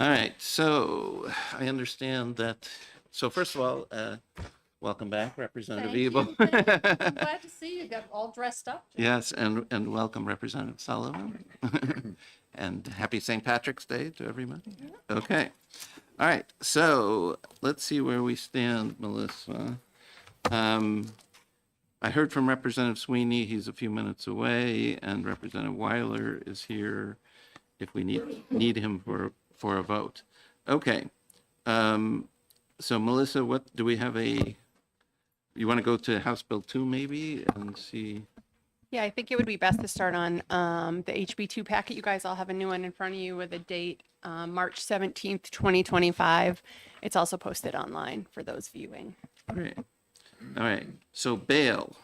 All right, so I understand that, so first of all, welcome back, Representative Thank Evil. you. Thank you. I'm glad to see you got all dressed up. Yes, and welcome Representative Sullivan. And happy St. Patrick's Day to everybody. Okay, all right, so let's see where we stand, Melissa. I heard from Representative Sweeney, he's a few minutes away, and Representative Weiler is here if we need him for a vote. Okay. So Melissa, what do we have you want to go to House Bill 2 maybe and see? Yeah, I think it would be best to start on the HB2 packet. You guys all have a new one in front of you with a date, March 17th, 2025. It's also posted online for those viewing. Great. All right. So bail.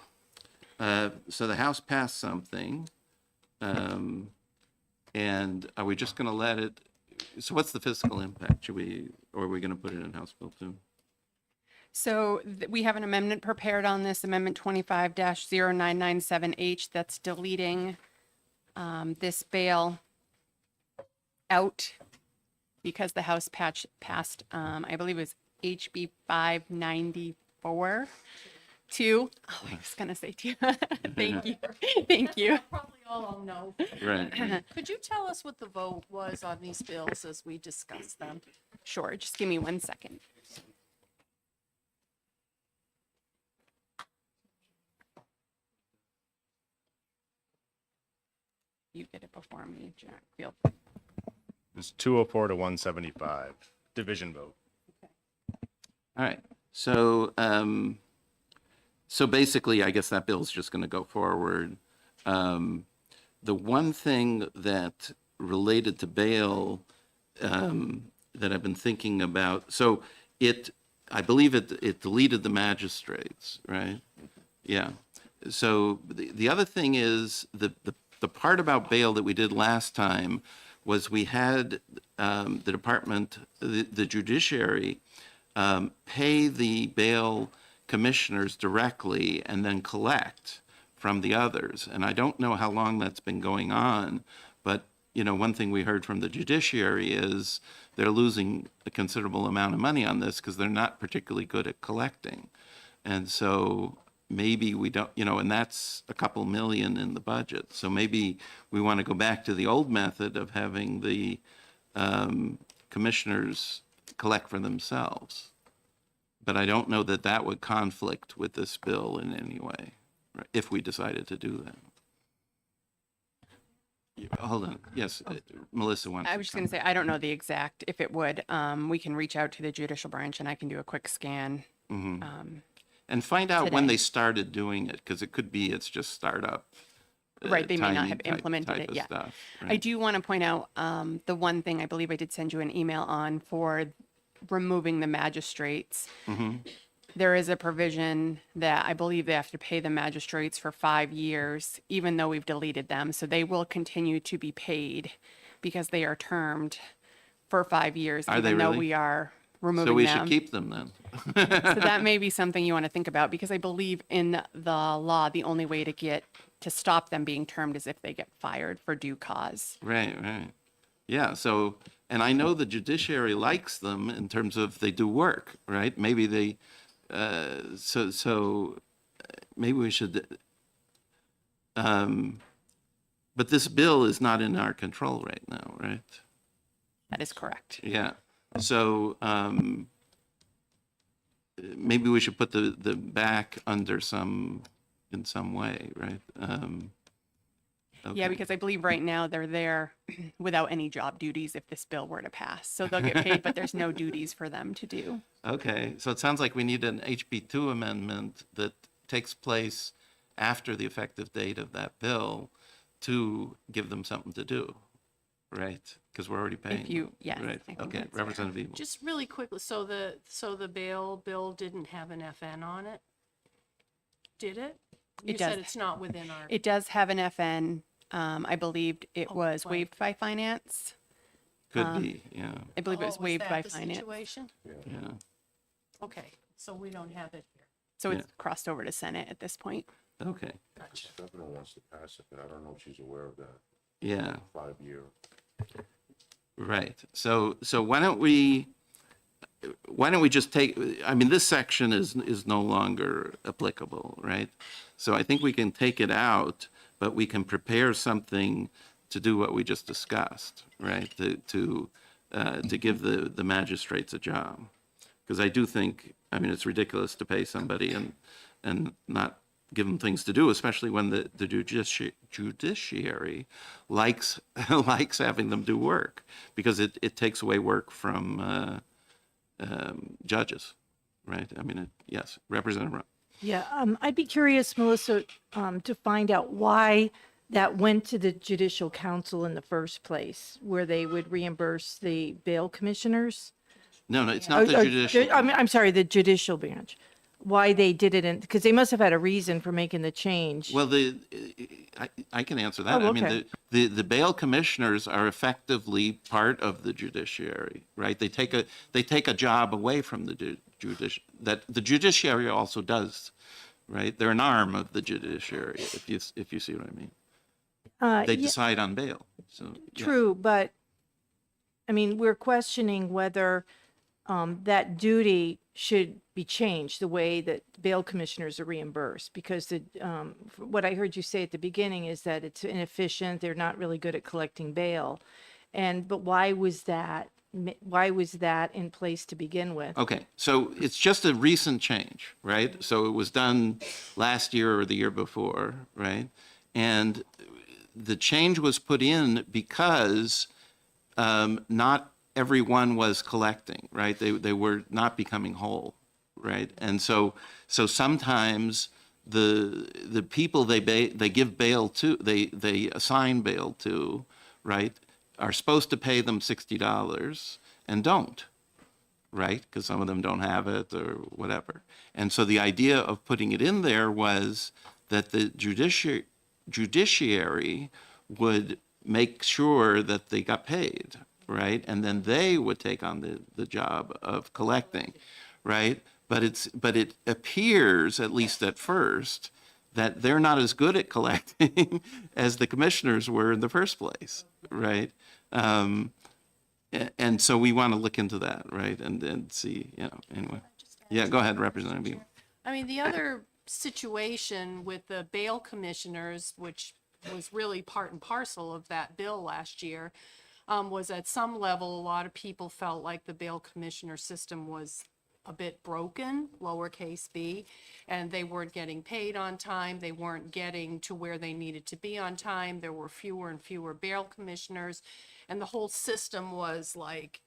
So the House passed something. And are we just going to let it? So what's the fiscal impact? Or are we going to put it in House Bill 2? So we have an amendment prepared on this, Amendment 25-0997H, that's deleting this bail out because the House passed, I believe it was HB 594. Two. Oh, I was gonna say two. Thank you. Thank you. Probably all know. Right. Could you tell us what the vote was on these bills as we discussed them? Sure, just give me 1 second. You did it before me, Jack. Feel free. It's 204 to 175, division vote. All right. So, so basically, I guess that bill's just going to go forward. The one thing that related to bail that I've been thinking about, so I believe it deleted the magistrates, right? Yeah. So the other thing is the part about bail that we did last time was we had the department, the judiciary, pay the bail commissioners directly and then collect from the others. And I don't know how long that's been going on, but one thing we heard from the judiciary is they're losing a considerable amount of money on this because they're not particularly good at collecting. And so maybe we don't, and that's a couple million in the budget. So maybe we want to go back to the old method of having the commissioners collect for themselves. But I don't know that that would conflict with this bill in any way, right, if we decided to do that. Hold on. Yes, Melissa wants I was just going to say, I don't know the exact, if it would. We can reach out to the judicial branch and I can do a quick scan. and find out when today. they started doing it, because it could be it's just startup. Right, they may not tiny have type implemented it of yet. stuff, I right? do want to point out the one thing I believe I did send you an email on for removing the magistrates. There is a provision that I believe they have to pay the magistrates for 5 years, even though we've deleted them. So they will continue to be paid because they are termed for 5 years, Are they even though really? we are removing So we them. should keep them then. So that may be something you want to think about, because I believe in the law, the only way to stop them being termed is if they get fired for due cause. Right. Yeah, so, and I know the judiciary likes them in terms of they do work, right? Maybe they, so maybe we should, but this bill is not in our control right now, right? That is correct. Yeah, so maybe we should put the back under in some way, right? Yeah, because I believe right now they're there without any job duties if this bill were to pass. So they'll get paid, but there's no duties for them to do. Okay, so it sounds like we need an HB2 amendment that takes place after the effective date of that bill to give them something to do, right? Because we're already paying. Yes, Right, I think okay, that's fair. Representative Evil. Just really quickly, so the bail bill didn't have an FN on it? Did it? You It does. said it's not within our, It does have an FN. I believed it was right. waived by finance. Could be, yeah, I believe it was waived by the finance. situation? yeah. Okay, so we don't have it here. So it's crossed over to Senate at this point. Okay, Gotcha. Governor wants to pass it, but I don't know if she's aware of that yeah. 5-year. Right. So why don't we just take, I mean, this section is no longer applicable, right? So I think we can take it out, but we can prepare something to do what we just discussed, right? To give the magistrates a job. Because I do think, I mean, it's ridiculous to pay somebody and not give them things to do, especially when the judiciary likes likes having them do work, because it takes away work from judges, right? I mean, yes, Representative Ron. Yeah, I'd be curious, Melissa, to find out why that went to the Judicial Council in the first place, where they would reimburse the bail commissioners. No, it's not the judicial. I'm sorry, the judicial branch. Why they did it in, because they must have had a reason for making the change. Well, I can answer that. Oh, I mean, okay. the bail commissioners are effectively part of the judiciary, right? They take a job away from the that the judiciary also does, right? They're an arm of the judiciary, if you see what I mean. They Yeah, decide on bail. So yeah. true, but, I mean, we're questioning whether that duty should be changed, the way that bail commissioners are reimbursed, because what I heard you say at the beginning is that it's inefficient, they're not really good at collecting bail. But why was that in place to begin with? Okay, so it's just a recent change, right? So it was done last year or the year before, right? And the change was put in because not everyone was collecting, right? They were not becoming whole, right? And so sometimes the people they give bail to, they assign bail to, right, are supposed to pay them $60 and don't, right? Because some of them don't have it or whatever. And so the idea of putting it in there was that the judiciary would make sure that they got paid, right? And then they would take on the job of collecting, right? But it appears, at least at first, that they're not as good at collecting as the commissioners were in the first place, right? And so we want to look into that, right? And see, anyway. Yeah, go ahead, Representative Beal. I mean, the other situation with the bail commissioners, which was really part and parcel of that bill last year, was at some level, a lot of people felt like the bail commissioner system was a bit broken, lowercase b, and they weren't getting paid on time. They weren't getting to where they needed to be on time. There were fewer and fewer bail commissioners, and the whole system was like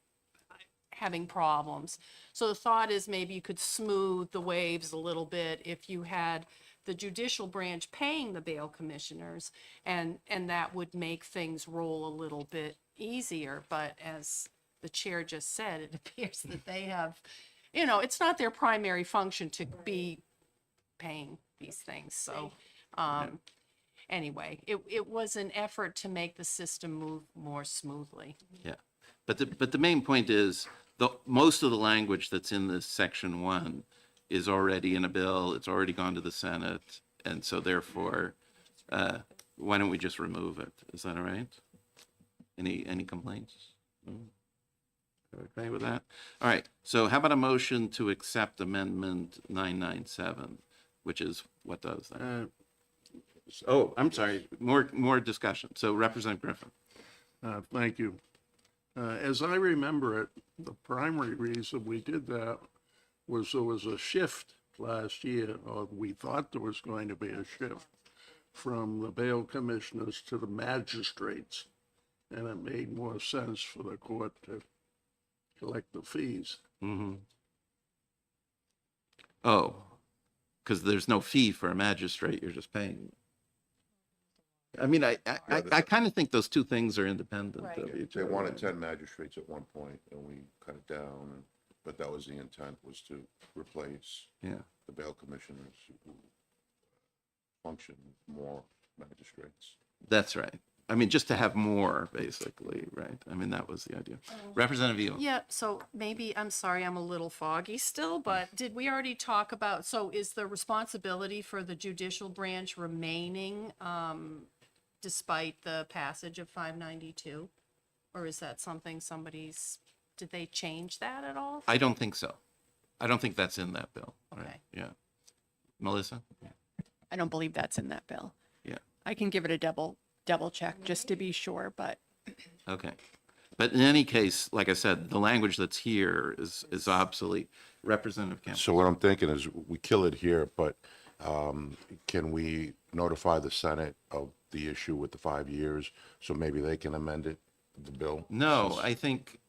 having problems. So the thought is maybe you could smooth the waves a little bit if you had the judicial branch paying the bail commissioners, and that would make things roll a little bit easier. But as the chair just said, it appears that they have, it's not their primary function to be paying these things. So anyway, it was an effort to make the system move more smoothly. Yeah, but the main point is most of the language that's in this section 1 is already in a bill. It's already gone to the Senate, and so therefore, why don't we just remove it? Is that all right? Any complaints? No? Okay with that? All right. So how about a motion to accept Amendment 997, which is what does that? Oh, I'm sorry. More discussion. So Representative Griffin. Thank you. As I remember it, the primary reason we did that was there was a shift last year, or we thought there was going to be a shift from the bail commissioners to the magistrates, and it made more sense for the court to collect the fees. Mm-hmm. Oh, because there's no fee for a magistrate. You're just paying. I mean, I kind of think those two things are independent of each They other. wanted 10 magistrates at one point, and we cut it down, but that was the intent, was to replace Yeah. the bail commissioners who function with more magistrates. That's right. I mean, just to have more, basically, right? I mean, that was the idea. Representative Elo. Yeah, so maybe, I'm sorry, I'm a little foggy still, but did we already talk about, so is the responsibility for the judicial branch remaining despite the passage of 592? Or is that something did they change that at all? I don't think so. I don't think that's in that bill. right? Okay. Yeah. Melissa? I don't believe that's in that bill. Yeah. I can give it a double check just to be sure, but Okay. But in any case, like I said, the language that's here is obsolete. Representative Campbell? So what I'm thinking is we kill it here, but can we notify the Senate of the issue with the 5 years? So maybe they can amend it, the bill? No, I think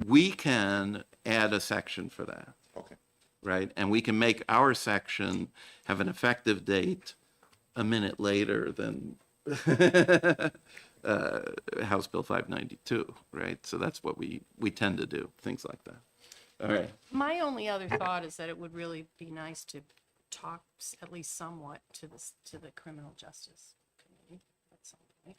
we can add a section for that, Okay. right? And we can make our section have an effective date a minute later than House Bill 592, right? So that's what we tend to do, things like that. All right. My only other thought is that it would really be nice to talk at least somewhat to the Criminal Justice Committee at some point.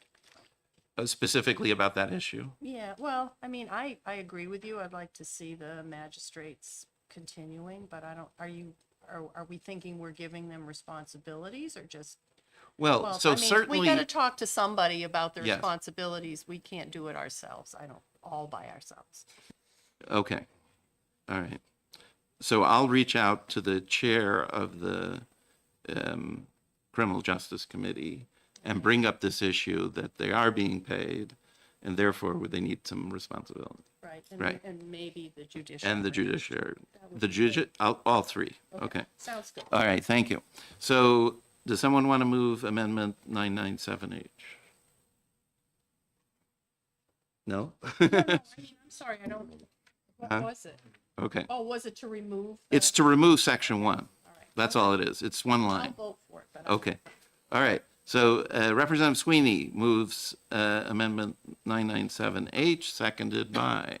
Specifically about that issue. Yeah, well, I mean, I agree with you. I'd like to see the magistrates continuing, but are we thinking we're giving them responsibilities or just? Well, so I mean, certainly. we got to talk to somebody about the Yes. responsibilities. We can't do it ourselves. All by ourselves. Okay. All right. So I'll reach out to the chair of the Criminal Justice Committee and bring up this issue that they are being paid and therefore they need some responsibility. Right. Right. And maybe the judiciary. And the judiciary, would the be great. all three. Okay. Sounds good. All right. Thank you. So does someone want to move amendment 997H? No? I'm sorry, I don't, Huh? what was it? Okay. Oh, was it to remove? It's to remove section 1. All right. That's all it is. It's one I'll line. vote for it, but Okay. All right. So Representative Sweeney moves Amendment 997H, seconded by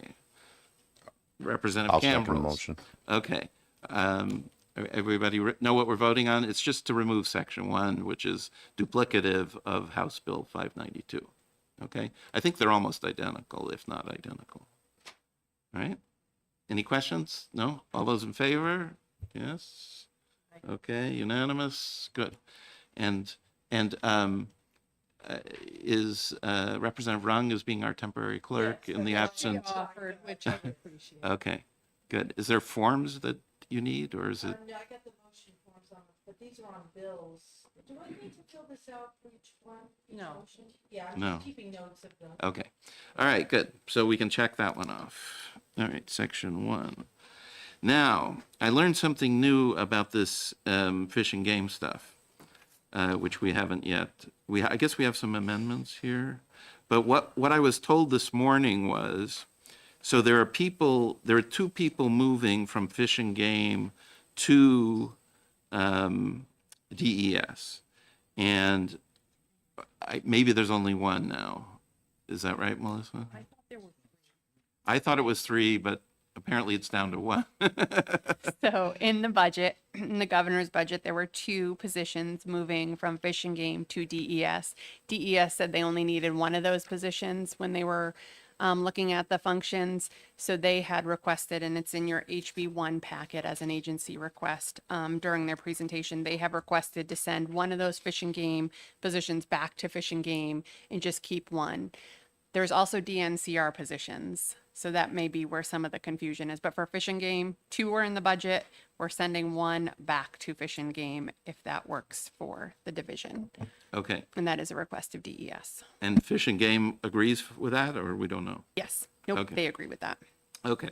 Representative I'll second the Cambrose. motion. Okay. Everybody know what we're voting on? It's just to remove Section 1, which is duplicative of House Bill 592. Okay? I think they're almost identical, if not identical. All right? Any questions? No? All those in favor? Yes? Okay, unanimous? Good. And is Representative Rung as being our temporary clerk in the absence? offered, which I would appreciate. Okay, good. Is there forms that you need, or is it? Yeah, I got the motion forms on it, but these are on bills. Do I need to fill this out for each one? each No. motion? Yeah, I'm No. just keeping notes of them. Okay. All right, good. So we can check that one off. All right, section 1. Now, I learned something new about this fish and game stuff, which we haven't yet. I guess we have some amendments here. But what I was told this morning was, so there are two people moving from fish and game to DES. And maybe there's only one now. Is that right, Melissa? I thought there were. I thought it was 3, but apparently it's down to 1. so in the budget, in the governor's budget, there were 2 positions moving from Fish and Game to DES. DES said they only needed one of those positions when they were looking at the functions. So they had requested, and it's in your HB1 packet as an agency request during their presentation, they have requested to send one of those Fish and Game positions back to Fish and Game and just keep one. There's also DNCR positions. So that may be where some of the confusion is. But for Fish and Game, 2 were in the budget. We're sending 1 back to Fish and Game if that works for the division. Okay. And that is a request of DES. And Fish and Game agrees with that, or we don't know? Yes. Nope. Okay. They agree with that. Okay.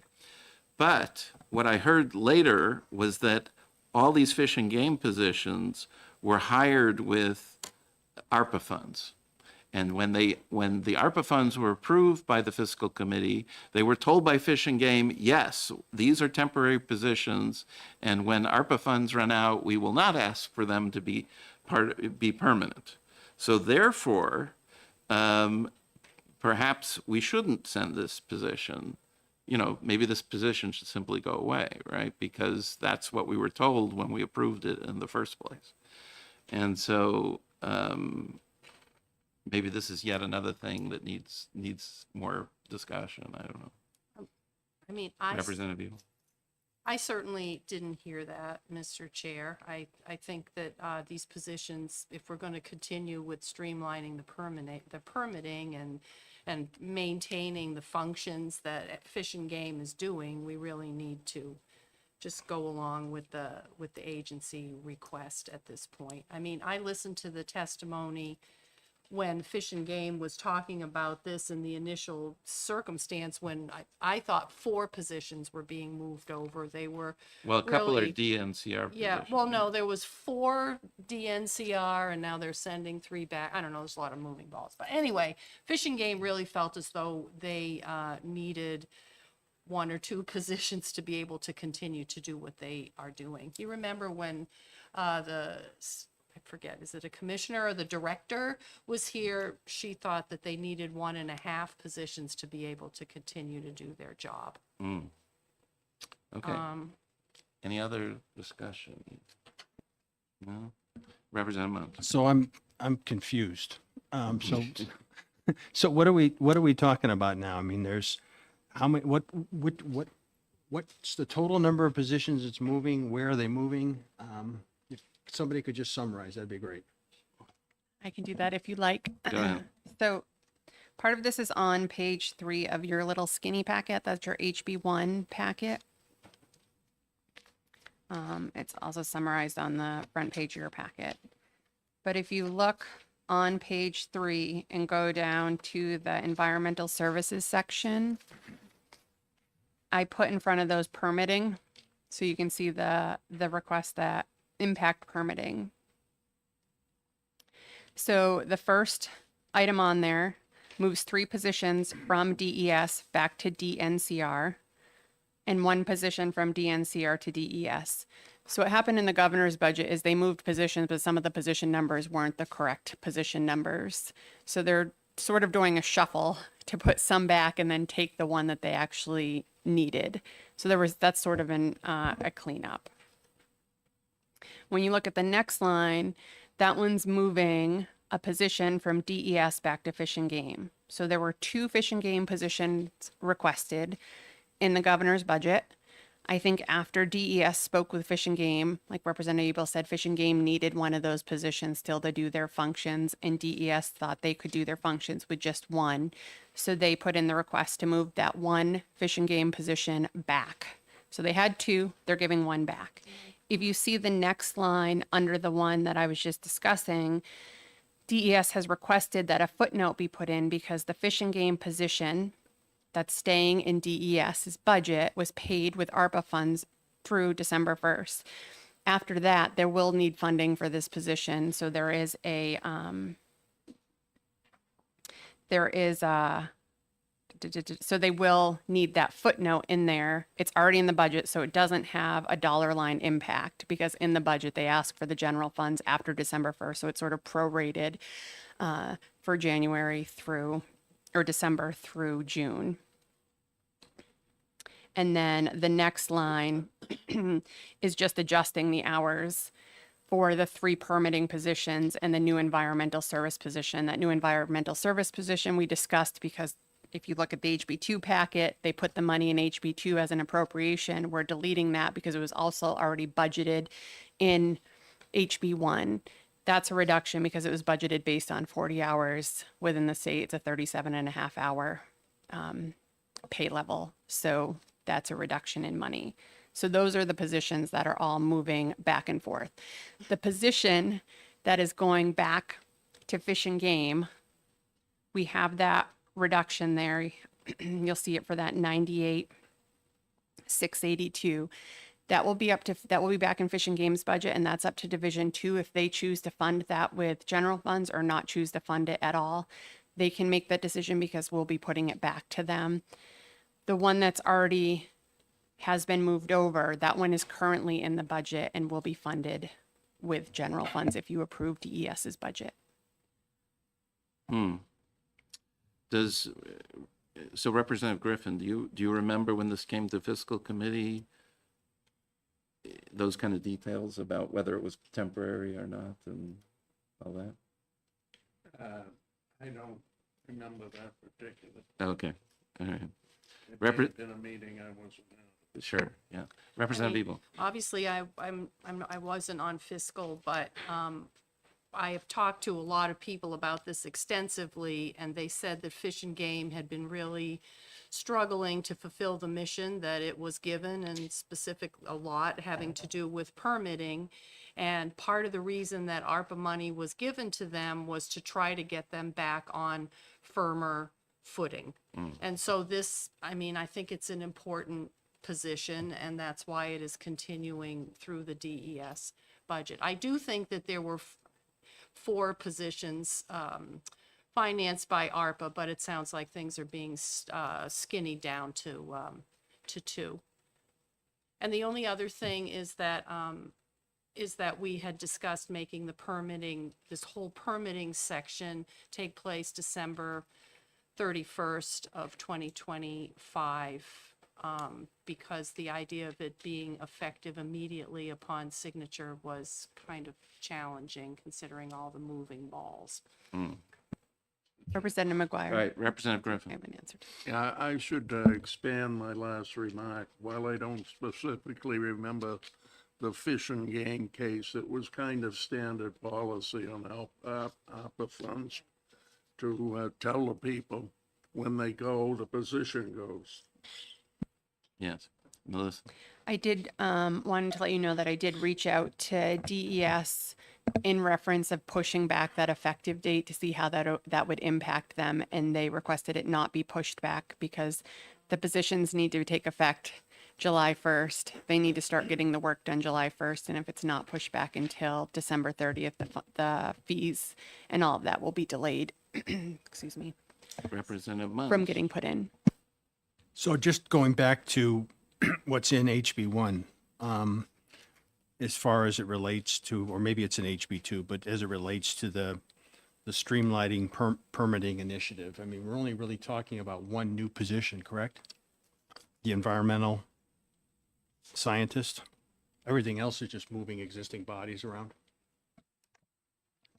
But what I heard later was that all these Fish and Game positions were hired with ARPA funds. And when the ARPA funds were approved by the fiscal committee, they were told by Fish and Game, yes, these are temporary positions, and when ARPA funds run out, we will not ask for them to be permanent. So therefore, perhaps we shouldn't send this position. Maybe this position should simply go away, right? Because that's what we were told when we approved it in the first place. And so maybe this is yet another thing that needs more discussion. I don't know. I mean, Representative Beal? I certainly didn't hear that, Mr. Chair. I think that these positions, if we're going to continue with streamlining the permitting and maintaining the functions that Fish and Game is doing, we really need to just go along with the agency request at this point. I mean, I listened to the testimony when Fish and Game was talking about this in the initial circumstance, when I thought 4 positions were being moved over. They were Well, a couple are really- DNCR Yeah, positions. well, no, there was 4 DNCR and now they're sending 3 back. I don't know, there's a lot of moving balls. But anyway, Fish and Game really felt as though they needed 1 or 2 positions to be able to continue to do what they are doing. You remember when I forget, is it a commissioner or the director was here? She thought that they needed 1.5 positions to be able to continue to do their job. Okay. Any other discussion? No? Representative Mount? So I'm confused. So what are we talking about now? I mean, there's how many, what's the total number of positions it's moving? Where are they moving? If somebody could just summarize, that'd be great. I can do that if you'd like. Go ahead. So part of this is on page 3 of your little skinny packet. That's your HB1 packet. It's also summarized on the front page of your packet. But if you look on page 3 and go down to the environmental services section, I put in front of those permitting, so you can see the requests that impact permitting. So the first item on there moves 3 positions from DES back to DNCR and 1 position from DNCR to DES. So what happened in the governor's budget is they moved positions, but some of the position numbers weren't the correct position numbers. So they're sort of doing a shuffle to put some back and then take the one that they actually needed. So that's sort of a cleanup. When you look at the next line, that one's moving a position from DES back to Fish and Game. So there were 2 Fish and Game positions requested in the governor's budget. I think after DES spoke with Fish and Game, like Representative Ebel said, Fish and Game needed one of those positions still to do their functions, and DES thought they could do their functions with just 1. So they put in the request to move that 1 Fish and Game position back. So they had 2, they're giving 1 back. If you see the next line under the one that I was just discussing, DES has requested that a footnote be put in because the Fish and Game position that's staying in DES's budget was paid with ARPA funds through December 1st. After that, there will need funding for this position. So so they will need that footnote in there. It's already in the budget, so it doesn't have a dollar line impact because in the budget, they ask for the general funds after December 1st. So it's sort of prorated for December through June. And then the next line is just adjusting the hours for the 3 permitting positions and the new environmental service position. That new environmental service position we discussed because if you look at the HB2 packet, they put the money in HB2 as an appropriation. We're deleting that because it was also already budgeted in HB1. That's a reduction because it was budgeted based on 40 hours within the state. It's a 37.5 hour pay level. So that's a reduction in money. So those are the positions that are all moving back and forth. The position that is going back to Fish and Game, we have that reduction there. You'll see it for that 98,682. That will be back in Fish and Game's budget, and that's up to Division 2 if they choose to fund that with general funds or not choose to fund it at all. They can make that decision because we'll be putting it back to them. The one that's already has been moved over, that one is currently in the budget and will be funded with general funds if you approve DES's budget. So Representative Griffin, do you remember when this came to fiscal committee? Those kind of details about whether it was temporary or not and all that? I don't remember that particular. Okay, all right. It may Repre- have been a meeting I wasn't at. Sure, yeah. Representative Ebel. Obviously, I wasn't on fiscal, but I have talked to a lot of people about this extensively, and they said that Fish and Game had been really struggling to fulfill the mission that it was given, and specific, a lot having to do with permitting. And part of the reason that ARPA money was given to them was to try to get them back on firmer footing. And so this, I mean, I think it's an important position, and that's why it is continuing through the DES budget. I do think that there were 4 positions financed by ARPA, but it sounds like things are being skinny down to 2. And the only other thing is that we had discussed making the permitting, this whole permitting section take place December 31st of 2025, because the idea of it being effective immediately upon signature was kind of challenging, considering all the moving balls. Representative McGuire. All right, Representative I Griffin. have an answer. Yeah, I should expand my last remark. While I don't specifically remember the Fish and Game case, it was kind of standard policy on ARPA funds to tell the people when they go, the position goes. Yes, Melissa. I did wanted to let you know that I did reach out to DES in reference of pushing back that effective date to see how that would impact them, and they requested it not be pushed back because the positions need to take effect July 1st. They need to start getting the work done July 1st, and if it's not pushed back until December 30th, the fees and all of that will be delayed. Excuse me, Representative Munn. from getting put in. So just going back to what's in HB1, as far as it relates to, or maybe it's in HB2, but as it relates to the streamlining permitting initiative, I mean, we're only really talking about one new position, correct? The environmental scientist. Everything else is just moving existing bodies around.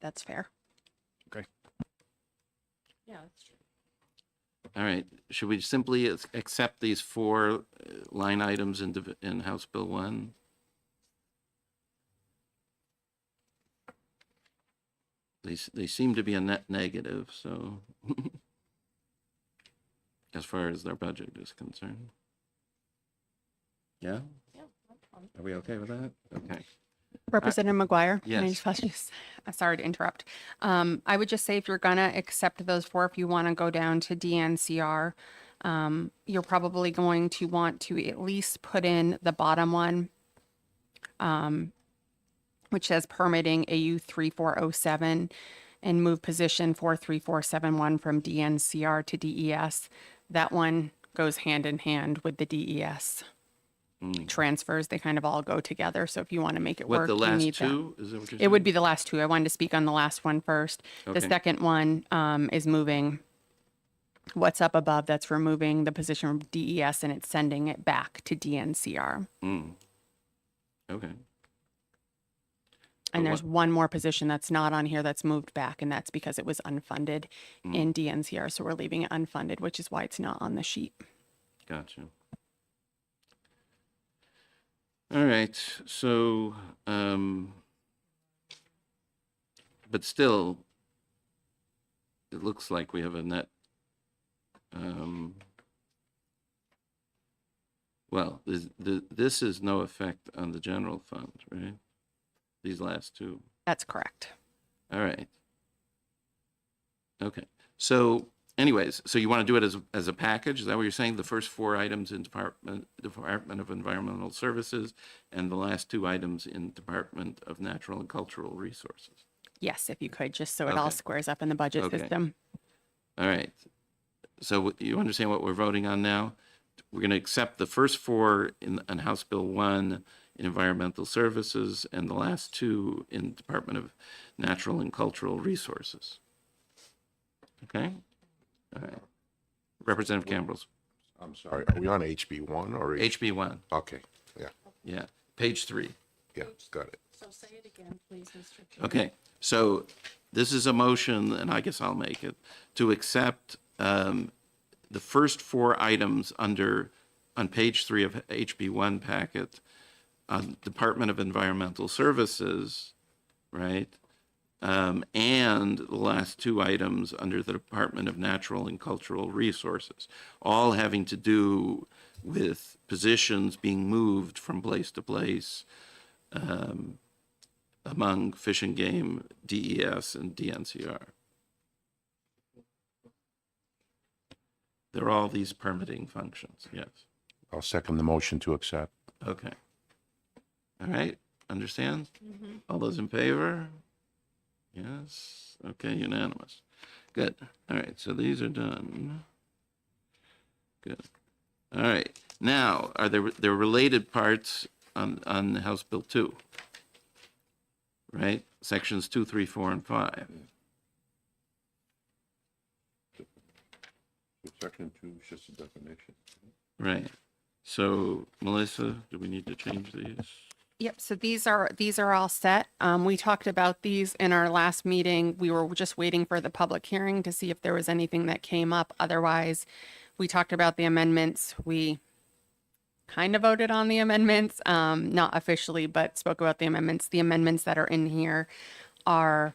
That's fair. Okay. Yeah, that's true. All right, should we simply accept these 4 line items in House Bill 1? They seem to be a net negative, so as far as their budget is concerned. Yeah? Yeah, that's fine. Are we okay with that? Okay. Representative McGuire? Can I yes. just sorry to interrupt. I would just say if you're gonna accept those 4, if you want to go down to DNCR, you're probably going to want to at least put in the bottom one, which says permitting AU 3407, and move position 43471 from DNCR to DES. That one goes hand in hand with the DES transfers. They kind of all go together. So if you want to make it What, work, the you last need that. 2? Is that what you're It would saying? be the last 2. I wanted to speak on the last one first. Okay. The second one is moving what's up above. That's removing the position from DES and it's sending it back to DNCR. Okay. And there's one more position that's not on here that's moved back, and that's because it was unfunded in DNCR. So we're leaving it unfunded, which is why it's not on the sheet. Gotcha. All right, so, but still, it looks like we have a net, well, this is no effect on the general fund, right? These last 2. That's correct. All right. Okay, so anyways, so you want to do it as a package? Is that what you're saying? The first 4 items in Department of Environmental Services and the last 2 items in Department of Natural and Cultural Resources? Yes, if you could, just so it all Okay. squares up in the budget Okay. system. All right. So you understand what we're voting on now? We're going to accept the first 4 in House Bill 1 in Environmental Services and the last 2 in Department of Natural and Cultural Resources. Okay? All right. Representative Campbell's, I'm sorry, are we on HB1 or? HB1, Okay, yeah, yeah, page 3. yeah, got it. So say it again, please, Mr. Chair. Okay, so this is a motion, and I guess I'll make it, to accept the first 4 items on page 3 of HB1 packet, Department of Environmental Services, right? and the last two items under the Department of Natural and Cultural Resources, all having to do with positions being moved from place to place among Fish and Game, DES, and DNCR. They're all these permitting functions, yes. I'll second the motion to accept. Okay. All right, understand? All those in favor? Yes, okay, unanimous. Good. All right, so these are done. Good. All right, now, are there related parts on House Bill 2? Right, sections 2, 3, 4, and 5. Section 2 is just a definition. Right. So, Melissa, do we need to change these? Yep, so these are all set. We talked about these in our last meeting. We were just waiting for the public hearing to see if there was anything that came up. Otherwise, we talked about the amendments. We kind of voted on the amendments, not officially, but spoke about the amendments. The amendments that are in here are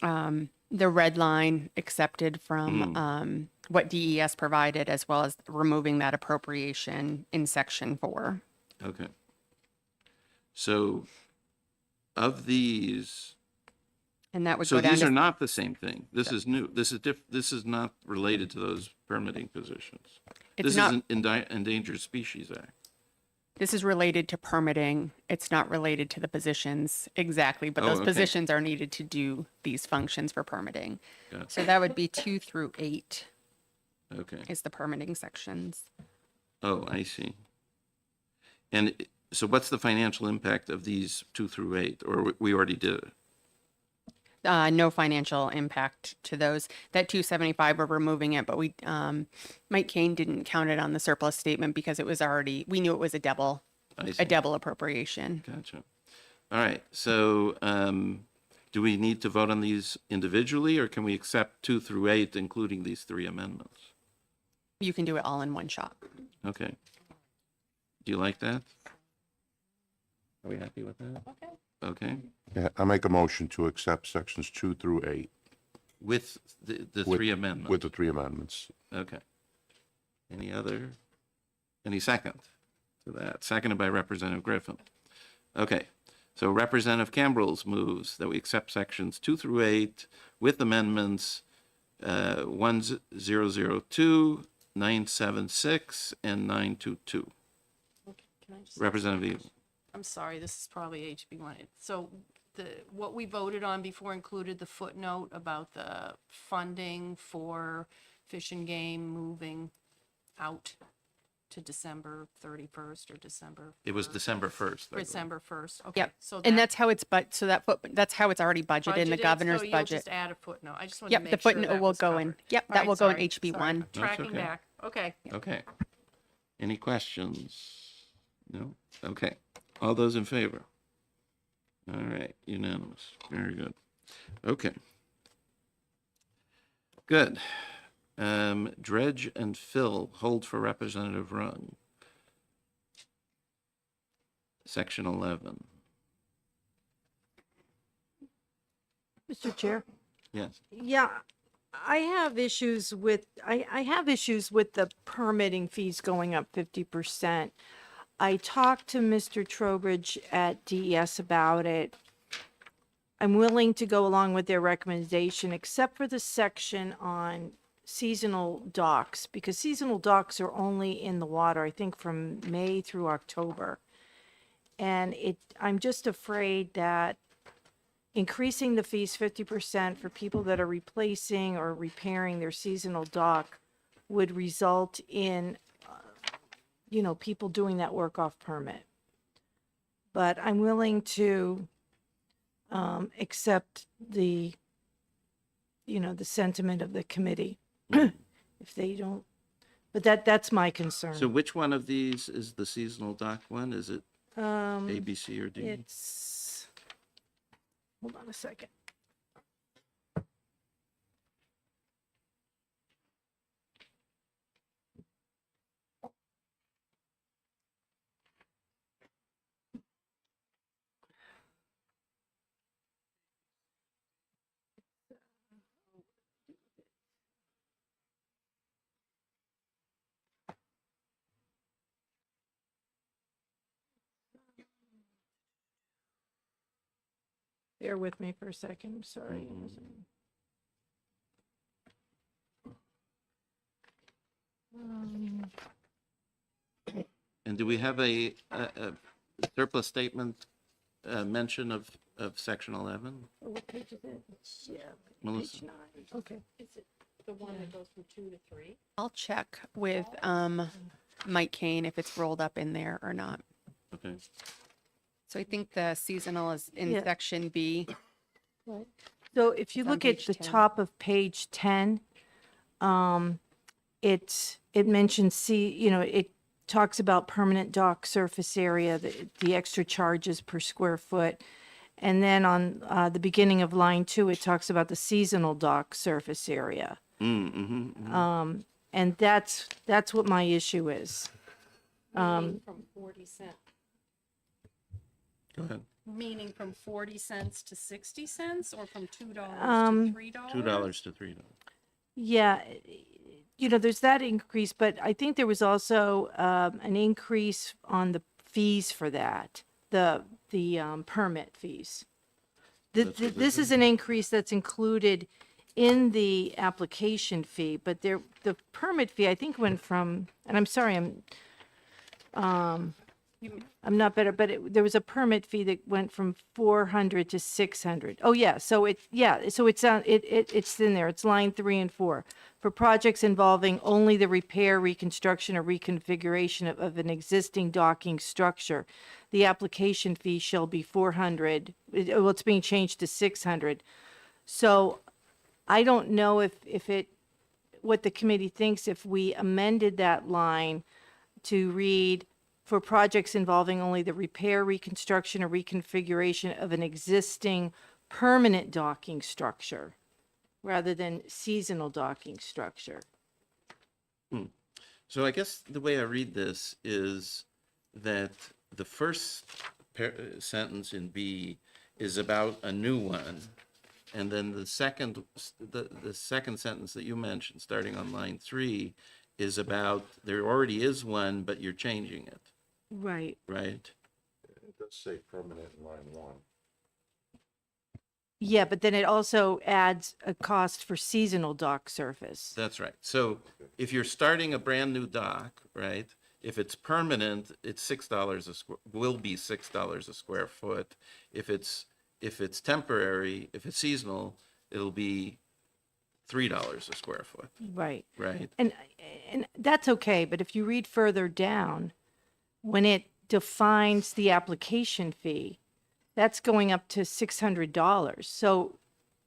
the red line accepted from what DES provided, as well as removing that appropriation in section 4. Okay. So, of these, And that would so go down these are to, not the same thing. This is new. This is this is not related to those permitting positions. It's This not- is an Endangered Species Act. this is related to permitting. It's not related to the positions exactly, but Oh, those okay. positions are needed to do these functions for permitting. Gotcha. So that would be 2 through 8 Okay. is the permitting sections. Oh, I see. And so what's the financial impact of these 2 through 8? Or we already did it? No financial impact to those. That 275, we're removing it, but we, Mike Kane didn't count it on the surplus statement because it was already, we knew it was a double I see. appropriation. Gotcha. All right. So do we need to vote on these individually, or can we accept 2 through 8, including these 3 amendments? You can do it all in one shot. Okay. Do you like that? Are we happy with that? Okay. Okay. Yeah, I make a motion to accept sections 2 through 8 With the With- 3 amendments? with the 3 amendments. Okay. Any second to that? Seconded by Representative Griffin. Okay. So Representative Cambrils moves that we accept sections 2 through 8 with amendments 1002, 976, and 922. Can I just? Representative Evil. I'm sorry, this is probably HB1. So what we voted on before included the footnote about the funding for Fish and Game moving out to December 31st or December. It was December 1st. I believe. December 1st. Okay. Yep. So And that's how it's, that's how it's already budgeted in the budgeted, governor's so you'll budget. just add a footnote. I just want to Yep, make the sure footnote that will was go in. covered. Yep, All that right, will go in sorry, HB1. sorry. Tracking okay. back. Okay. Okay. Any questions? No? Okay. All those in favor? All right, unanimous. Very good. Okay. Good. Dredge and fill, hold for Representative Rung. Section 11. Mr. Chair? Yes. Yeah, I have issues with, I have issues with the permitting fees going up 50%. I talked to Mr. Trowbridge at DES about it. I'm willing to go along with their recommendation, except for the section on seasonal docks, because seasonal docks are only in the water, I think, from May through October. And I'm just afraid that increasing the fees 50% for people that are replacing or repairing their seasonal dock would result in, people doing that work off permit. But I'm willing to accept the sentiment of the committee if they don't. But that's my concern. So which one of these is the seasonal dock one? Is it A, Um, B, C, or D? it's, hold on a second. Bear with me for a second, I'm sorry. And do we have a surplus statement mention of section 11? What page is it? Yeah, Melissa? page 9, okay. The one that goes from 2 to 3? I'll check with Mike Kane if it's rolled up in there or not. Okay. So I think the seasonal is in Yeah. section B. So if you It's on look at page the 10. top of page 10, it mentions, it talks about permanent dock surface area, the extra charges per square foot. And then on the beginning of line 2, it talks about the seasonal dock surface area. And that's what my issue is. Meaning from 40 cents. Go ahead. Meaning from 40 cents to 60 cents, or from $2 to $3? $2 to $3. Yeah, there's that increase, but I think there was also an increase on the fees for that, the permit fees. That's what This is an increase that's included in the application fee, but the permit fee, I think, went from, and I'm sorry, I'm not better, but there was a permit fee that went from 400 to 600. Oh, yeah, so it's in there. It's line 3 and 4. For projects involving only the repair, reconstruction, or reconfiguration of an existing docking structure, the application fee shall be 400. Well, it's being changed to 600. So I don't know what the committee thinks if we amended that line to read, for projects involving only the repair, reconstruction, or reconfiguration of an existing permanent docking structure, rather than seasonal docking structure. So I guess the way I read this is that the first sentence in B is about a new one. And then the second sentence that you mentioned, starting on line 3, is about there already is one, but you're changing it, Right. right? It does say permanent in line 1. Yeah, but then it also adds a cost for seasonal dock surface. That's right. So if you're starting a brand new dock, right? If it's permanent, it's will be $6 a square foot. If it's temporary, if it's seasonal, it'll be $3 a square foot, Right. right? And that's okay, but if you read further down, when it defines the application fee, that's going up to $600. So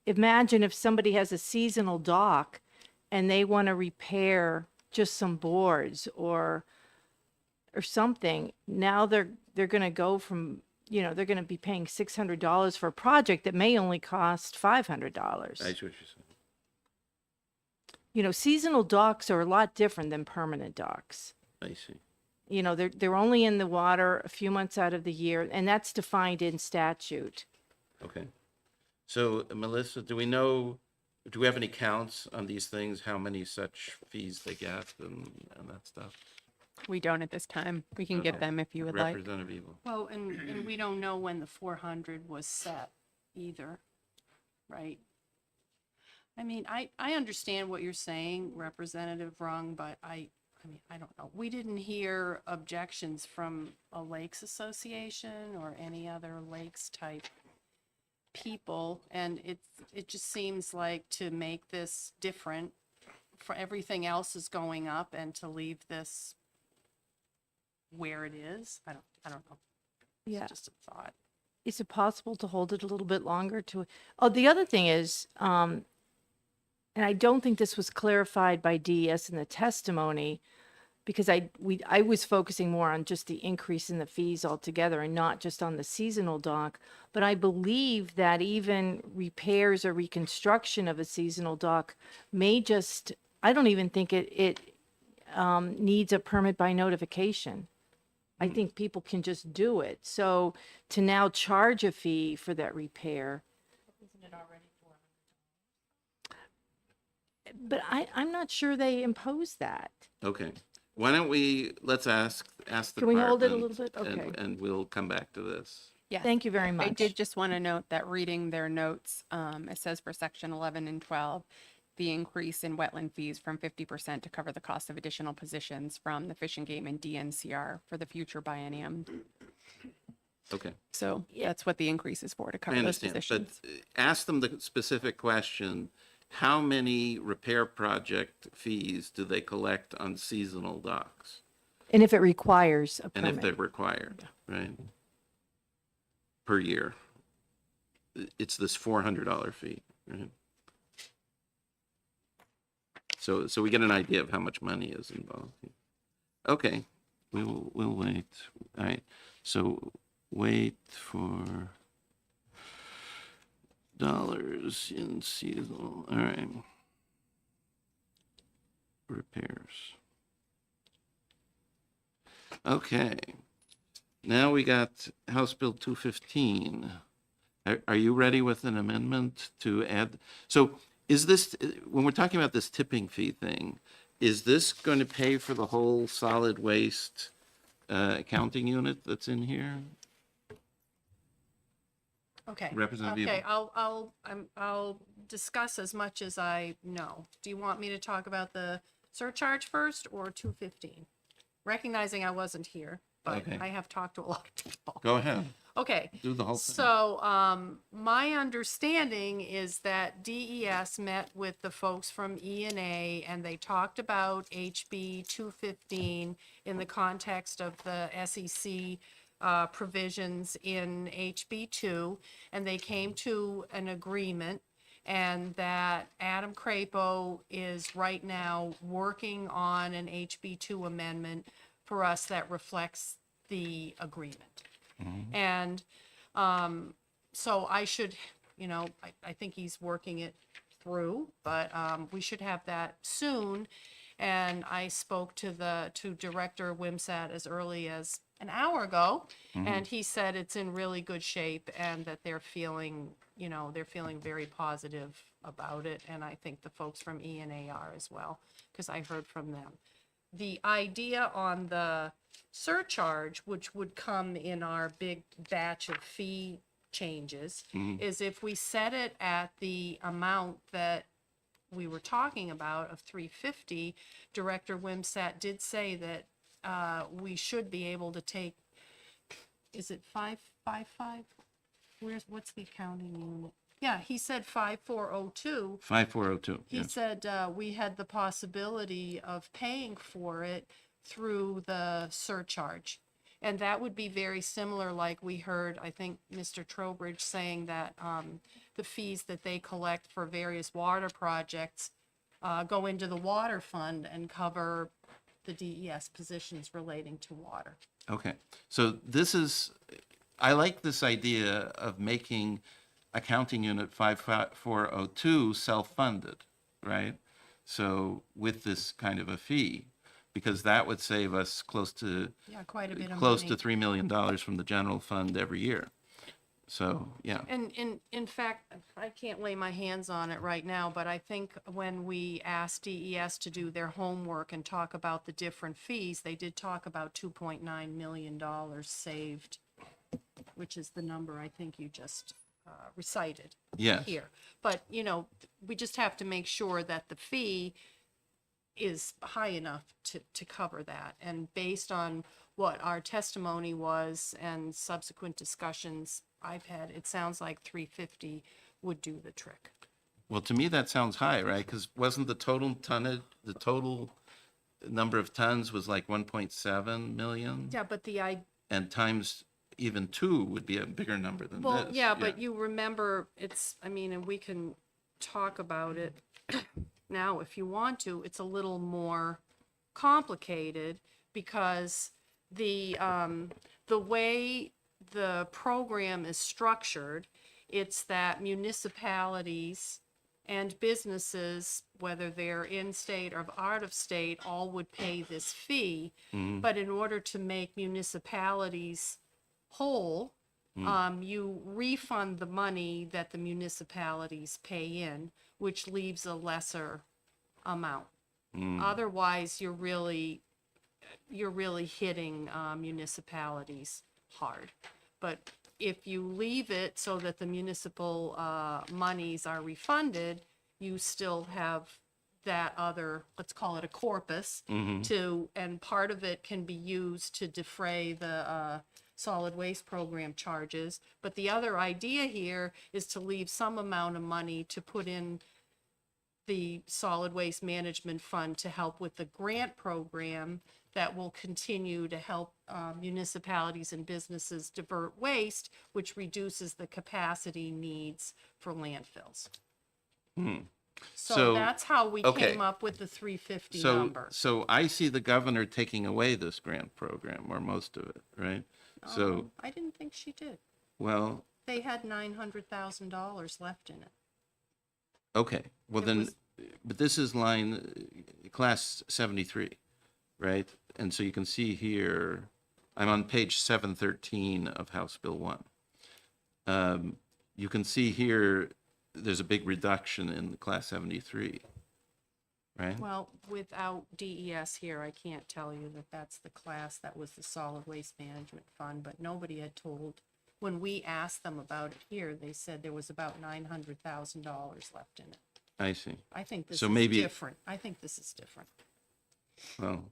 imagine if somebody has a seasonal dock and they want to repair just some boards or something. Now they're going to go from, they're going to be paying $600 for a project that may only cost $500. I see what you're saying. Seasonal docks are a lot different than permanent docks. I see. They're only in the water a few months out of the year, and that's defined in statute. Okay. So Melissa, do we have any counts on these things, how many such fees they get and that stuff? We don't at this time. We can get Okay. them if you would like. Representative Evil. Well, and we don't know when the 400 was set either, right? I mean, I understand what you're saying, Representative Rung, but I don't know. We didn't hear objections from a Lakes Association or any other lakes type people, and it just seems like to make this different, for everything else is going up, and to leave this where it is, I don't know. Yeah. It's just a thought. Is it possible to hold it a little bit longer the other thing is, and I don't think this was clarified by DES in the testimony, because I was focusing more on just the increase in the fees altogether and not just on the seasonal dock. But I believe that even repairs or reconstruction of a seasonal dock I don't even think it needs a permit by notification. I think people can just do it. So to now charge a fee for that repair. Isn't it already But I'm not sure they impose that. Okay. Why don't let's ask the Can we hold it a department little bit? Okay. and we'll come back to this. Yes. Thank you very I much. did just want to note that reading their notes, it says for section 11 and 12, the increase in wetland fees from 50% to cover the cost of additional positions from the Fish and Game and DNCR for the future biennium. Okay. So that's what the increase is for, to I cover those understand, but positions. ask them the specific question, how many repair project fees do they collect on seasonal docks? And if it requires a And if they're permit. required, right? Per year. It's this $400 fee, right? So we get an idea of how much money is involved. Okay, we'll wait. All right, so wait for dollars in seasonal. All right. Repairs. Okay. Now we got House Bill 215. Are you ready with an amendment to add? So is this, when we're talking about this tipping fee thing, is this going to pay for the whole solid waste accounting unit that's in here? Okay. Representative Okay, I'll discuss as much as I know. Do you want me to talk about the surcharge first or 215? Recognizing I wasn't here, but Okay. I have talked to a lot of people. Go ahead, Okay. do the whole thing. So, my understanding is that DES met with the folks from E&A and they talked about HB 215 in the context of the SEC provisions in HB 2, and they came to an agreement, and that Adam Crapo is right now working on an HB 2 amendment for us that reflects the agreement. And so I should, I think he's working it through, but we should have that soon. And I spoke to Director Wimsat as early as an hour ago, and he said it's in really good shape and that they're feeling very positive about it. And I think the folks from E&A are as well, because I heard from them. The idea on the surcharge, which would come in our big batch of fee changes, is if we set it at the amount that we were talking about of 350, Director Wimsat did say that we should be able to take, is it 555? What's the accounting unit? Yeah, he said 5402. 5402, He yes. said we had the possibility of paying for it through the surcharge. And that would be very similar, like we heard, I think, Mr. Trowbridge saying that the fees that they collect for various water projects go into the water fund and cover the DES positions relating to water. Okay, so this is, I like this idea of making accounting unit 5402 self-funded, right? So with this kind of a fee, because that would save us close to Yeah, quite a bit of close money. to $3 million from the general fund every year. So, yeah, And in fact, I can't lay my hands on it right now, but I think when we asked DES to do their homework and talk about the different fees, they did talk about $2.9 million saved, which is the number I think you just recited yes. here. But, we just have to make sure that the fee is high enough to cover that. And based on what our testimony was and subsequent discussions I've had, it sounds like 350 would do the trick. Well, to me, that sounds high, right? Because wasn't the total number of tons was like 1.7 million? Yeah, but And times even 2 would be a bigger number than well, this. yeah, but you remember, and we can talk about it now if you want to. It's a little more complicated because the way the program is structured, it's that municipalities and businesses, whether they're in-state or out of state, all would pay this fee. But in order to make municipalities whole, you refund the money that the municipalities pay in, which leaves a lesser amount. Otherwise, you're really hitting municipalities hard. But if you leave it so that the municipal monies are refunded, you still have that other, let's call it a corpus, to, and part of it can be used to defray the solid waste program charges. But the other idea here is to leave some amount of money to put in the solid waste management fund to help with the grant program that will continue to help municipalities and businesses divert waste, which reduces the capacity needs for landfills. So So, that's how we okay. came up with the 350 So, number. so I see the governor taking away this grant program, or most of it, right? So, I didn't think she did. well, They had $900,000 left in it. okay, well It then, was- but this is class 73, right? And so you can see here, I'm on page 713 of House Bill 1. You can see here, there's a big reduction in class 73, right? Well, without DES here, I can't tell you that that's the class that was the solid waste management fund, but nobody had told, when we asked them about it here, they said there was about $900,000 left in it. I see. I think this So is maybe- different. I think this is different. Well,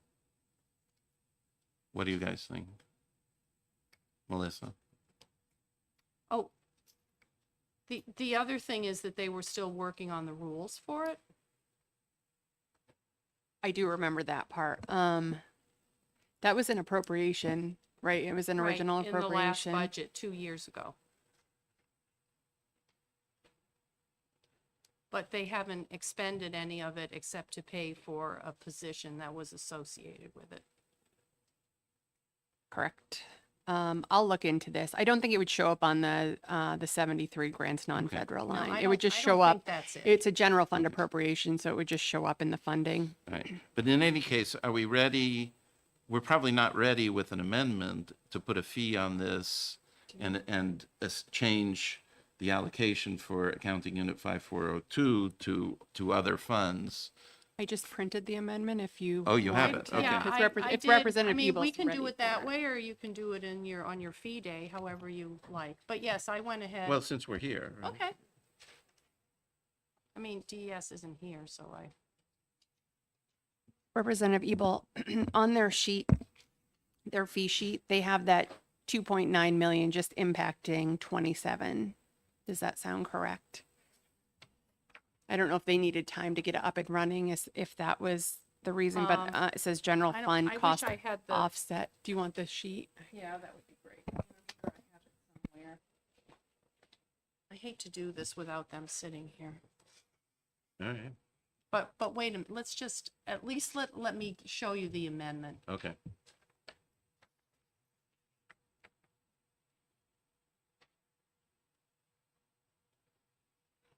what do you guys think? Melissa? Oh, the other thing is that they were still working on the rules for it. I do remember that part. That was an appropriation, right? It was an Right, original in the last appropriation. budget 2 years ago. But they haven't expended any of it except to pay for a position that was associated with it. Correct. I'll look into this. I don't think it would show up on the 73 grants non-federal No, line. I It would don't- just I show don't think up. that's it. It's a general fund appropriation, so it would just show up in the funding. Right. But in any case, are we ready? We're probably not ready with an amendment to put a fee on this and change the allocation for accounting unit 5402 to other funds. I just printed the amendment if you. Oh, you have want it? to. Okay. Yeah, It's I it's did. Representative I mean, we Ebel's can ready do it that for way, or you can do it on your fee day, however you like. But yes, I went ahead. Well, since we're here. right? Okay. I mean, DES isn't here, so I, Representative Ebel, on their sheet, their fee sheet, they have that 2.9 million just impacting 27. Does that sound correct? I don't know if they needed time to get it up and running, if that was the reason, but it says general I fund wish cost I had the, offset. Do you want the sheet? yeah, that would be great. I'm sure I have it somewhere. I hate to do this without them sitting here. All right. But wait a minute, let's just, at least let me show you the amendment. Okay.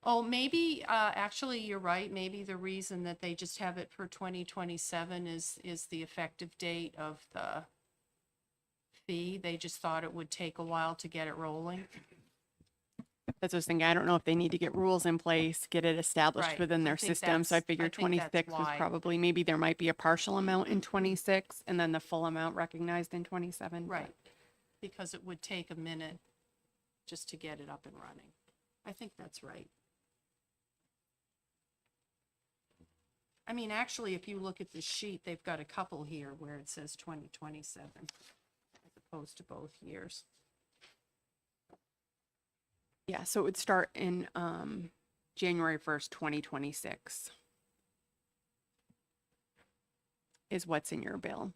Oh, maybe, actually, you're right. Maybe the reason that they just have it for 2027 is the effective date of the fee. They just thought it would take a while to get it rolling. That's what I was thinking. I don't know if they need to get rules in place, get it established Right. within I their think system. So I that's- figured I think that's 26 was why. probably, maybe there might be a partial amount in 26 and then the full amount recognized in 27. but- Right. Because it would take a minute just to get it up and running. I think that's right. I mean, actually, if you look at the sheet, they've got a couple here where it says 2027 as opposed to both years. Yeah, so it would start in January 1st, 2026 is what's in your bill.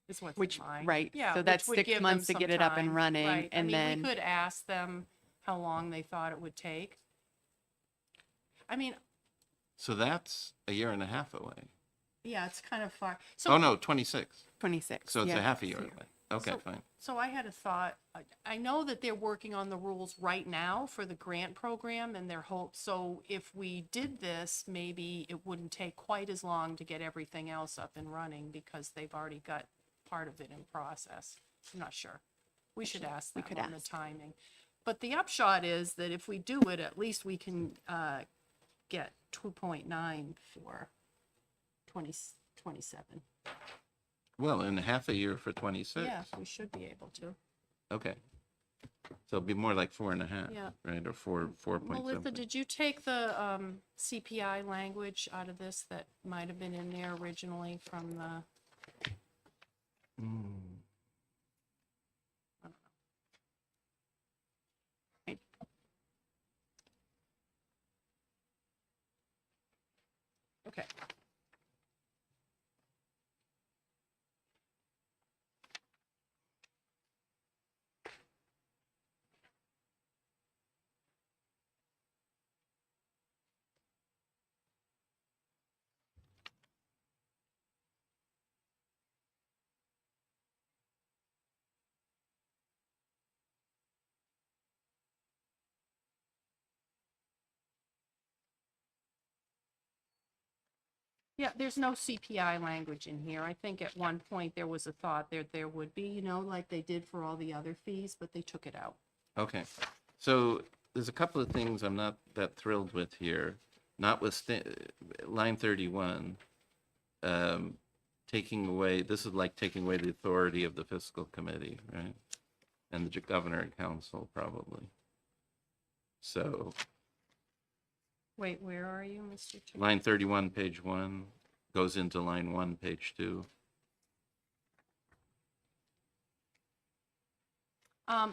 Is what's in Which- mine. right, Yeah, so which that's would 6 give them months to some get it up and time. running, Right. and I then- mean, we could ask them how long they thought it would take. I mean, So that's a year and a half away. yeah, it's kind of far. Oh, no, 26. 26. So it's yeah. a half a year away. Okay, So- fine. So I had a thought, I know that they're working on the rules right now for the grant program and their hope, so if we did this, maybe it wouldn't take quite as long to get everything else up and running because they've already got part of it in process. I'm not sure. We should ask them could on the ask. timing. But the upshot is that if we do it, at least we can get 2.9 for 2027. Well, in half a year for 26. Yeah, we should be able to. Okay. So it'll be more like 4.5, Yeah. right? Or 4 point Melissa, something. did you take the CPI language out of this that might have been in there originally from the? Okay. Yeah, there's no CPI language in here. I think at one point there was a thought there would be, you know, like they did for all the other fees, but they took it out. Okay, so there's a couple of things I'm not that thrilled with here. Notwithstanding, line 31, taking away, this is like taking away the authority of the fiscal committee, right? And the governor and council, probably. So, Wait, where are you, Mr. Chair? line 31, page 1, goes into line 1, page 2.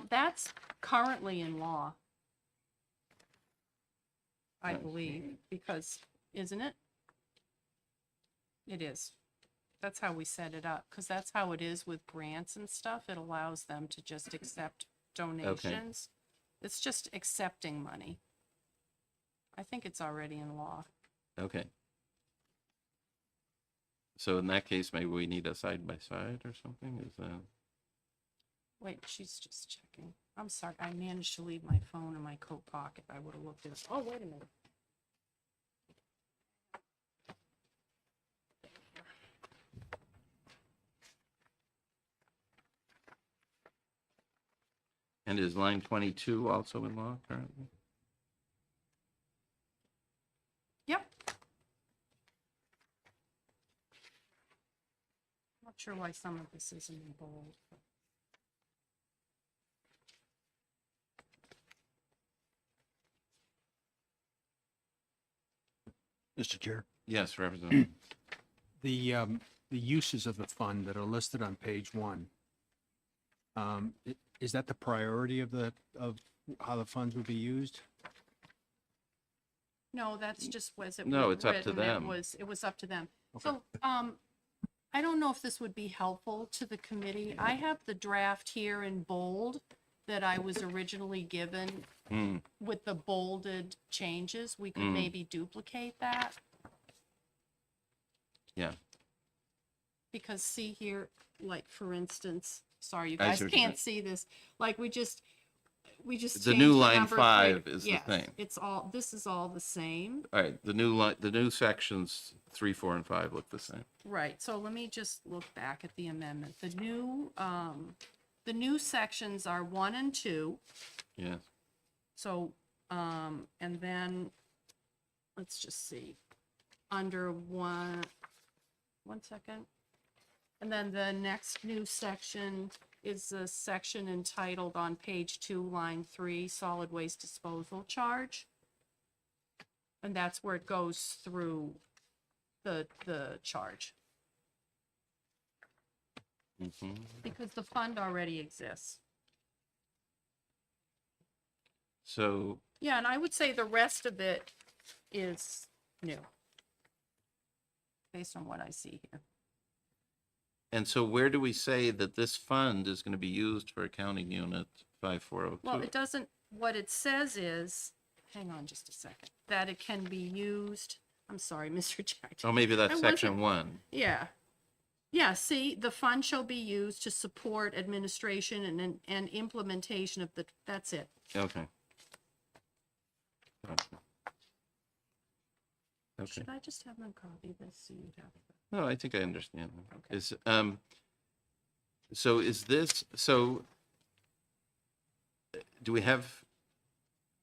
That's currently in law. I believe, because, isn't it? It is. That's how we set it up, because that's how it is with grants and stuff. It allows them to just accept donations. It's just accepting money. I think it's already in law. Okay. So in that case, maybe we need a side-by-side or something, is that? Wait, she's just checking. I'm sorry, I managed to leave my phone in my coat pocket. I would have looked at it. Oh, wait a minute. And is line 22 also in law currently? Yep. Not sure why some of this isn't in bold. but- Mr. Chair, Yes, Representative. the uses of the fund that are listed on page 1, is that the priority of of how the funds would be used? No, that's just was it No, was it's up to written, them. it was up to them. So, I don't know if this would be helpful to the committee. I have the draft here in bold that I was originally given with the bolded changes. We could maybe duplicate that. Yeah, Because see here, like for instance, sorry, you I guys see what you mean. can't see this. Like we just The changed new line number 5 three. is the Yes, same. It's all, this is all the same. all right, the new line, the new sections 3, 4, and 5 look the same. Right, so let me just look back at the amendment. The new sections are 1 and 2. Yes, So, and then, let's just see, under one second. And then the next new section is a section entitled on page 2, line 3, solid waste disposal charge. And that's where it goes through the charge, because the fund already exists. so, Yeah, and I would say the rest of it is new, based on what I see here. and so where do we say that this fund is going to be used for accounting unit 5402? Well, it doesn't, what it says is, hang on just a second, that it can be used, I'm sorry, Mr. Jack. Oh, maybe that's I section wasn't- 1. Yeah. Yeah, see, the fund shall be used to support administration and implementation of the, that's it. Okay. Gotcha. Okay. Should I just have them copy this so you'd have it? No, I think I understand. Okay. Is, so is this, so do we have,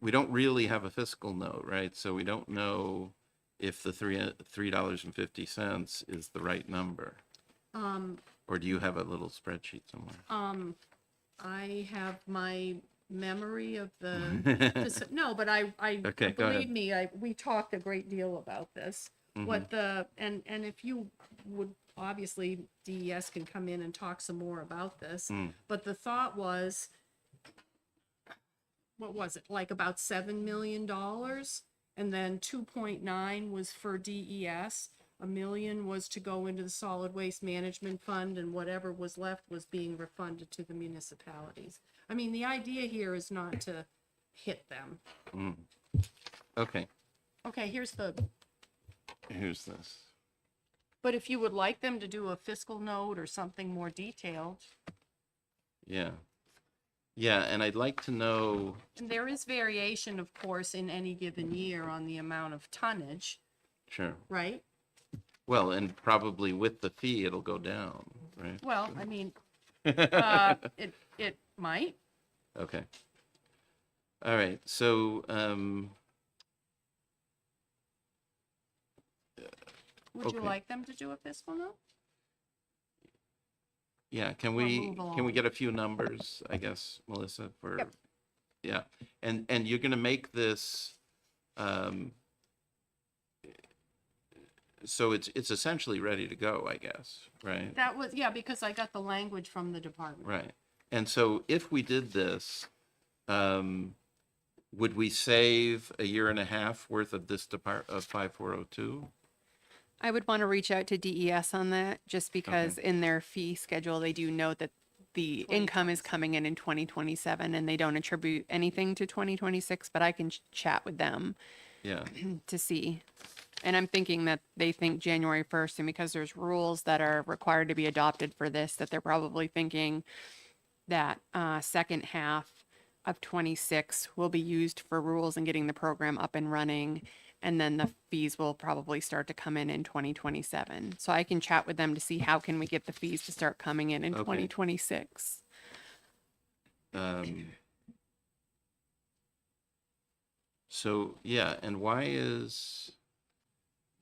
we don't really have a fiscal note, right? So we don't know if the $3.50 is the right number. Or do you have a little spreadsheet somewhere? I have my memory of no, but Okay, go ahead. believe me, we talked a great deal about this. What and if you would, obviously, DES can come in and talk some more about this, but the thought was, what was it, like about $7 million? And then 2.9 was for DES. $1 million was to go into the solid waste management fund, and whatever was left was being refunded to the municipalities. I mean, the idea here is not to hit them. Okay, Okay, here's here's this. but if you would like them to do a fiscal note or something more detailed, Yeah. Yeah, and I'd like to know, and there is variation, of course, in any given year on the amount of tonnage, sure. right? Well, and probably with the fee, it'll go down, right? Well, I mean, it might. Okay. All right, so, Would you Okay. like them to do a fiscal note? yeah, can Or we, move can we along. get a few numbers, I guess, Melissa, for, Yep. yeah, and you're gonna make this, so it's essentially ready to go, I guess, right? That was, yeah, because I got the language from the department. Right. And so if we did this, would we save a year and a half worth of this of 5402? I would want to reach out to DES on that, just because in their fee schedule, they do note that the income is coming in 2027 and they don't attribute anything to 2026, but I can chat with them Yeah, to see. And I'm thinking that they think January 1st, and because there's rules that are required to be adopted for this, that they're probably thinking that second half of 26 will be used for rules and getting the program up and running. And then the fees will probably start to come in 2027. So I can chat with them to see how can we get the fees to start coming in Okay. 2026. so, yeah, and why is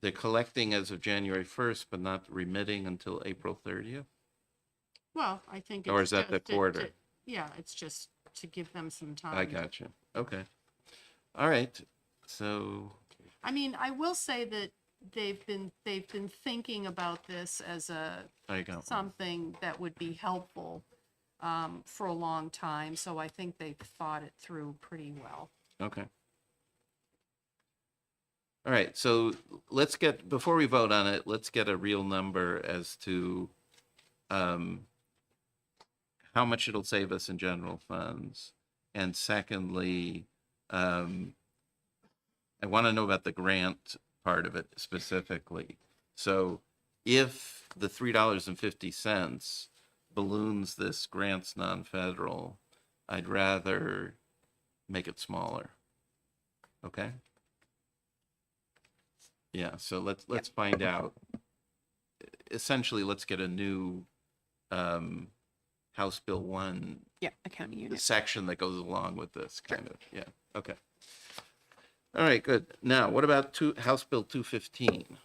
they're collecting as of January 1st, but not remitting until April 30th? Well, I think. Or it's is that the just to- quarter? Yeah, it's just to give them some time. I got you. Okay. All right, so, I mean, I will say that they've been thinking about this as I got one. something that would be helpful for a long time, so I think they've thought it through pretty well. Okay. All right, so let's get, before we vote on it, let's get a real number as to how much it'll save us in general funds. And secondly, I want to know about the grant part of it specifically. So if the $3.50 balloons this grant's non-federal, I'd rather make it smaller. Okay? Yeah, so let's find out. Essentially, let's get a new House Bill 1 Yeah, accounting unit. section that goes along with this kind of, yeah, okay. All right, good. Now, what about House Bill 215?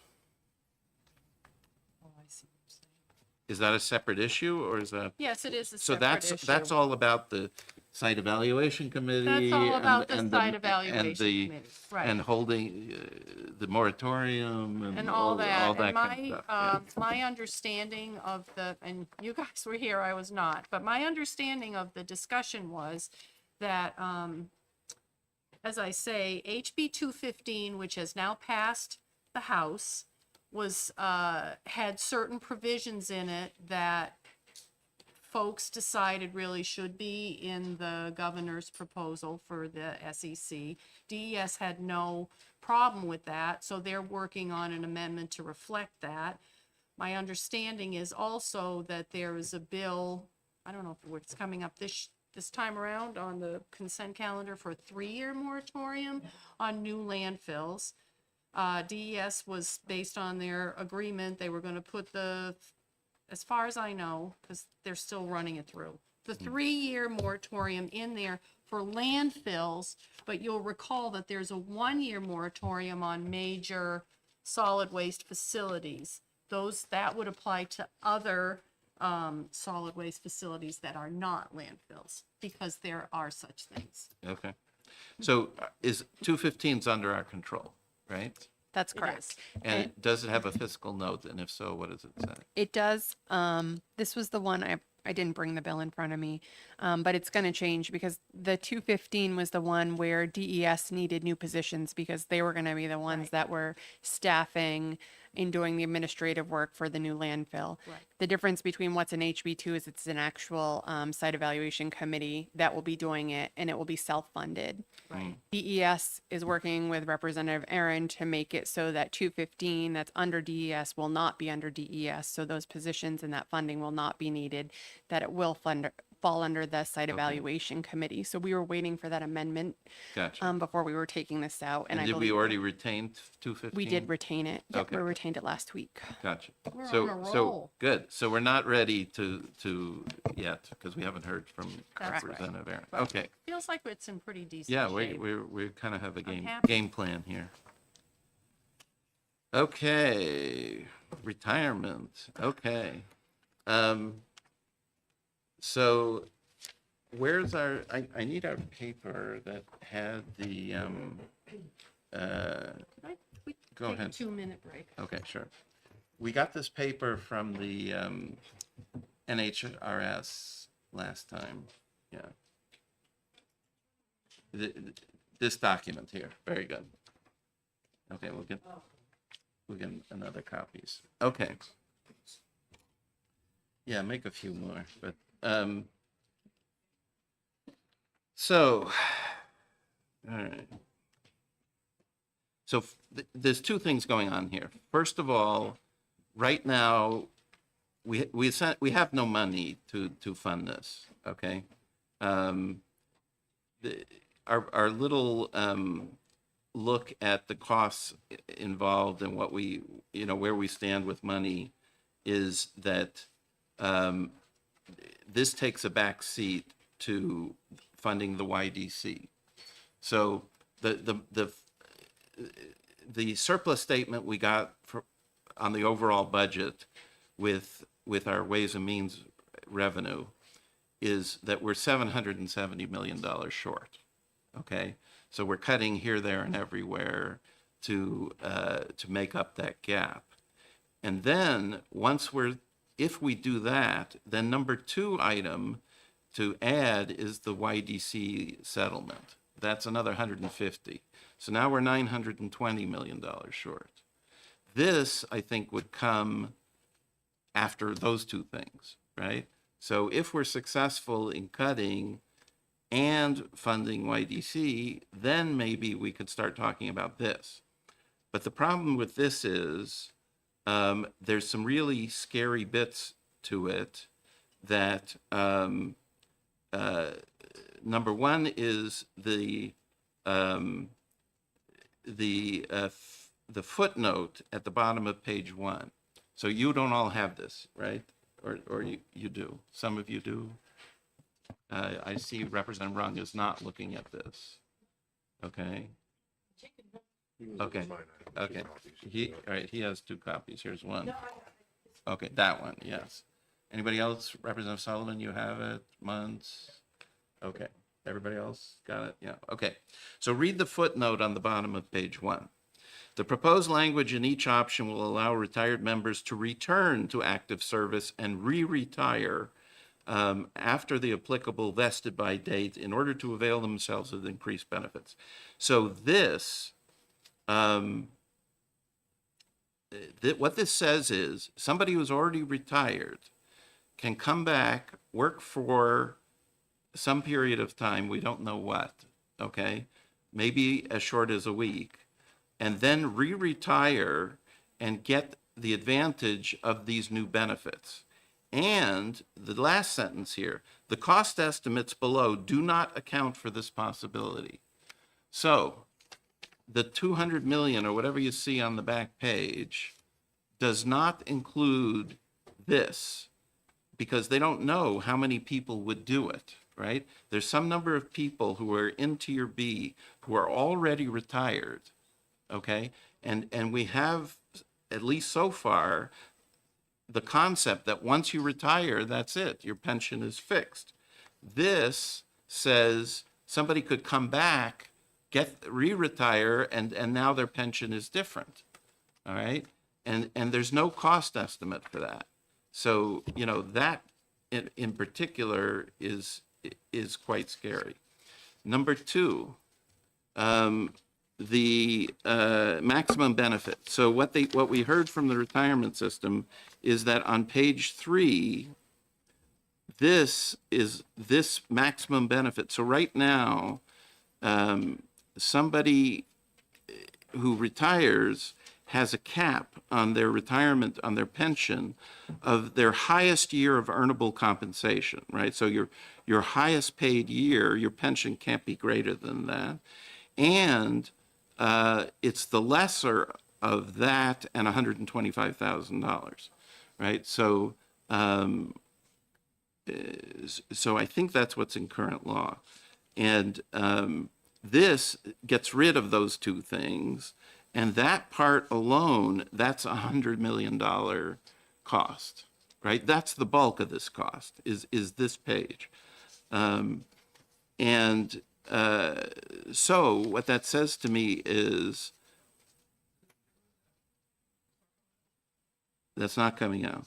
Is that a separate issue or is that? Yes, it is a So separate that's issue. all about the site evaluation committee. That's all about and the site and evaluation the- committee, right. And holding the moratorium And all that, and kind of stuff. Yeah. my understanding of and you guys were here, I was not, but my understanding of the discussion was that, as I say, HB 215, which has now passed the House, was, had certain provisions in it that folks decided really should be in the governor's proposal for the SEC. DES had no problem with that, so they're working on an amendment to reflect that. My understanding is also that there is a bill, I don't know if it's coming up this time around on the consent calendar for a 3-year moratorium on new landfills. DES was, based on their agreement, they were gonna put as far as I know, because they're still running it through, the 3-year moratorium in there for landfills, but you'll recall that there's a 1-year moratorium on major solid waste facilities. That would apply to other solid waste facilities that are not landfills, because there are such things. Okay. So is 215's under our control, right? That's It correct. is. And does it have a fiscal note? And if so, what does it say? It does. This was the one I didn't bring the bill in front of me, but it's going to change because the 215 was the one where DES needed new positions because they were going to be the ones Right. that were staffing and doing the administrative work for the new landfill. Right. The difference between what's an HB2 is it's an actual site evaluation committee that will be doing it, and it will be self-funded. Right. DES is working with Representative Aaron to make it so that 215 that's under DES will not be under DES. So those positions and that funding will not be needed, that it will fall under the site evaluation committee. So we were waiting for that amendment Gotcha. before we were taking this out. And I did we believe already retain 215? we did retain it. Yep, Okay. we retained it last week. Gotcha. We're So, on a so, roll. good. So we're not ready to yet, because we haven't heard from That's right. Representative Aaron. But Okay. Feels like it's in pretty decent Yeah, shape. we kind of have a happy. game plan here. Okay, retirement. Okay. So where's I need our paper that had the, Right? We Go take a ahead. 2-minute break. okay, sure. We got this paper from the NHRS last time. Yeah. This document here. Very good. Okay, we'll get another copies. Okay. Yeah, make a few more, but so all right. So there's two things going on here. First of all, right now we have no money to fund this. Okay, our little look at the costs involved and what we where we stand with money is that this takes a back seat to funding the YDC. So the surplus statement we got on the overall budget with our Ways and Means revenue is that we're $770 million short. Okay, so we're cutting here, there, and everywhere to make up that gap. And then if we do that, then number 2 item to add is the YDC settlement. That's another 150. So now we're $920 million short. This, I think, would come after those 2 things, right? So if we're successful in cutting and funding YDC, then maybe we could start talking about this. But the problem with this is there's some really scary bits to it that number 1 is the footnote at the bottom of page 1. So you don't all have this, right? Or you do. Some of you do. I see Representative Rung is not looking at this. Okay. Okay. Okay. All right. He has 2 copies. Here's one. Okay, that one. Yes. Anybody else? Representative Sullivan, you have it. Muntz. Okay. Everybody else got it? Yeah. Okay. So read the footnote on the bottom of page 1. The proposed language in each option will allow retired members to return to active service and re-retire after the applicable vested by date in order to avail themselves of increased benefits. So this, what this says is somebody who's already retired can come back, work for some period of time, we don't know what, okay, maybe as short as a week, and then re-retire and get the advantage of these new benefits. And the last sentence here, the cost estimates below do not account for this possibility. So the 200 million or whatever you see on the back page does not include this because they don't know how many people would do it, right? There's some number of people who are in Tier B who are already retired, okay? And we have, at least so far, the concept that once you retire, that's it, your pension is fixed. This says somebody could come back, re-retire, and now their pension is different. All right? And there's no cost estimate for that. So, that in particular is quite scary. Number two, the maximum benefit. So what we heard from the retirement system is that on page 3, this maximum benefit. So right now, somebody who retires has a cap on their retirement, on their pension, of their highest year of earnable compensation, right? So your highest paid year, your pension can't be greater than that. And it's the lesser of that and $125,000, right? So I think that's what's in current law. And this gets rid of those two things. And that part alone, that's $100 million cost, right? That's the bulk of this cost, is this page. So what that says to me is that's not coming out.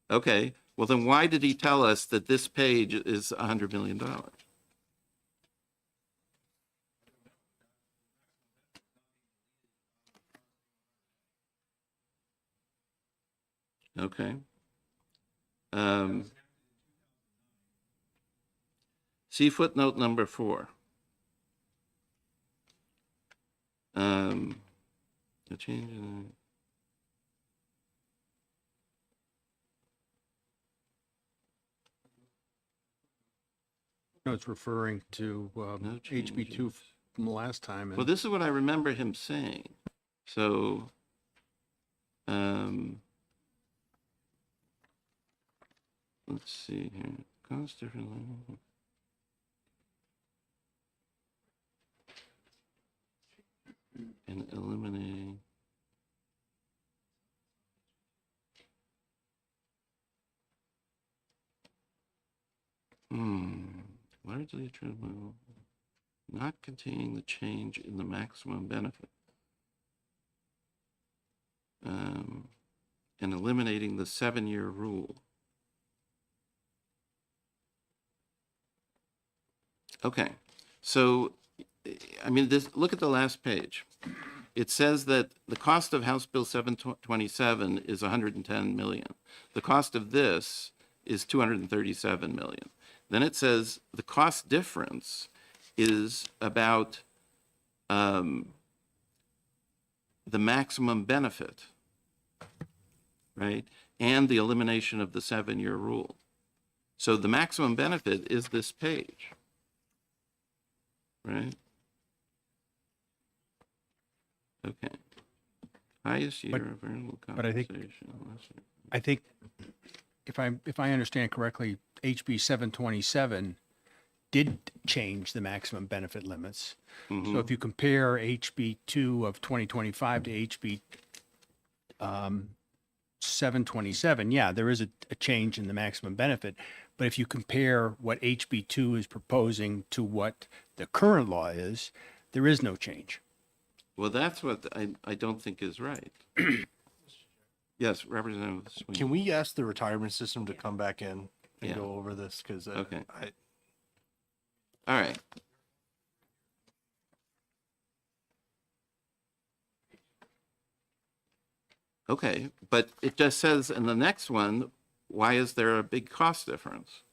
Okay, well then why did he tell us that this page is $100 million? Okay. See footnote number 4. The change in No, it's referring to HB2 from last time. well, And this is what I remember him saying. So, let's see here. Cost differently. And eliminating. Largely attributable, not containing the change in the maximum benefit. And eliminating the 7-year rule. Okay, so, I mean, look at the last page. It says that the cost of House Bill 727 is 110 million. The cost of this is 237 million. Then it says the cost difference is about the maximum benefit, right? And the elimination of the 7-year rule. So the maximum benefit is this page, right? Okay. Highest year of earnable but I think- compensation. I think if I understand correctly, HB 727 did change the maximum benefit limits. So if you compare HB 2 of 2025 to HB 727, yeah, there is a change in the maximum benefit. But if you compare what HB 2 is proposing to what the current law is, there is no change. Well, that's what I don't think is right. Yes, Representative Sweeney. Can we ask the retirement system to come back in and Yeah. go over this? Because Okay. All right. Okay, but it just says in the next one, why is there a big cost difference?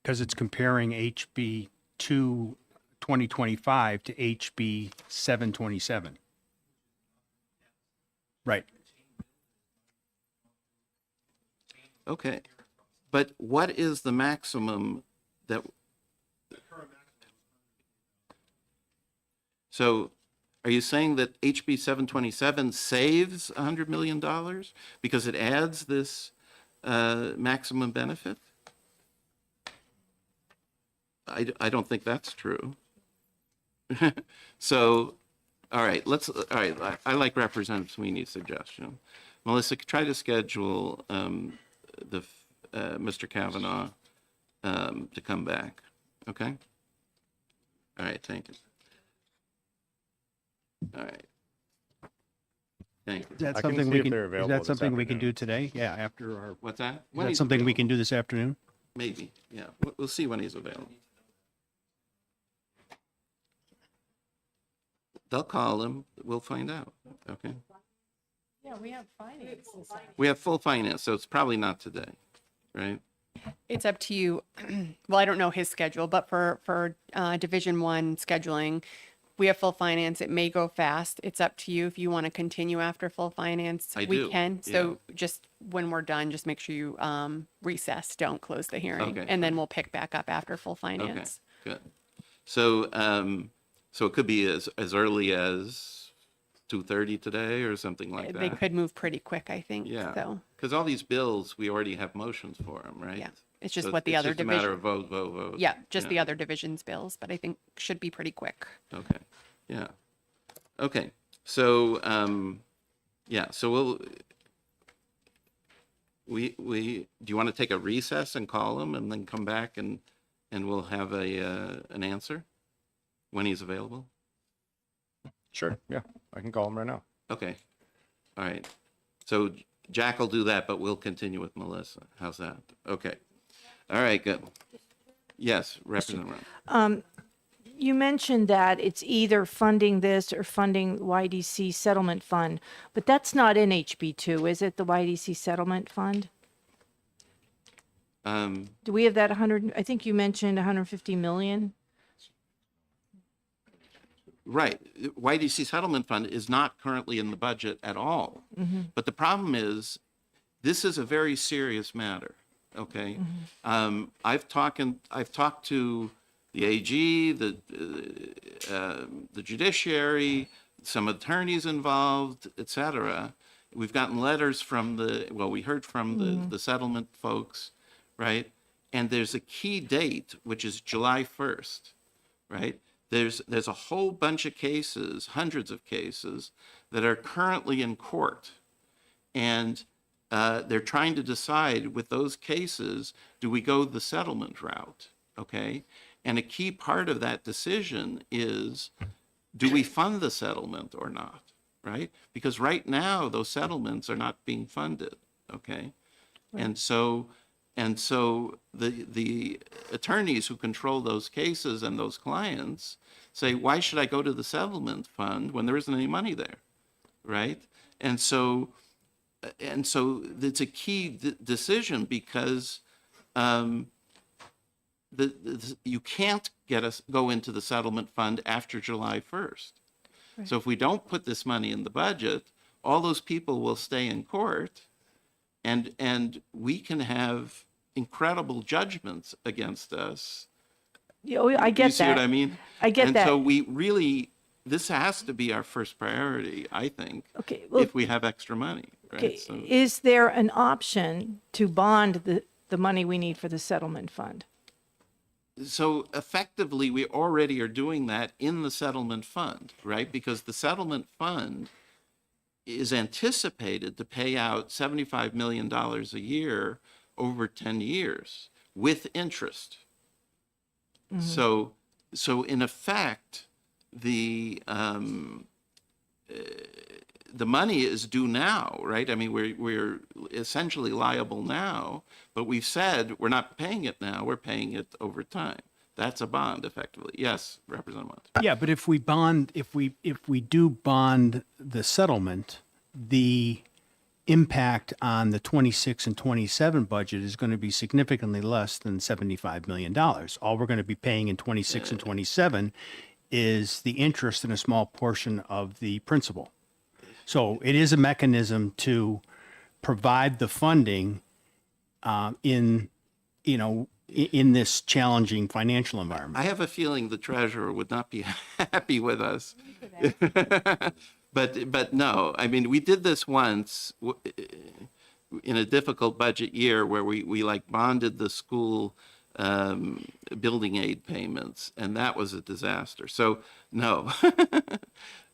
Because it's comparing HB 2 2025 to HB 727. Right. Okay, but what is the maximum that? So are you saying that HB 727 saves $100 million because it adds this maximum benefit? I don't think that's true. So, all right, I like Representative Sweeney's suggestion. Melissa, try to schedule Mr. Kavanaugh to come back, okay? All right, thank you. All right. Thank you. Is that I can something see we if can, they're is available that this something we can afternoon. do today? Yeah, after our, What's that? is When that he's something we available. can do this afternoon? Maybe, yeah. We'll see when he's available. They'll call him. We'll find out, okay? Yeah, we have finances. We have full finance, so it's probably not today, right? It's up to you. Well, I don't know his schedule, but for Division One scheduling, we have full finance. It may go fast. It's up to you if you want to continue after full finance. I We do, can. So just when we're done, just make sure you recess. Don't close the hearing, Okay, and then we'll pick back up after full Okay, finance. good. So, so it could be as early as 2:30 today or something like They that. could move pretty quick, I think. Yeah, So because all these bills, we already have motions for them, right? yeah, it's just So what the other It's just a matter division. of vote. Yeah, just the other divisions bills, but I think should be pretty quick. Okay, yeah. Okay, so, yeah, so do you want to take a recess and call him and then come back and we'll have an answer when he's available? Sure, yeah, I can call him right now. Okay, all right. So Jack will do that, but we'll continue with Melissa. How's that? Okay. All right, good. Yes, Representative Rowe. You mentioned that it's either funding this or funding YDC settlement fund, but that's not in HB2, is it, the YDC settlement fund? Do we have that 100, I think you mentioned 150 million? Right. YDC Settlement Fund is not currently in the budget at all. But the problem is, this is a very serious matter, okay? I've talked to the AG, the judiciary, some attorneys involved, et cetera. We've gotten letters from we heard from the settlement folks, right? And there's a key date, which is July 1st, right? There's a whole bunch of cases, hundreds of cases, that are currently in court. And they're trying to decide with those cases, do we go the settlement route, okay? And a key part of that decision is, do we fund the settlement or not, right? Because right now, those settlements are not being funded, okay? And so the attorneys who control those cases and those clients say, why should I go to the settlement fund when there isn't any money there, right? And so it's a key decision because you can't go into the settlement fund after July 1st. So if we don't put this money in the budget, all those people will stay in court, and we can have incredible judgments against us. I get You see that. what I mean? I get and that. so this has to be our first priority, I think, Okay, well, if we have extra money, right? okay, So, is there an option to bond the money we need for the settlement fund? so effectively, we already are doing that in the settlement fund, right? Because the settlement fund is anticipated to pay out $75 million a year over 10 years with interest. So in effect, the money is due now, right? I mean, we're essentially liable now, but we've said we're not paying it now, we're paying it over time. That's a bond, effectively. Yes, Representative Went. Yeah, but if we do bond the settlement, the impact on the 26 and 27 budget is going to be significantly less than $75 million. All we're going to be paying in 26 and 27 is the interest and a small portion of the principal. So it is a mechanism to provide the funding in this challenging financial environment. I have a feeling the treasurer would not be happy with us. But no, I mean, we did this once in a difficult budget year where we like bonded the school building aid payments, and that was a disaster. So no,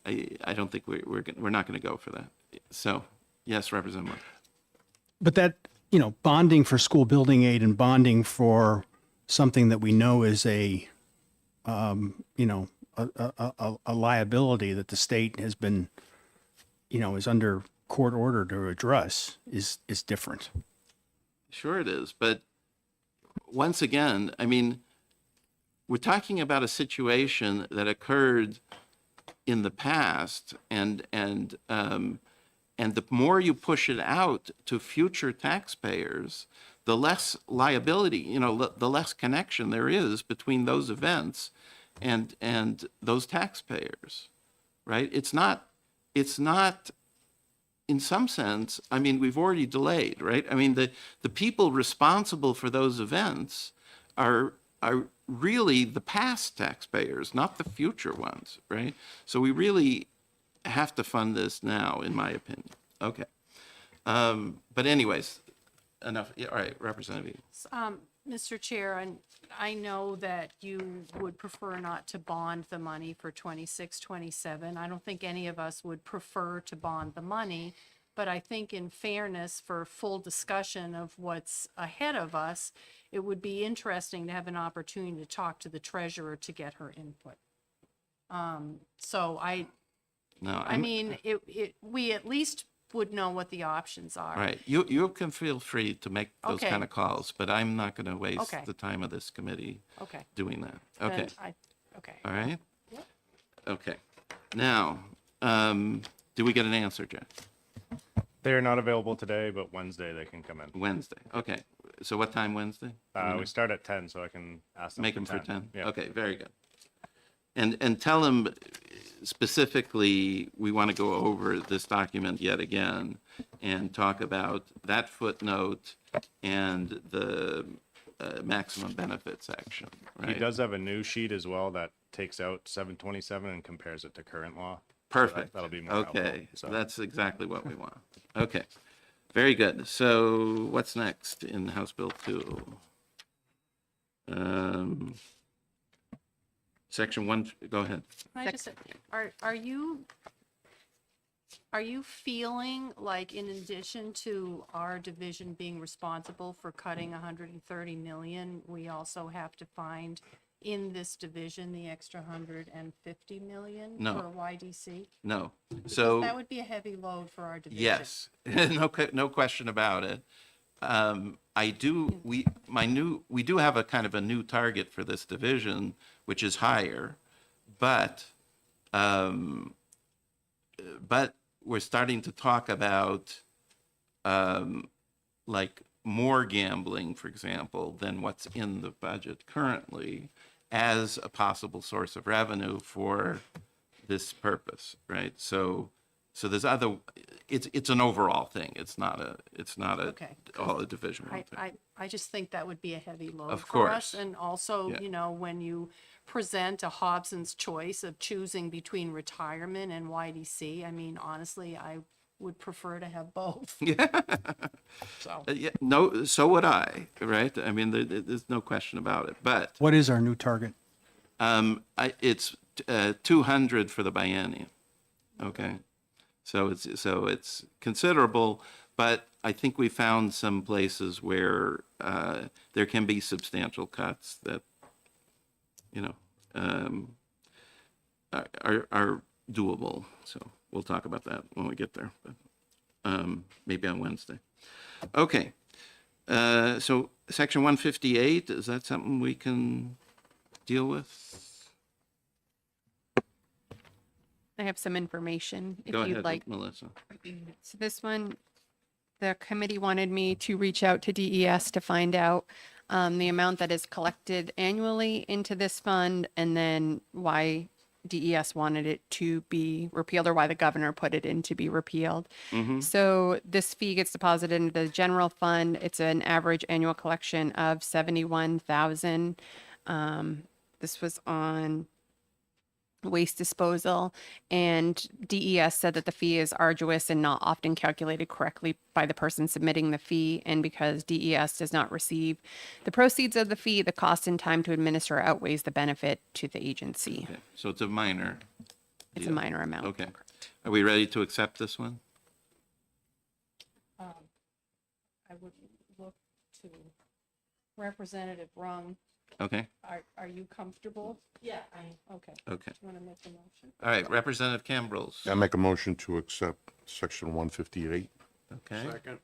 I don't think we're not going to go for that. So Yes, Representative Moore. But that, bonding for school building aid and bonding for something that we know is a liability that the state has been, is under court order to address is different. Sure it is, but once again, I mean, we're talking about a situation that occurred in the past, and the more you push it out to future taxpayers, the less liability, the less connection there is between those events and those taxpayers, right? It's not, in some sense, I mean, we've already delayed, right? I mean, the people responsible for those events are really the past taxpayers, not the future ones, right? So we really have to fund this now, in my opinion. Okay. But anyways, enough. Yeah, all right, Representative Egan. Mr. Chair, and I know that you would prefer not to bond the money for 26, 27. I don't think any of us would prefer to bond the money, but I think in fairness, for full discussion of what's ahead of us, it would be interesting to have an opportunity to talk to the treasurer to get her input. So No, I mean, we at least would know what the options are. right. You can feel free to make those Okay. kind of calls, but I'm not going to waste Okay. the time of this committee Okay. doing that. Then Okay. Okay. All right. Okay. Now, do we get an answer, Jack? They're not available today, but Wednesday they can come in. Wednesday. Okay. So what time Wednesday? We start at 10, so I can ask them Make for them for 10? Yeah. Okay, very good. And tell them specifically, we want to go over this document yet again and talk about that footnote and the maximum benefit section, He right? does have a new sheet as well that takes out 727 and compares it to current law. Perfect. That'll be more helpful, Okay, so. that's exactly what we want. Okay, very good. So what's next in House Bill 2? Section 1, go ahead. Can I just, are you feeling like in addition to our division being responsible for cutting 130 million, we also have to find in this division the extra 150 million No. for YDC? No. Because So. that would be a heavy load for our division. Yes, no question about it. We do have a kind of a new target for this division, which is higher, but we're starting to talk about like more gambling, for example, than what's in the budget currently as a possible source of revenue for this purpose, right? So there's it's an overall thing. It's not a Okay. all a division one thing. I just think that would be a heavy load Of for us. course. And also, Yeah. when you present a Hobson's choice of choosing between retirement and YDC, I mean, honestly, I would prefer to have both. Yeah. So, Yeah, no, so would I, right? I mean, there's no question about it. But What is our new target? it's 200 for the biennium. Okay, so it's considerable, but I think we found some places where there can be substantial cuts that are doable. So we'll talk about that when we get there, but maybe on Wednesday. Okay, so section 158, is that something we can deal with? I have some information if Go you'd ahead, like. Melissa. So this one, the committee wanted me to reach out to DES to find out the amount that is collected annually into this fund and then why DES wanted it to be repealed or why the governor put it in to be repealed. So this fee gets deposited into the general fund. It's an average annual collection of 71,000. This was on waste disposal, and DES said that the fee is arduous and not often calculated correctly by the person submitting the fee, and because DES does not receive the proceeds of the fee, the cost and time to administer outweighs the benefit to the agency. Okay, so it's a minor. It's a deal. minor amount. Okay. Are we ready to accept this one? I would look to Representative Rung. Okay, Are you comfortable? Yeah, Okay. okay. Do you want to make the motion? All right, Representative Cambrils. I make a motion to accept section 158. Okay. Second.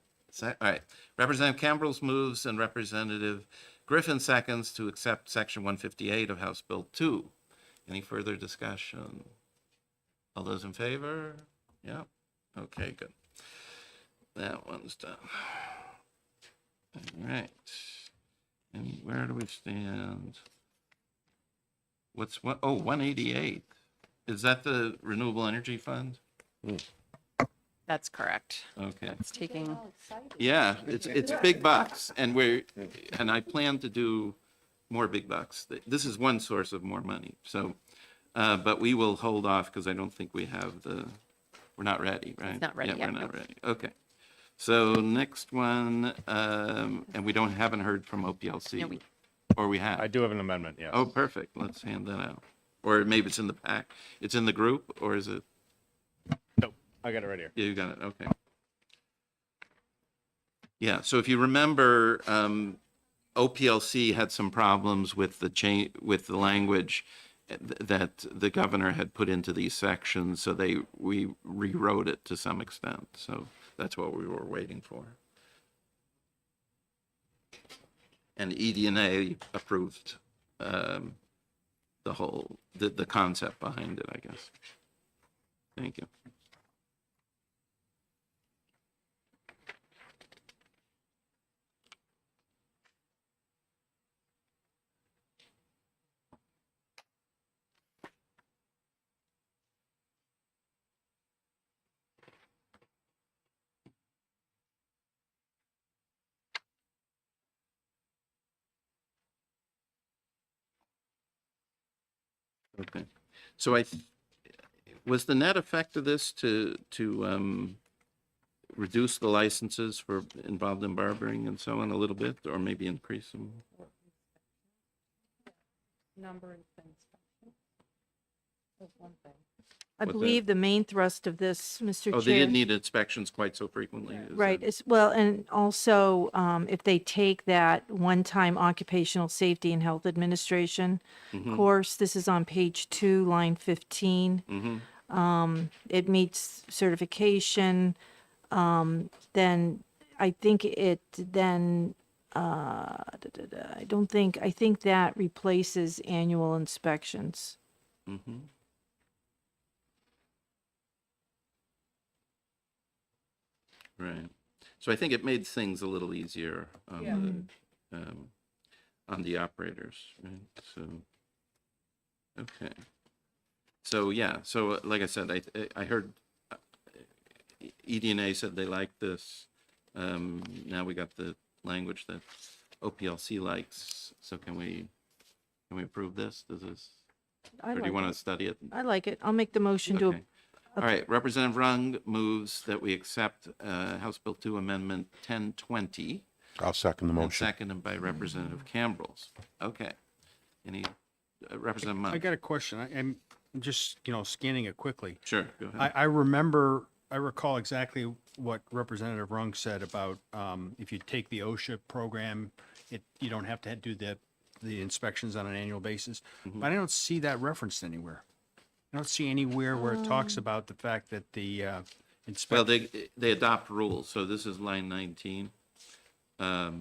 All right. Representative Cambrils moves and Representative Griffin seconds to accept Section 158 of House Bill 2. Any further discussion? All those in favor? Yeah. Okay, good. That one's done. All right. And where do we stand? What's what? Oh, 188. Is that the Renewable Energy Fund? That's correct. Okay. It's taking, Yeah, it's big bucks, and I plan to do more big bucks. This is one source of more money, so, but we will hold off because I don't think we have we're not ready, right? not ready Yeah, yet, we're not no. ready. Okay. So next one, and we haven't heard from OPLC. No, we- Or we have? I do have an amendment, yes. Oh, perfect. Let's hand that out. Or maybe it's in the pack. It's in the group, or is it? Nope, I got it right here. Yeah, you got it, okay. Yeah, so if you remember, OPLC had some problems with with the language that the governor had put into these sections, so we rewrote it to some extent, so that's what we were waiting for. And ED&A approved the concept behind it, I guess. Thank you. Okay, so was the net effect of this to reduce the licenses for involved in barbering and so on a little bit, or maybe increase them? Number of things. That's one thing. I What's that? believe the main thrust of this, Mr. Chair. Oh, they didn't need inspections quite so frequently? is Right, that- well, and also, if they take that one-time occupational safety and health administration Mm-hmm. course, this is on page 2, line 15. It meets certification, then I think I think that replaces annual inspections. Mm-hmm. Right. So I think it made things a little easier on the operators, right? So, okay. So, yeah, so like I said, I heard ED&A said they liked this. Now we got the language that OPLC likes. So can we approve this? Or do you want to study it? I like it. I'll make the motion to, Okay. All right, Representative Rung moves that we accept House Bill 2 Amendment 1020. I'll second the And motion. seconded by Representative Cambrils. Okay. Any, Representative Munn? I got a question. I'm just, scanning it quickly. Sure, go ahead. I recall exactly what Representative Rung said about if you take the OSHA program, you don't have to do the inspections on an annual basis. But I don't see that referenced anywhere. I don't see anywhere where it talks about the fact that the Well, inspection. they adopt rules, so this is line 19. I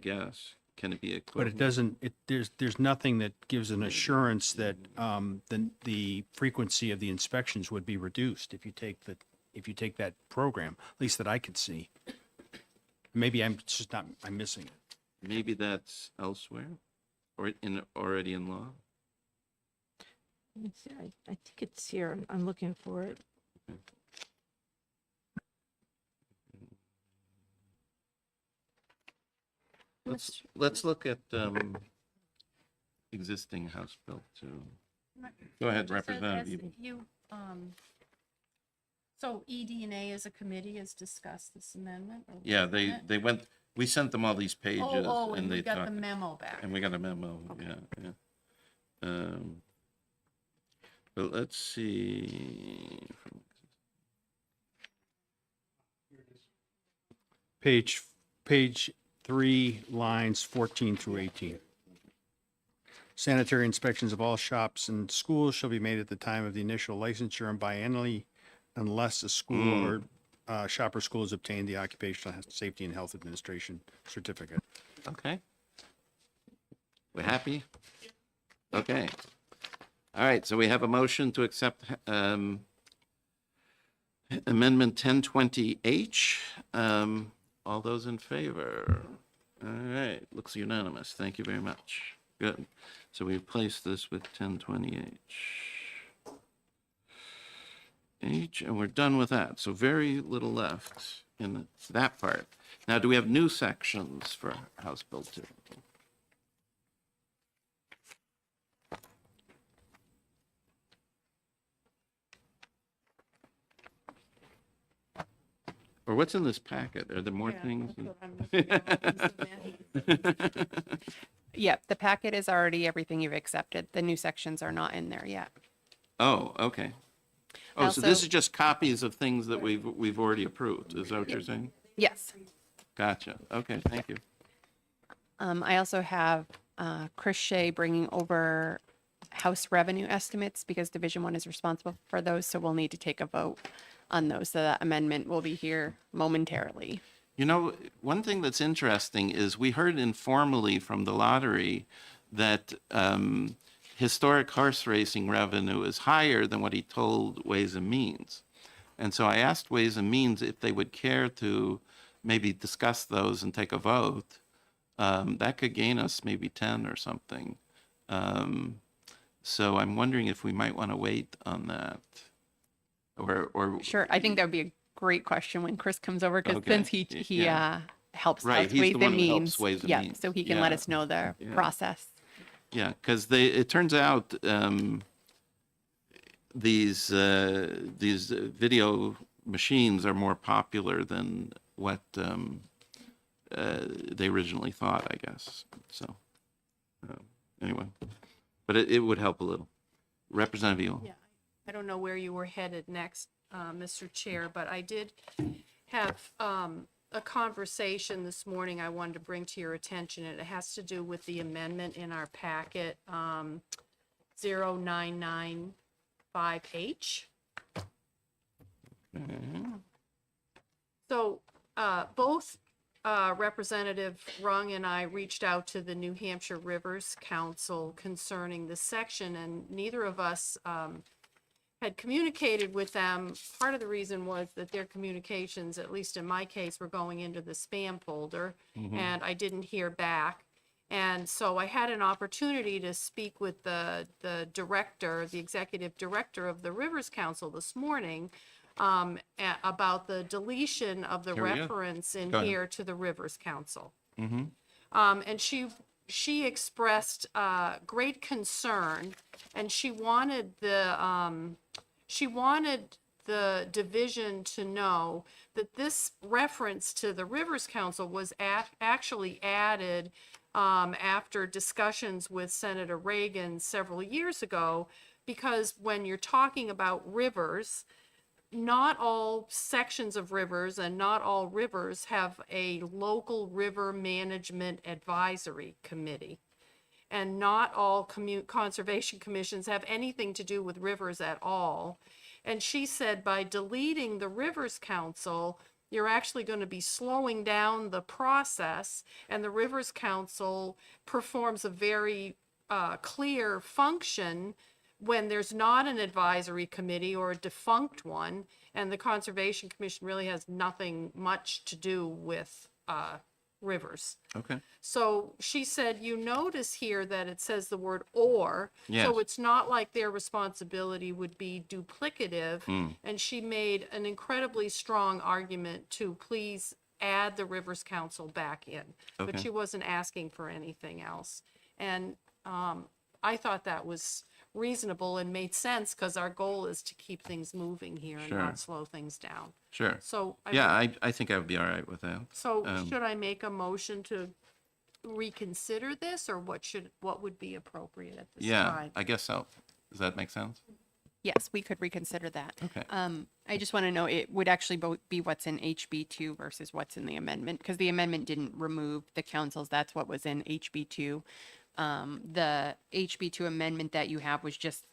guess, can it be But equivalent? it doesn't, there's nothing that gives an assurance that the frequency of the inspections would be reduced if you take that program, at least that I could see. Maybe I'm missing it. Maybe that's elsewhere, or already in law? I think it's here. I'm looking for it. Let's look at existing House Bill 2. Go ahead, Representative. So ED&A as a committee has discussed this amendment? or Yeah, worked on it? they went, we sent them all these pages. Oh, and they we got the talked- memo back. And we got a memo, yeah. But let's see. page 3, lines 14 through 18. Sanitary inspections of all shops and schools shall be made at the time of the initial licensure and biennially unless a school or shop or school has obtained the Occupational Safety and Health Administration certificate. Okay. We're happy? Okay. All right, so we have a motion to accept Amendment 1020H. All those in favor? All right, looks unanimous. Thank you very much. Good. So we've placed this with 1020H. And we're done with that. So very little left in that part. Now, do we have new sections for House Bill 2? Or what's in this packet? Are there more things? Yep, the packet is already everything you've accepted. The new sections are not in there yet. Oh, okay. Oh, so this Also- is just copies of things that we've already approved. Is that what you're saying? Yes. Gotcha. Okay, thank you. I also have Chris Shea bringing over House revenue estimates because Division 1 is responsible for those, so we'll need to take a vote on those. So that amendment will be here momentarily. You know, one thing that's interesting is we heard informally from the lottery that historic horse racing revenue is higher than what he told Ways and Means. And so I asked Ways and Means if they would care to maybe discuss those and take a vote. That could gain us maybe 10 or something. So I'm wondering if we might want to wait on that. Or Sure, I think that would be a great question when Chris comes over because Okay, since he yeah. helps Right, us he's Ways the one and who helps Means. Ways and Yeah, Means. so he can let Yeah. us know the Yeah. process. Yeah, because it turns out these video machines are more popular than what they originally thought, I guess. So anyway, but it would help a little. Representative Eel. Yeah, I don't know where you were headed next, Mr. Chair, but I did have a conversation this morning I wanted to bring to your attention, and it has to do with the amendment in our packet, 0995H. So both Representative Rung and I reached out to the New Hampshire Rivers Council concerning this section, and neither of us had communicated with them. Part of the reason was that their communications, at least in my case, were going into the spam folder, and I didn't hear back. And so I had an opportunity to speak with the director, the executive director of the Rivers Council this morning, about the deletion of the Here we go. reference in Go ahead. here to the Rivers Council. And she expressed great concern, and she wanted the division to know that this reference to the Rivers Council was actually added after discussions with Senator Reagan several years ago, because when you're talking about rivers, not all sections of rivers and not all rivers have a local river management advisory committee. And not all conservation commissions have anything to do with rivers at all. And she said by deleting the Rivers Council, you're actually going to be slowing down the process, and the Rivers Council performs a very clear function when there's not an advisory committee or a defunct one, and the Conservation Commission really has nothing much to do with rivers. Okay. So she said, you notice here that it says the word or, Yes. so it's not like their responsibility would be duplicative. And she made an incredibly strong argument to please add the Rivers Council back in. But Okay. she wasn't asking for anything else. And I thought that was reasonable and made sense because our goal is to keep things moving here and Sure. not slow things down. Sure. So Yeah, I think I would be all right with that. So should I make a motion to reconsider this, or what would be appropriate at this Yeah, time? I guess so. Does that make sense? Yes, we could reconsider that. Okay. I just want to know, it would actually be what's in HB2 versus what's in the amendment, because the amendment didn't remove the councils. That's what was in HB2. The HB2 amendment that you have was just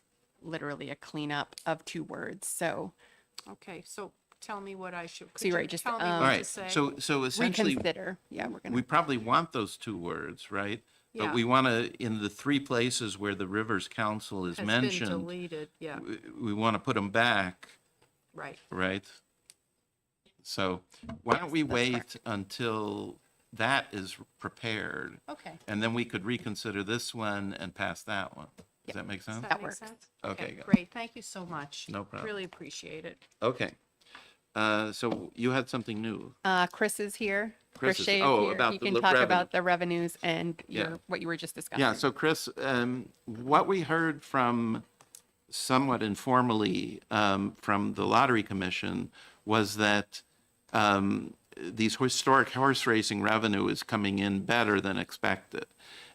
literally a cleanup of 2 words. So Okay, so tell me what I should, So you're could you right, just, tell me All what to right, say? so essentially, reconsider. Yeah, we're we gonna. probably want those 2 words, right? But Yeah. we want to, in the 3 places where the Rivers Council is Has been mentioned, deleted, yeah, we want to put them back, right. right? So why don't we wait until that is prepared? Okay. And then we could reconsider this one and pass that one. Does that make Does sense? that make works. sense? Okay, good. Great, thank you so much. No problem. Really appreciate it. Okay. So you had something new. Chris is here. Chris Chris is- Shea is oh, here. about He the can li- talk revenue. about the revenues and Yeah. what you were just discussing. Yeah, so Chris, what we heard from somewhat informally from the Lottery Commission was that these historic horse racing revenue is coming in better than expected.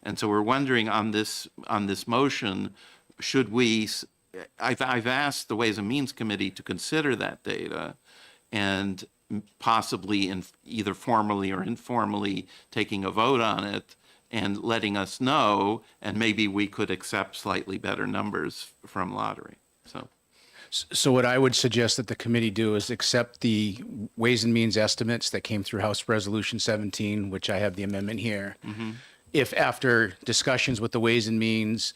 And so we're wondering on this motion, should we, I've asked the Ways and Means Committee to consider that data and possibly either formally or informally taking a vote on it and letting us know, and maybe we could accept slightly better numbers from lottery. So what I would suggest that the committee do is accept the Ways and Means estimates that came through House Resolution 17, which I have the amendment here. If after discussions with the Ways and Means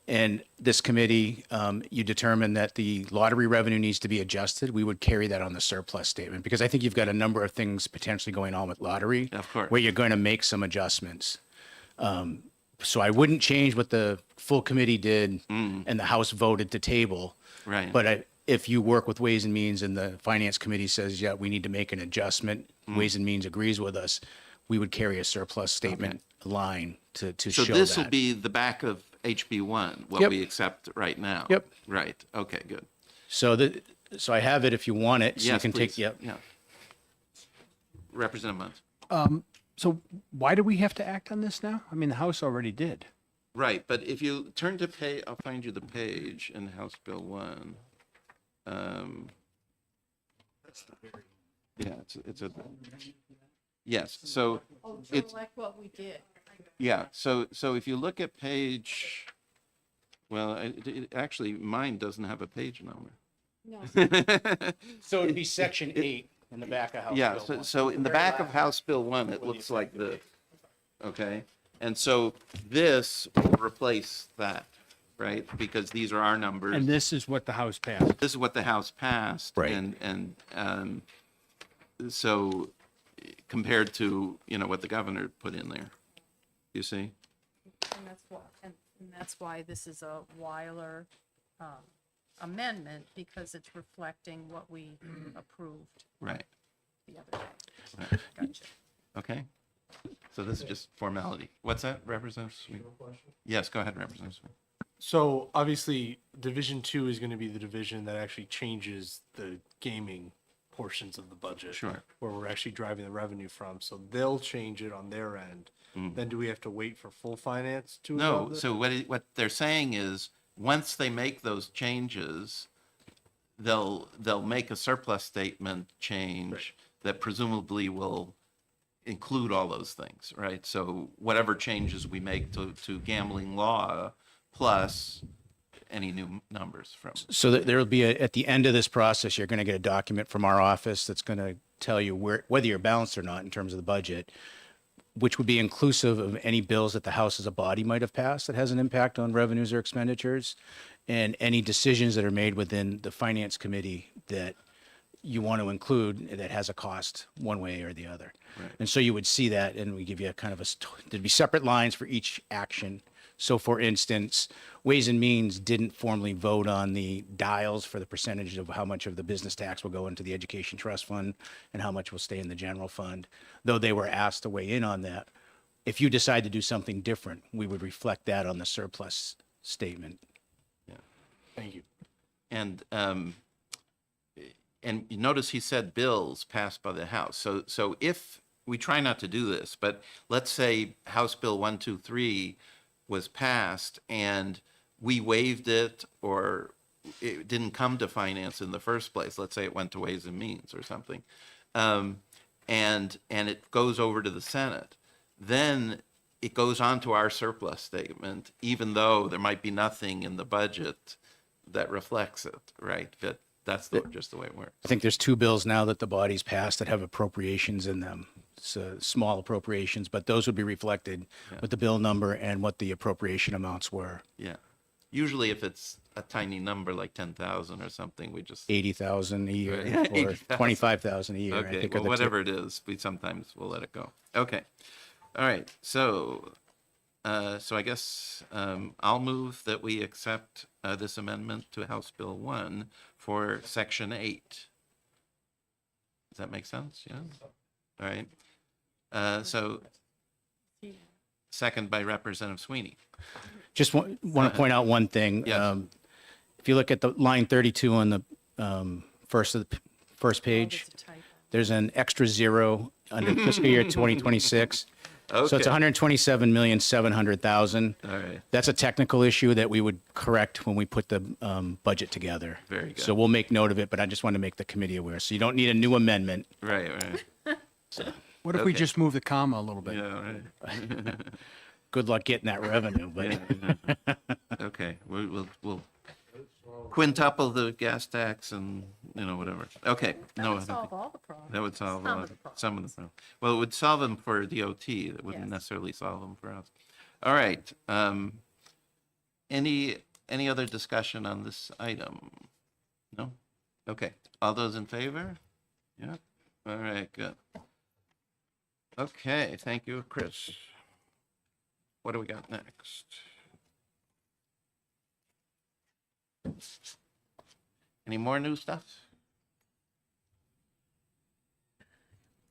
and this committee, you determine that the lottery revenue needs to be adjusted, we would carry that on the surplus statement, because I think you've got a number of things potentially going on with lottery. Of course. Where you're going to make some adjustments. So I wouldn't change what the full committee did and the House voted to table. Right. But if you work with Ways and Means and the Finance Committee says, yeah, we need to make an adjustment, Ways and Means agrees with us, we would carry a surplus statement line to So show this will that. be the back of HB1, what Yep. we accept right now. Yep. Right, okay, good. So I have it if you want it, so you Yes, can please. take, yep. Yeah. Representative Muntz. So why do we have to act on this now? I mean, the House already did. Right, but if you turn to page, I'll find you the page in House Bill 1. Yeah, it's a, yes, so, it's, Like what we did. yeah, so if you look at page, well, actually, mine doesn't have a page number. No. So it'd be section 8 in the back of House Yeah, Bill so, 1. so in the back of House Bill 1, it looks like this, okay? And so this will replace that, right? Because these are our numbers. And this is what the House passed. This is what the House passed. Right. And so compared to, what the governor put in there, you see? And that's why this is a Weiler amendment, because it's reflecting what we approved Right, the other day. right, Gotcha. okay? So this is just formality. What's that, Representative Sweet? Yes, go ahead, Representative Sweet. So obviously, Division 2 is going to be the division that actually changes the gaming portions of the budget. Sure. Where we're actually driving the revenue from. So they'll change it on their end. Then do we have to wait for full finance to? No, adopt it? so what they're saying is, once they make those changes, they'll make a surplus statement change that presumably will include all those things, right? So whatever changes we make to gambling law, plus any new numbers from. So there will be at the end of this process, you're going to get a document from our office that's going to tell you whether you're balanced or not in terms of the budget, which would be inclusive of any bills that the House as a body might have passed that has an impact on revenues or expenditures, and any decisions that are made within the Finance Committee that you want to include that has a cost one way or the other. And so you would see that, and we give you a kind of there'd be separate lines for each action. So for instance, Ways and Means didn't formally vote on the dials for the percentage of how much of the business tax will go into the education trust fund and how much will stay in the general fund, though they were asked to weigh in on that. If you decide to do something different, we would reflect that on the surplus statement. Thank you. And you notice he said bills passed by the House. So if we try not to do this, but let's say House Bill 123 was passed and we waived it or it didn't come to finance in the first place, let's say it went to Ways and Means or something, and it goes over to the Senate, then it goes on to our surplus statement, even though there might be nothing in the budget that reflects it, right? But that's just the way it works. I think there's 2 bills now that the body's passed that have appropriations in them. So small appropriations, but those would be reflected with the bill number and what the appropriation amounts were. Yeah. Usually if it's a tiny number like 10,000 or something, we just, 80,000 a year Right. or 80,000. 25,000 a year. I okay, think are well, the two. whatever it is, we sometimes will let it go. Okay. All right. So I guess I'll move that we accept this amendment to House Bill 1 for Section 8. Does that make sense? Yeah? All right. So second by Representative Sweeney. Just want to point out one thing. Yes. If you look at the line 32 on the first page, there's an extra 0 under fiscal year 2026. So it's Okay. 127,700,000. All right. That's a technical issue that we would correct when we put the budget together. Very good. So we'll make note of it, but I just want to make the committee aware. So you don't need a new amendment. Right, right. What if we Okay. just move the comma a little bit? Yeah, right. Good luck getting that revenue, but Yeah. Okay, we'll quintuple the gas tax and, whatever. Okay, no, I don't Solve think- all the problems. that would solve Some of the some of the problems. Well, it would solve them for DOT. That wouldn't Yes. necessarily solve them for us. All right. Any other discussion on this item? No? Okay. All those in favor? Yeah. All right, good. Okay, thank you, Chris. What do we got next? Any more new stuff?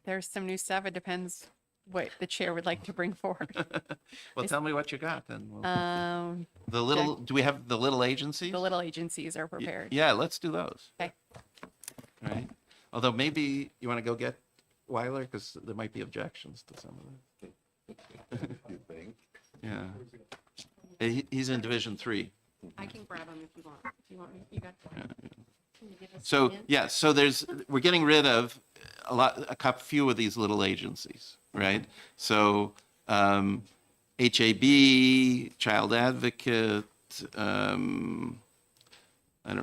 There's some new stuff. It depends what the chair would like to bring forward. Well, tell me what you got then. Um, Do we have the little agencies? the little agencies are prepared. Yeah, let's do those. Okay. All right. Although maybe you want to go get Weiler because there might be objections to some of them. You think? Yeah. He's in Division 3. I can grab them if you want. If you want me, you got. Can you give us So, a hint? yeah, so we're getting rid of few of these little agencies, right? So, HAB, Child Advocate, I don't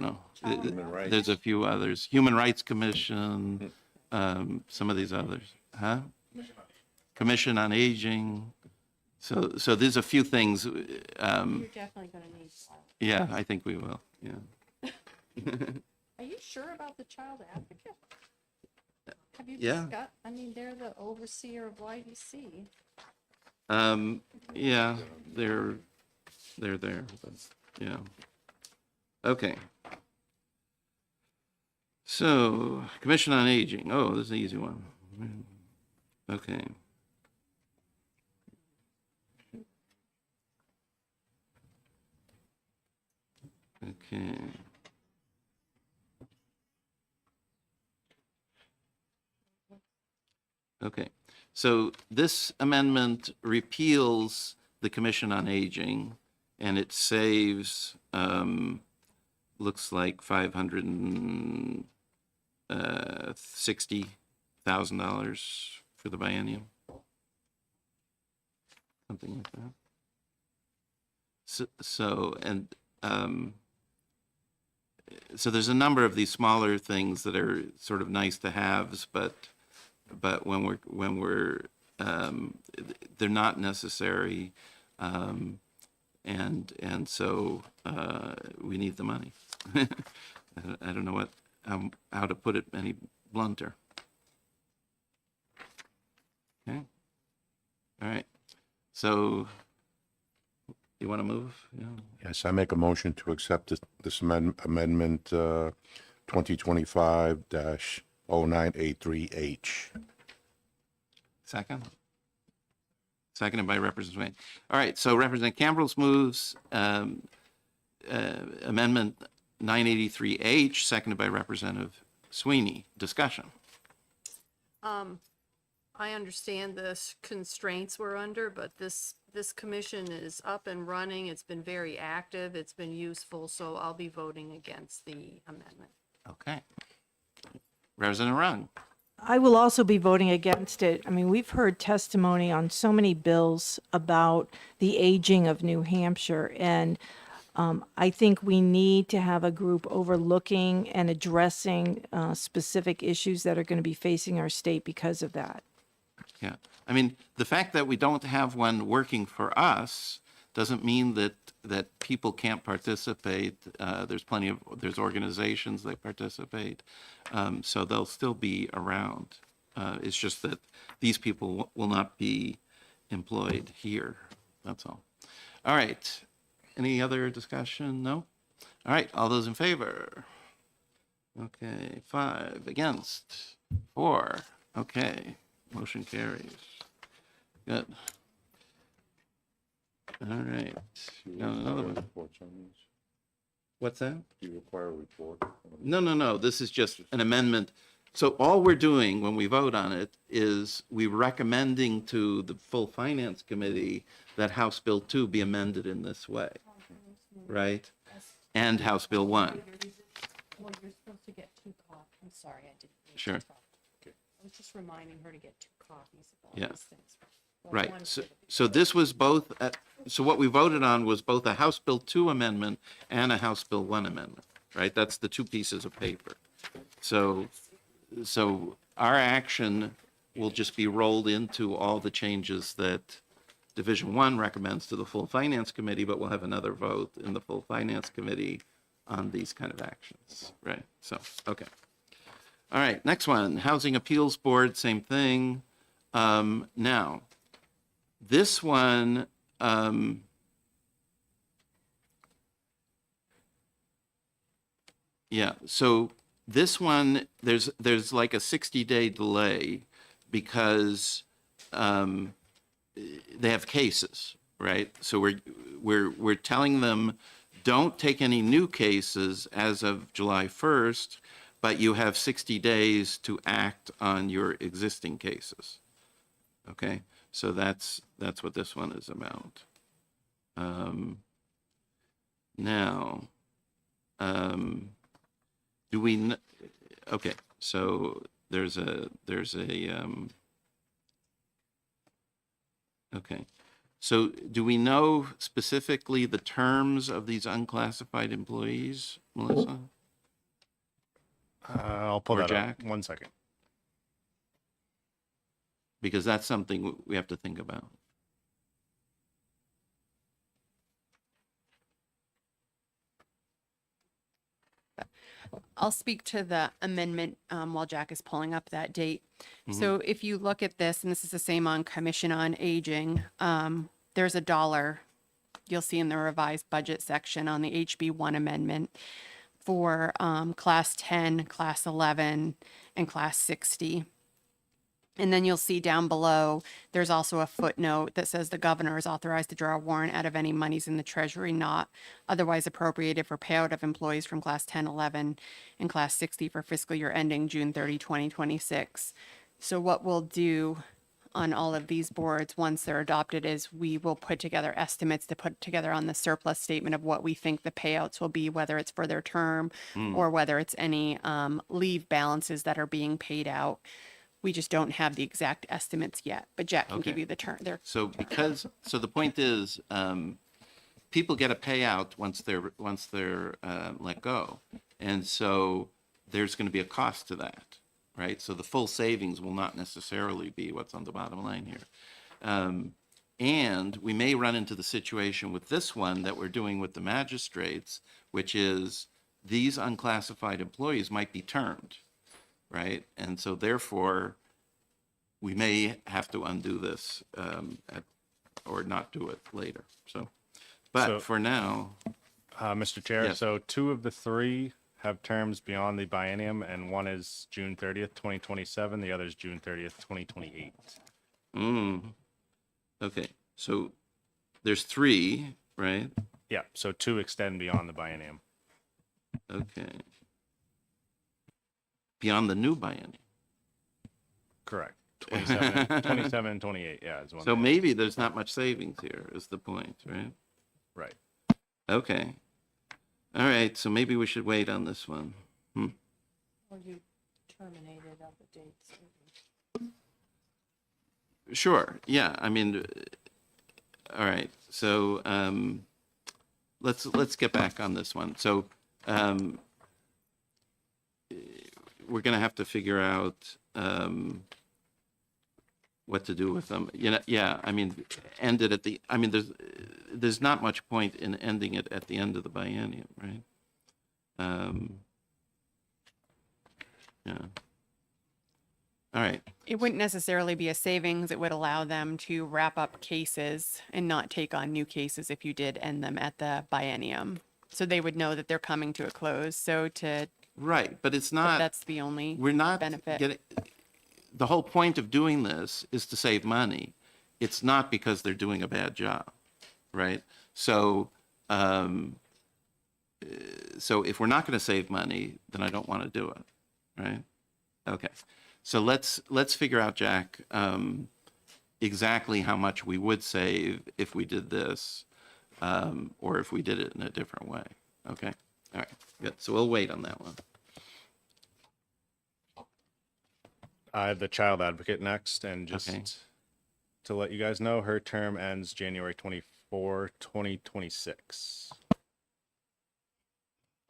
know. Human rights. There's a few others. Human Rights Commission, some of these others. Huh? Commission on Aging. So there's a few things. You're definitely gonna need. Yeah, I think we will. Yeah. Are you sure about the child advocate? Have you Yeah. I mean, they're the overseer of YDC. Yeah, they're there, but, yeah. Okay. So, Commission on Aging. Oh, this is an easy one. Okay. Okay. Okay, so this amendment repeals the Commission on Aging, and it saves, looks like $560,000 for the biennium. Something like that. So there's a number of these smaller things that are sort of nice to haves, but when we're they're not necessary, and so we need the money. I don't know how to put it any blunter. Okay. All right. So you want to move? Yeah. Yes, I make a motion to accept this amendment 2025-0983H. Second? Seconded by Representative Swain. All right, so Representative Campbell's moves Amendment 983H, seconded by Representative Sweeney. Discussion. I understand the constraints we're under, but this this commission is up and running. It's been very active. It's been useful, so I'll be voting against the amendment. Okay. Representative Rung. I will also be voting against it. I mean, we've heard testimony on so many bills about the aging of New Hampshire, and I think we need to have a group overlooking and addressing specific issues that are going to be facing our state because of that. Yeah. I mean, the fact that we don't have one working for us doesn't mean that people can't participate. There's organizations that participate, so they'll still be around. It's just that these people will not be employed here. That's all. All right. Any other discussion? No? All right. All those in favor? Okay. 5 against. 4. Okay. Motion carries. Good. All right. Got another one. Reports on these? What's that? Do you require a report? No. This is just an amendment. So all we're doing when we vote on it is we're recommending to the full finance committee that House Bill 2 be amended in this way, right? And House Bill 1. Well, you're supposed to get 2 copies. I'm sorry, I didn't. Sure. I was just reminding her to get 2 copies of all Yeah. these things. Well, Right. one So, for the- so this was both, so what we voted on was both a House Bill 2 amendment and a House Bill 1 amendment, right? That's the 2 pieces of paper. So our action will just be rolled into all the changes that Division 1 recommends to the full finance committee, but we'll have another vote in the full finance committee on these kind of actions, right? So, okay. All right, next one, Housing Appeals Board, same thing. Now, this one, yeah, so this one, there's like a 60-day delay because they have cases, right? So we're telling them, don't take any new cases as of July 1st, but you have 60 days to act on your existing cases. Okay, so that's what this one is about. Now, do we? Okay, so there's a. Okay, so do we know specifically the terms of these unclassified employees, Melissa? I'll pull Or that Jack? up. 1 second. Because that's something we have to think about. I'll speak to the amendment while Jack is pulling up that date. So if you look at this, and this is the same on Commission on Aging, there's $1 you'll see in the revised budget section on the HB1 amendment for Class 10, Class 11, and Class 60. And then you'll see down below, there's also a footnote that says the governor is authorized to draw a warrant out of any monies in the treasury not otherwise appropriated for payout of employees from Class 10, 11, and Class 60 for fiscal year ending June 30, 2026. So what we'll do on all of these boards, once they're adopted, is we will put together estimates to put together on the surplus statement of what we think the payouts will be, whether it's for their term or whether it's any leave balances that are being paid out. We just don't have the exact estimates yet, but Jack can give Okay. you the term there. So the point is, people get a payout once they're let go, and so there's going to be a cost to that, right? So the full savings will not necessarily be what's on the bottom line here, and we may run into the situation with this one that we're doing with the magistrates, which is these unclassified employees might be termed, right? And so therefore, we may have to undo this or not do it later. So, but So- for now, Mr. Chair, Yes. so 2 of the 3 have terms beyond the biennium, and one is June 30th, 2027. The other is June 30th, 2028. okay. So there's 3, right? Yeah, so 2 extend beyond the biennium. Okay. Beyond the new biennium. Correct. 27 and 28, yeah. Is one So they- maybe there's not much savings here, is the point, right? Right. Okay. All right, so maybe we should wait on this one. Or you terminated on the dates. Sure, yeah, I mean, all right, so, let's get back on this one. So, we're gonna have to figure out, what to do with them. You know, yeah, I mean, end it at the, I mean, there's not much point in ending it at the end of the biennium, right? Yeah. All right, It wouldn't necessarily be a savings. It would allow them to wrap up cases and not take on new cases if you did end them at the biennium. So they would know that they're coming to a close. So right, but it's not. that's the only We're not benefit. getting, the whole point of doing this is to save money. It's not because they're doing a bad job, right? So, so if we're not going to save money, then I don't want to do it, right? Okay, so let's figure out, Jack, exactly how much we would save if we did this, or if we did it in a different way. Okay, all right, good. So we'll wait on that one. I have the child advocate next, and just Okay. to let you guys know, her term ends January 24, 2026.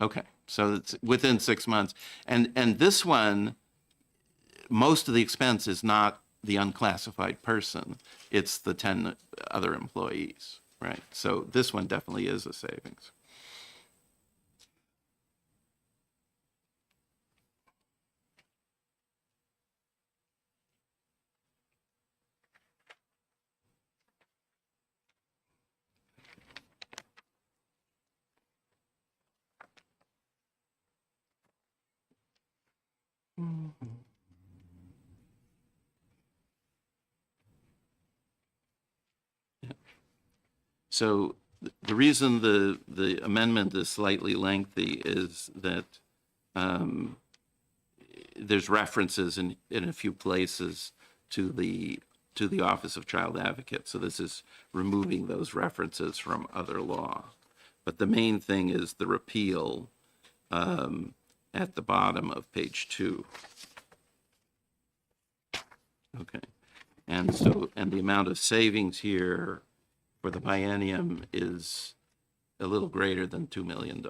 Okay, so it's within 6 months. And this one, most of the expense is not the unclassified person, it's the 10 other employees, right? So this one definitely is a savings. So the reason the amendment is slightly lengthy is that there's references in a few places to the Office of Child Advocate. So this is removing those references from other law. But the main thing is the repeal at the bottom of page 2. Okay. And so, and the amount of savings here for the biennium is a little greater than $2 million.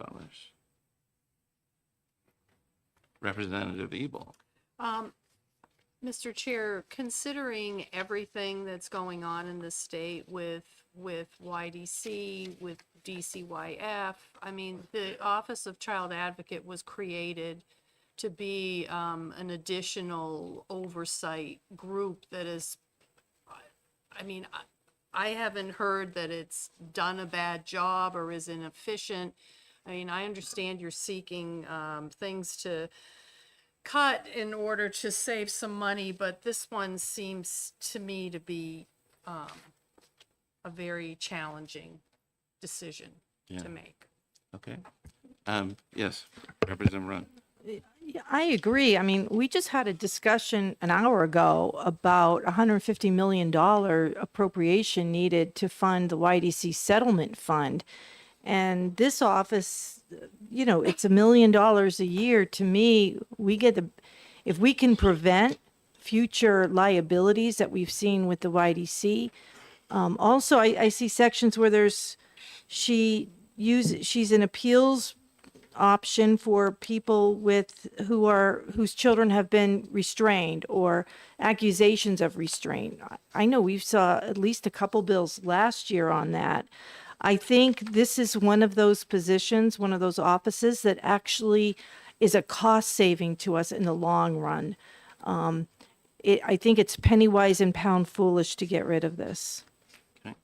Representative Ebel. Mr. Chair, considering everything that's going on in the state with YDC, with DCYF, I mean, the Office of Child Advocate was created to be an additional oversight group that is, I mean, I haven't heard that it's done a bad job or is inefficient. I mean, I understand you're seeking things to cut in order to save some money, but this one seems to me to be a very challenging decision Yeah. to make. Okay. Yes, Representative Run. Yeah, I agree. I mean, we just had a discussion an hour ago about $150 million appropriation needed to fund the YDC settlement fund. And this office, you know, it's $1 million a year. To me, we get if we can prevent future liabilities that we've seen with the YDC. Also, I see sections where she's an appeals option for people whose children have been restrained or accusations of restraint. I know we saw at least a couple bills last year on that. I think this is one of those positions, one of those offices that actually is a cost saving to us in the long run. I think it's penny wise and pound foolish to get rid of this. Okay.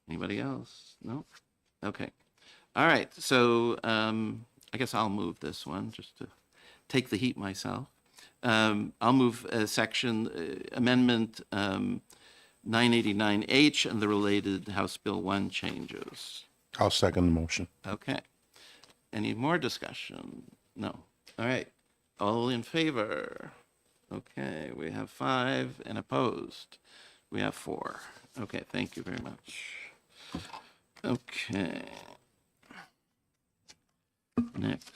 Anybody else? No? Okay. All right. So I guess I'll move this one just to take the heat myself. I'll move section amendment 989H and the related House Bill 1 changes. I'll second the motion. Okay. Any more discussion? No. All right. All in favor? Okay, we have 5, and opposed, we have 4. Okay, thank you very much. Okay. Next.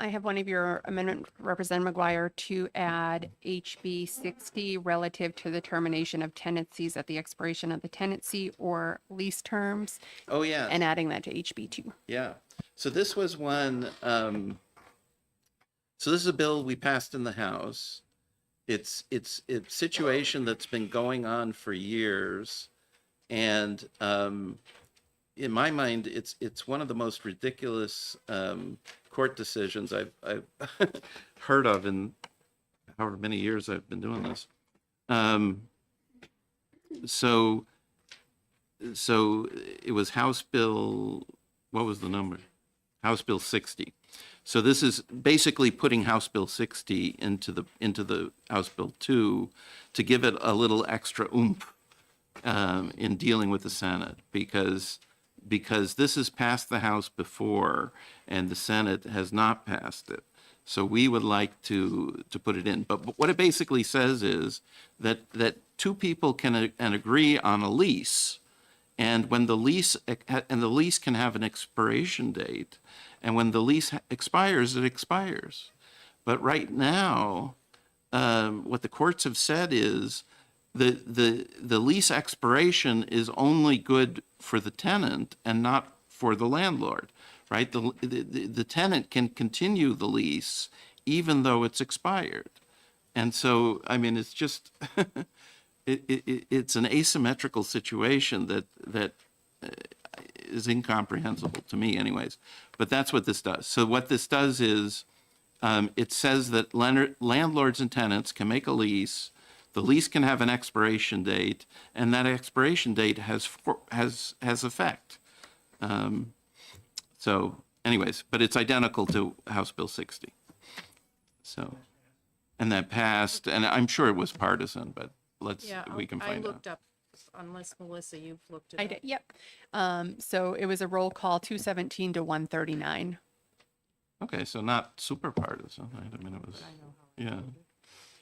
I have one of your amendment, Representative McGuire, to add HB 60 relative to the termination of tenancies at the expiration of the tenancy or lease terms, Oh, yeah. and adding that to HB 2. Yeah. So this was one, so this is a bill we passed in the House. It's a situation that's been going on for years. And in my mind, it's one of the most ridiculous court decisions I've heard of in however many years I've been doing this. So it was House Bill, what was the number? House Bill 60. So this is basically putting House Bill 60 into the House Bill 2 to give it a little extra oomph in dealing with the Senate, because this has passed the House before and the Senate has not passed it. So we would like to put it in. But what it basically says is that two people can agree on a lease, and when the lease can have an expiration date, and when the lease expires, it expires. But right now, what the courts have said is the lease expiration is only good for the tenant and not for the landlord, right? The tenant can continue the lease even though it's expired. And so, I mean, it's just, it's an asymmetrical situation that is incomprehensible to me anyways. But that's what this does. So what this does is, it says that landlords and tenants can make a lease. The lease can have an expiration date, and that expiration date has effect. So, anyways, but it's identical to House Bill 60. So, and that passed, and I'm sure it was partisan, but Yeah, we can I find out. looked up, unless Melissa, you've looked it I up. did, yep. So it was a roll call 217 to 139. Okay, so not super partisan, right? I mean, it was, yeah.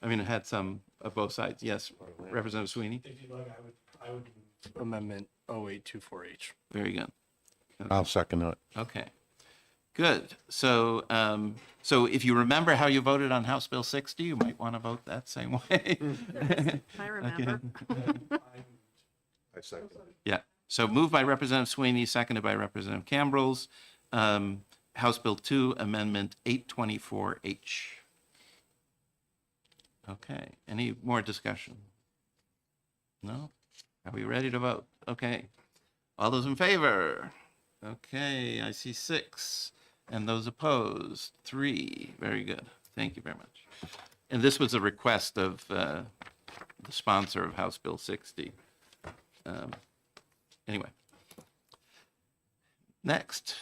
I mean, it had some of both sides. Yes, Representative Sweeney? If you like, I would amendment 0824H. Very good. I'll second it. Okay, good. So, so if you remember how you voted on House Bill 60, you might want to vote that same way. I remember. I second it. Yeah, so moved by Representative Sweeney, seconded by Representative Cambrils. House Bill 2, Amendment 824H. Okay, any more discussion? No? Are we ready to vote? Okay. All those in favor? Okay, I see 6. And those opposed? 3. Very good. Thank you very much. And this was a request of the sponsor of House Bill 60. Anyway. Next.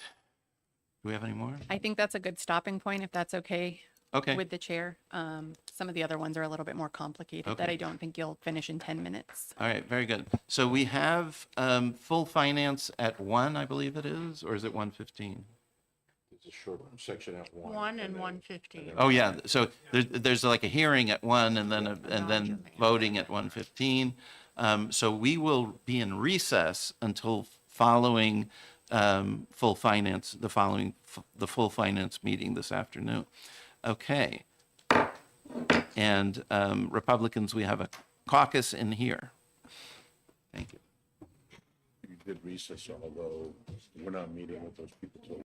Do we have any more? I think that's a good stopping point, if that's okay Okay. with the chair. Some of the other ones are a little bit more complicated that Okay. I don't think you'll finish in 10 minutes. All right, very good. So we have full finance at 1, I believe it is, or is it 1:15? It's a short section at 1. 1 and 1:15. Oh, yeah, so there's like a hearing at 1 and then voting at 1:15. So we will be in recess until following full finance, the full finance meeting this afternoon. Okay. And Republicans, we have a caucus in here. Thank you. You did recess, although we're not meeting with those people till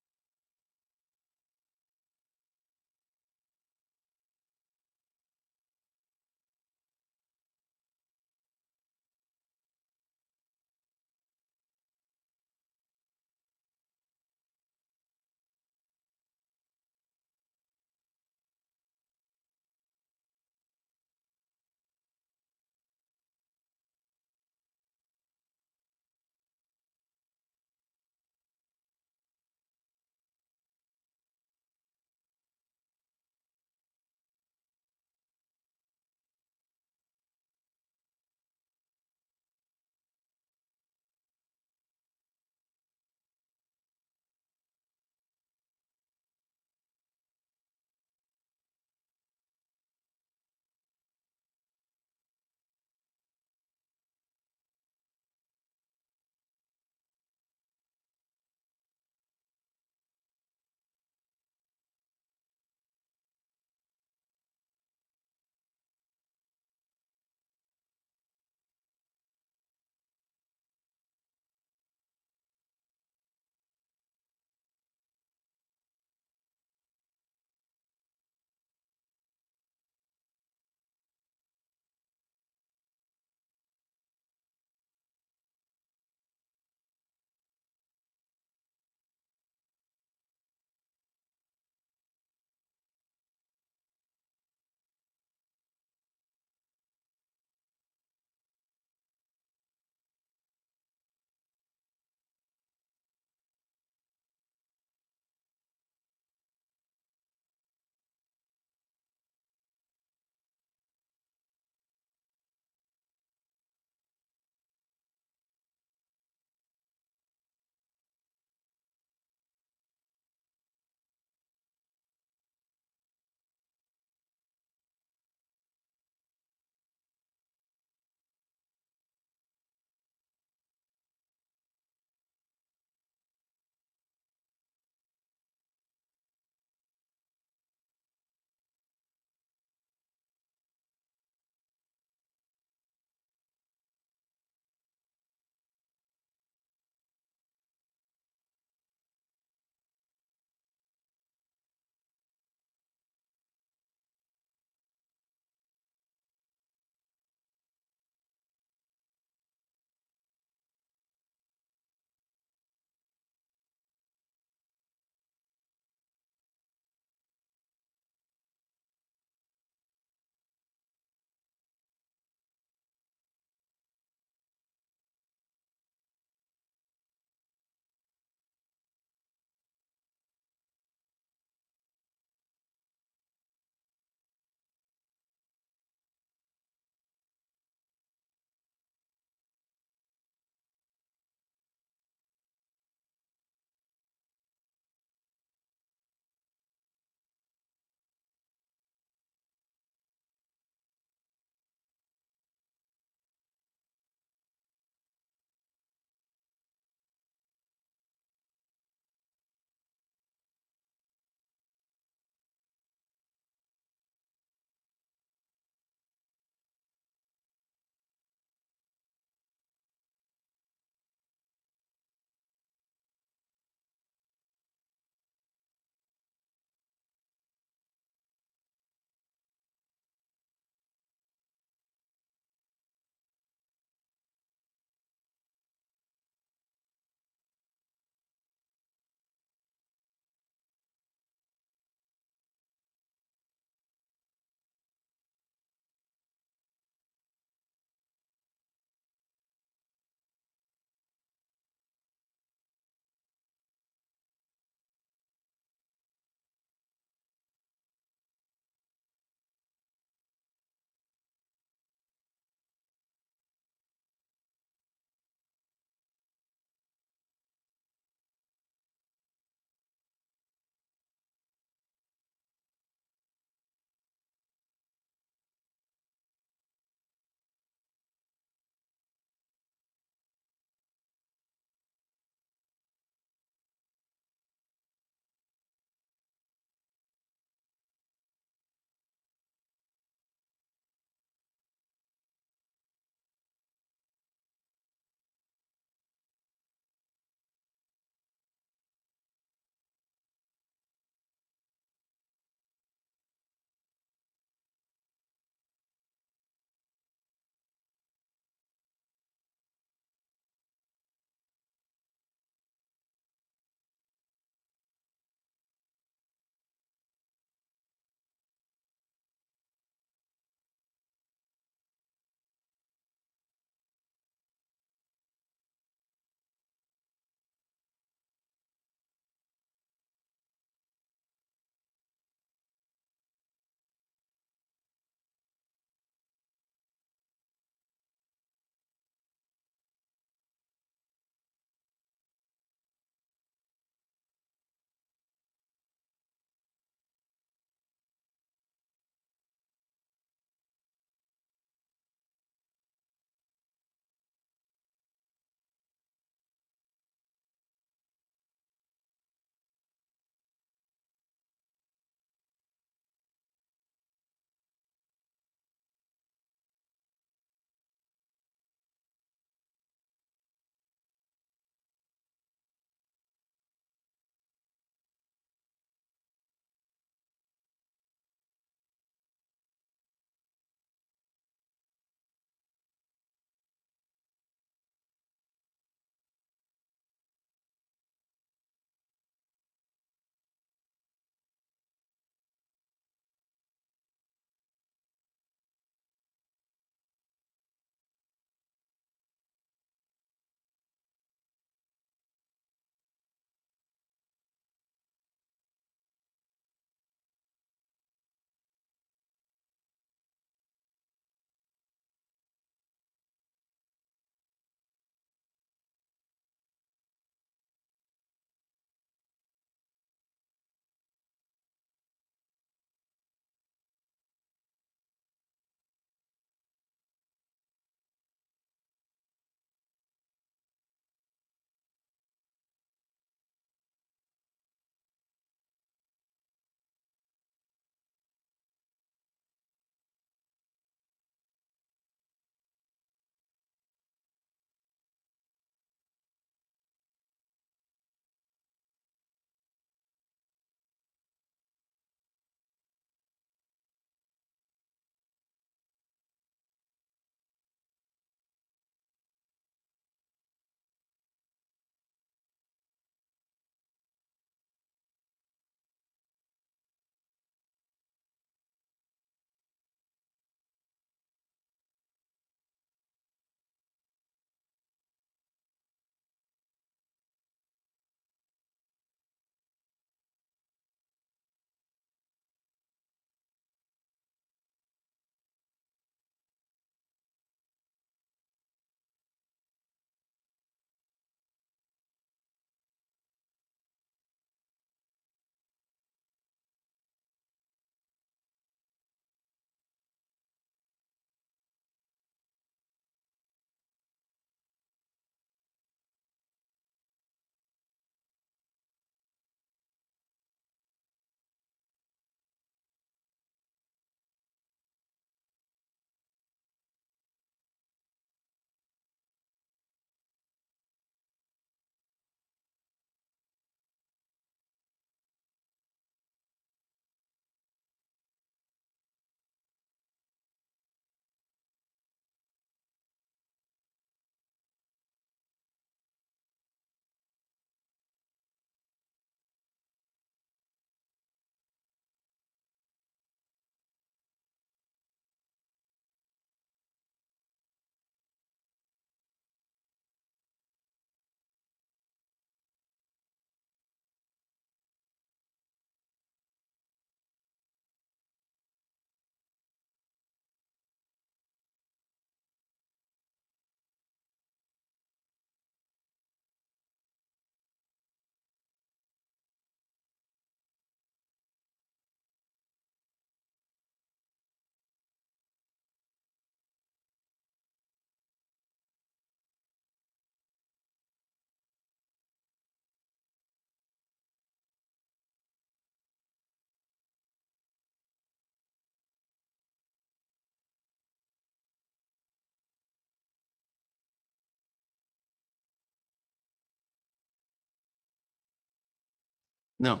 No.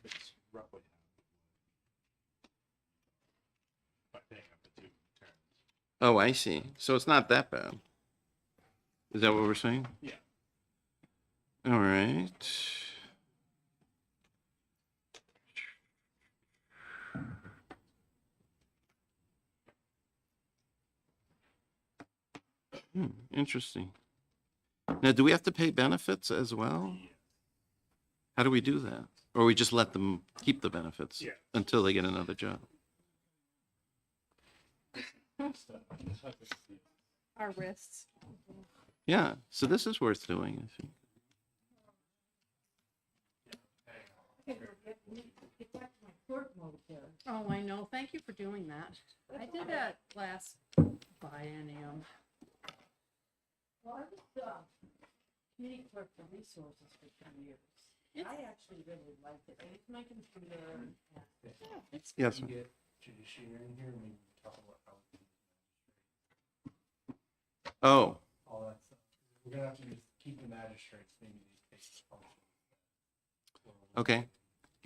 It's roughly by paying up to 2 terms. Oh, I see. So it's not that bad. Is that what we're saying? Yeah. All right. Interesting. Now, do we have to pay benefits as well? How do we do that? Or we just let them keep the benefits Yeah. until they get another job? Our wrists. Yeah, so this is worth doing, I think. Oh, I know. Thank you for doing that. I did that last biennium. Well, I was community clerk for resources for 10 years. I actually really liked it. I used my computer. Yes, sir. Get judiciary in here, maybe talk about how we do Oh, all that stuff. We're gonna have to just keep the magistrates, maybe they take this function. okay.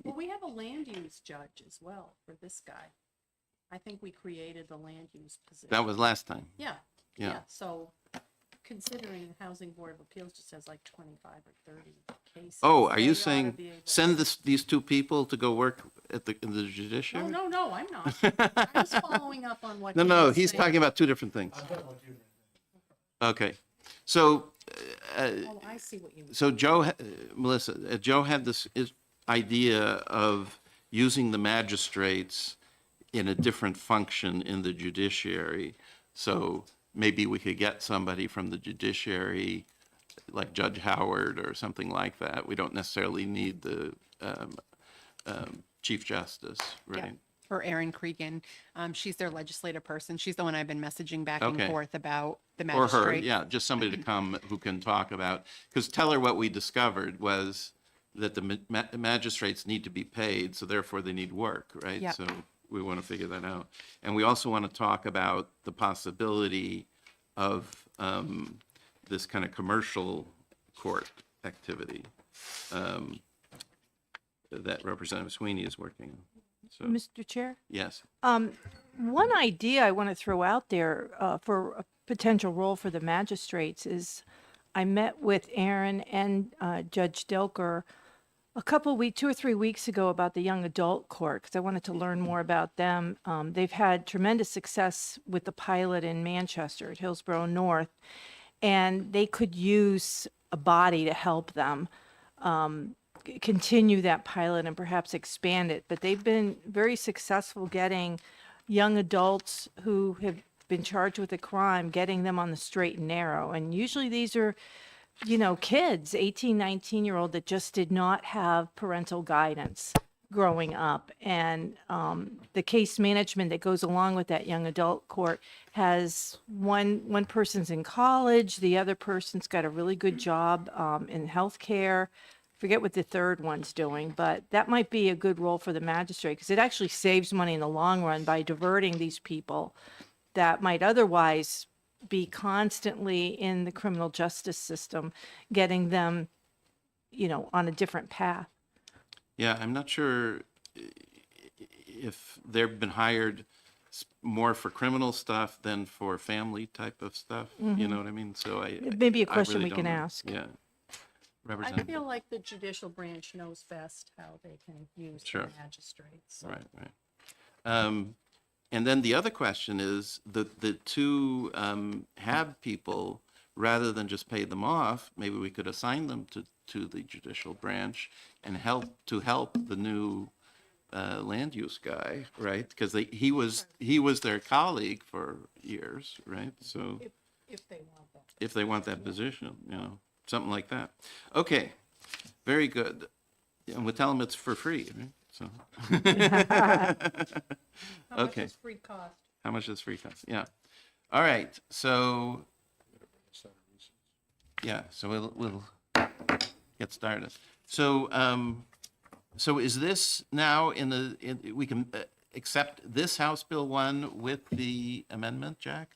Well, we have a land use judge as well for this guy. I think we created the land use position. That was last time. Yeah, Yeah. yeah. So considering the Housing Board of Appeals just has like 25 or 30 cases. Oh, are they you oughta saying be able- send these two people to go work at in the No, judiciary? no, I'm not. I was following up on what. No, he no, was he's saying. talking about two different things. Okay. So, Oh, I see what you mean. so Joe, Melissa, Joe had this idea of using the magistrates in a different function in the judiciary. So maybe we could get somebody from the judiciary, like Judge Howard or something like that. We don't necessarily need the Chief Justice, Yeah. right? Or Erin Cregan. She's their legislative person. She's the one I've been messaging back and Okay. forth about the Or her, magistrate. yeah, just somebody to come who can talk about, because tell her what we discovered was that the magistrates need to be paid, so therefore they need work, right? Yeah. So we want to figure that out. And we also want to talk about the possibility of this kind of commercial court activity that Representative Sweeney is working on. So, Mr. Chair? yes. One idea I want to throw out there for a potential role for the magistrates is I met with Aaron and Judge Delker a couple 2 or 3 weeks ago about the young adult court because I wanted to learn more about them. They've had tremendous success with the pilot in Manchester at Hillsborough North, and they could use a body to help them continue that pilot and perhaps expand it. But they've been very successful getting young adults who have been charged with a crime, getting them on the straight and narrow. And usually these are, kids, 18, 19-year-old that just did not have parental guidance growing up. And the case management that goes along with that young adult court has one person's in college, the other person's got a really good job in healthcare. Forget what the third one's doing, but that might be a good role for the magistrate because it actually saves money in the long run by diverting these people that might otherwise be constantly in the criminal justice system, getting them, on a different path. Yeah, I'm not sure if they've been hired more for criminal stuff than for family type of stuff. You know what I mean? So It may be a I question really we don't can know. ask. Yeah. I Representative. feel like the judicial branch knows best how they can use Sure. the magistrates. So. Right. And then the other question is the two HAB people, rather than just pay them off, maybe we could assign them to the judicial branch and help the new land use guy, right? Because he was their colleague for years, right? So If they want that. if they want that position, something like that. Okay, very good. And we'll tell them it's for free, right? So. How much Okay. is free cost? How much is free cost? Yeah. All right. So. Yeah. So we'll get started. So so is this now we can accept this House Bill 1 with the amendment, Jack?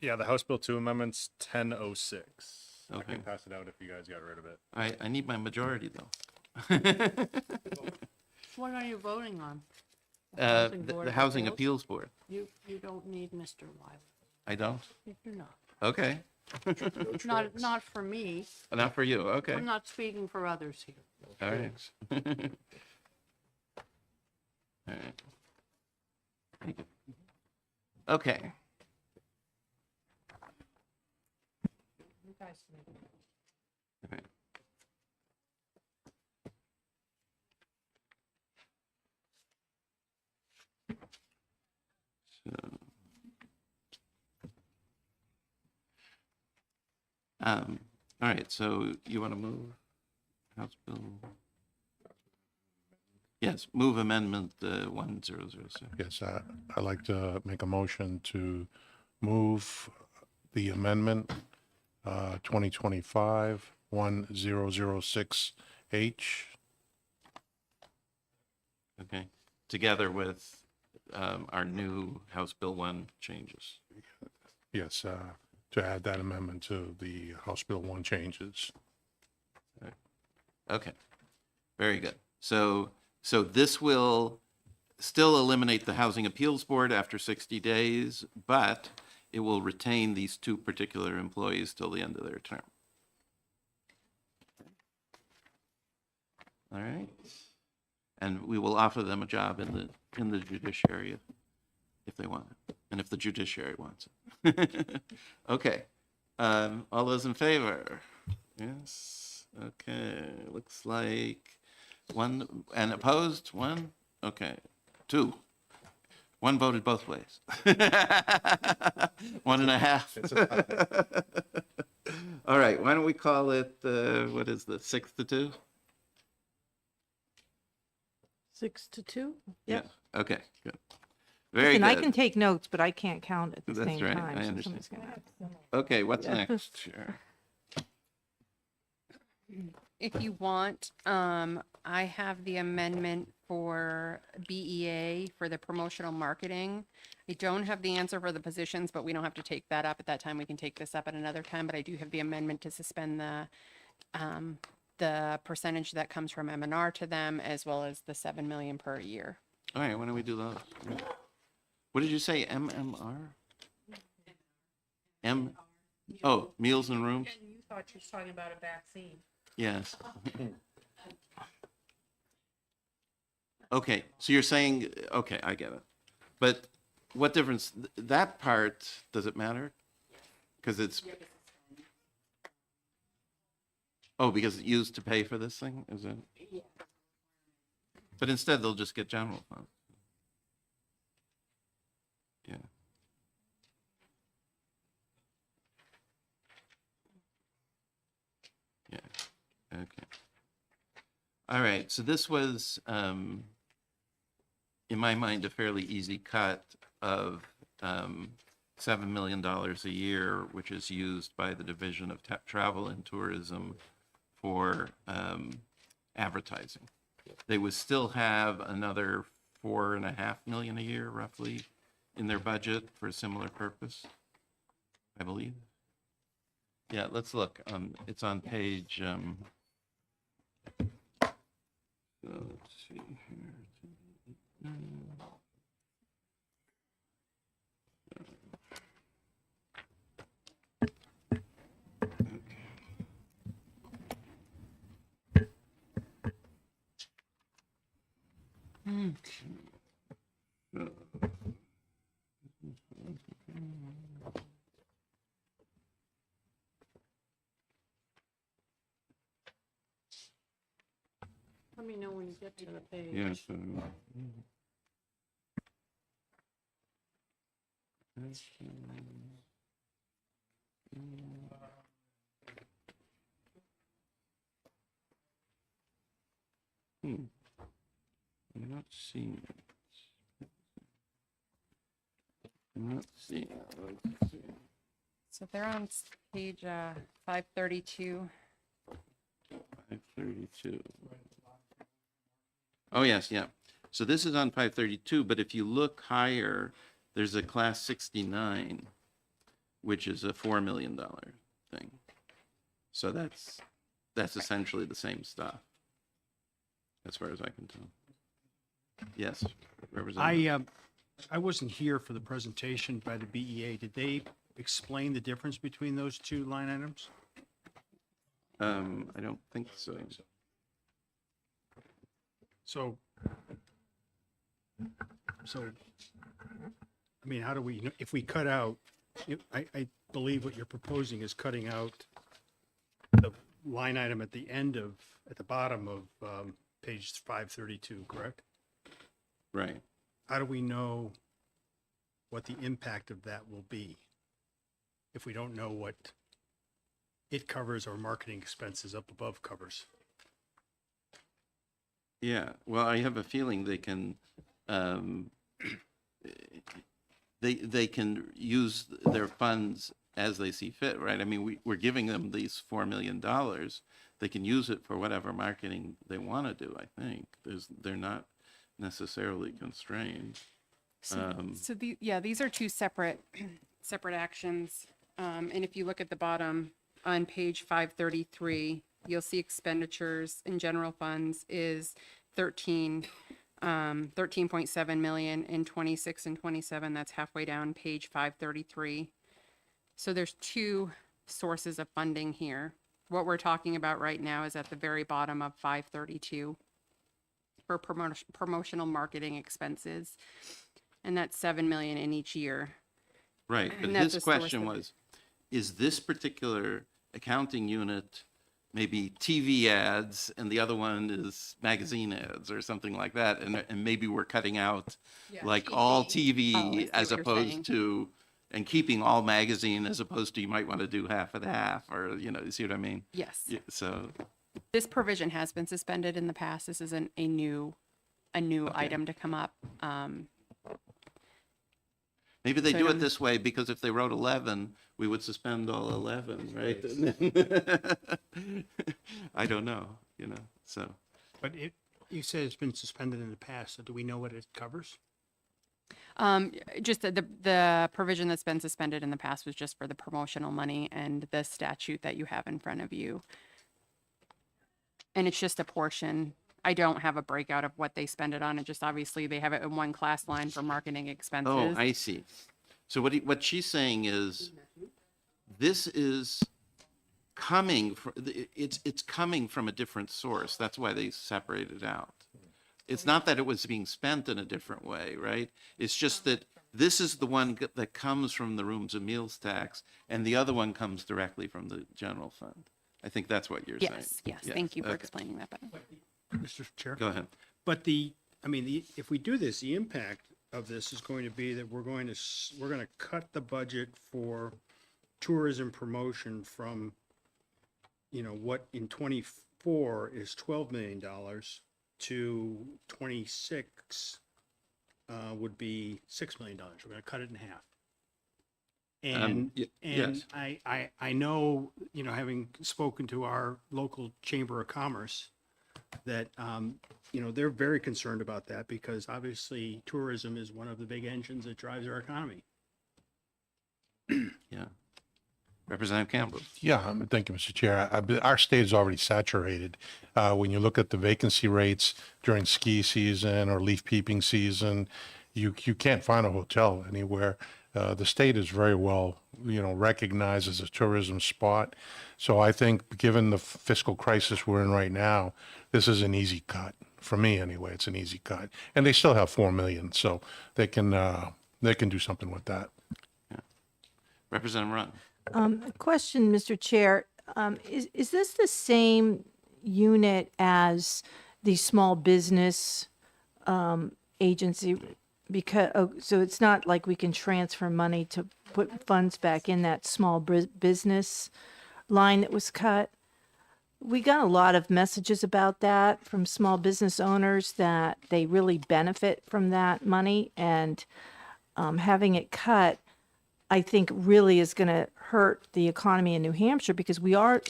Yeah, the House Bill 2 amendments 1006. I Okay. can pass it out if you guys got rid of it. I need my majority, though. What are you voting on? The Housing Appeals Board. You don't need Mr. Wiley. I don't? You're not. Okay. Not for me. Not for you, okay. I'm not speaking for others here. All right. All right. Thank you. Okay. You guys make it. All right. So, all right, so you want to move House Bill? Yes, move amendment 1006. Yes, I'd like to make a motion to move the amendment 2025-1006H. Okay, together with our new House Bill 1 changes. Yes, to add that amendment to the House Bill 1 changes. Okay, very good. So this will still eliminate the Housing Appeals Board after 60 days, but it will retain these two particular employees till the end of their term. All right. And we will offer them a job in the judiciary if they want it, and if the judiciary wants it. Okay. All those in favor? Yes. Okay. Looks like one, and opposed, one? Okay. Two. One voted both ways. 1.5. All right, why don't we call it, what is the 6-2? 6-2? Yep. Yeah, okay, good. Very And I good. can take notes, but I can't count at the That's same right, time. I so understand. somebody's gonna have to- Okay, what's Yeah. next? Sure. If you want, I have the amendment for BEA for the promotional marketing. I don't have the answer for the positions, but we don't have to take that up at that time. We can take this up at another time, but I do have the amendment to suspend the percentage that comes from M&R to them, as well as the 7 million per year. All right, why don't we do those? What did you say, MMR? Oh, meals and rooms? And you thought you were talking about a vaccine. Yes. Okay, so you're saying, okay, I get it. But what difference, that part, does it matter? Because it's, oh, because it's used to pay for this thing, is it? But instead, they'll just get general funds. Yeah. Yeah, okay. All right, so this was, in my mind, a fairly easy cut of $7 million a year, which is used by the Division of Travel and Tourism for advertising. They would still have another 4.5 million a year, roughly, in their budget for a similar purpose, I believe. Yeah, let's look. It's on page. So let's see here. Let me know when you get to the page. Yeah, so. I'm not seeing it. I'm not seeing it. Let's see. So they're on page 532. 532. Oh, yes, yeah. So this is on 532, but if you look higher, there's a class 69, which is a $4 million thing. So that's essentially the same stuff, as far as I can tell. Yes, Representative. I wasn't here for the presentation by the BEA. Did they explain the difference between those two line items? I don't think so. So, I mean, how do we, if we cut out, I believe what you're proposing is cutting out the line item at the end of, at the bottom of page 532, correct? Right. How do we know what the impact of that will be if we don't know what it covers or marketing expenses up above covers? Yeah, well, I have a feeling they can, they can use their funds as they see fit, right? I mean, we're giving them these $4 million. They can use it for whatever marketing they want to do, I think. They're not necessarily constrained. So these are two separate actions. And if you look at the bottom on page 533, you'll see expenditures in general funds is 13.7 million in 26 and 27. That's halfway down page 533. So there's two sources of funding here. What we're talking about right now is at the very bottom of 532 for promotional marketing expenses. And that's 7 million in each year. Right, but And that's his a source question of- was, is this particular accounting unit maybe TV ads and the other one is magazine ads or something like that? And maybe we're cutting out like all Oh, I TV see as what you're opposed saying. to, and keeping all magazine as opposed to you might want to do half of the half, or, you see what I mean? Yes. Yeah, so, This provision has been suspended in the past. This isn't a new item to come up. maybe they So I do it don't- this way because if they wrote 11, we would suspend all 11, right? I don't know, so. But you said it's been suspended in the past, so do we know what it covers? Just the provision that's been suspended in the past was just for the promotional money and the statute that you have in front of you. And it's just a portion. I don't have a breakout of what they spend it on. It just obviously they have it in one class line for marketing expenses. Oh, I see. So what she's saying is, this is coming from, it's coming from a different source. That's why they separate it out. It's not that it was being spent in a different way, right? It's just that this is the one that comes from the rooms and meals tax, and the other one comes directly from the general fund. I think that's what you're saying. Yes. Thank you for okay. explaining that better. Mr. Chair? Go ahead. But if we do this, the impact of this is going to be that we're going to cut the budget for tourism promotion from, what in 24 is $12 million to 26 would be $6 million. We're going to cut it in half. And yes. I know, having spoken to our local Chamber of Commerce, that, they're very concerned about that because obviously tourism is one of the big engines that drives our economy. Yeah. Representative Campbell. Yeah, thank you, Mr. Chair. Our state is already saturated. When you look at the vacancy rates during ski season or leaf peeping season, you can't find a hotel anywhere. The state is very well, recognized as a tourism spot. So I think given the fiscal crisis we're in right now, this is an easy cut. For me anyway, it's an easy cut. And they still have 4 million, so they can do something with that. Representative Run. A question, Mr. Chair. Is this the same unit as the small business agency? Because, so it's not like we can transfer money to put funds back in that small business line that was cut? We got a lot of messages about that from small business owners that they really benefit from that money, and having it cut, I think, really is going to hurt the economy in New Hampshire because we are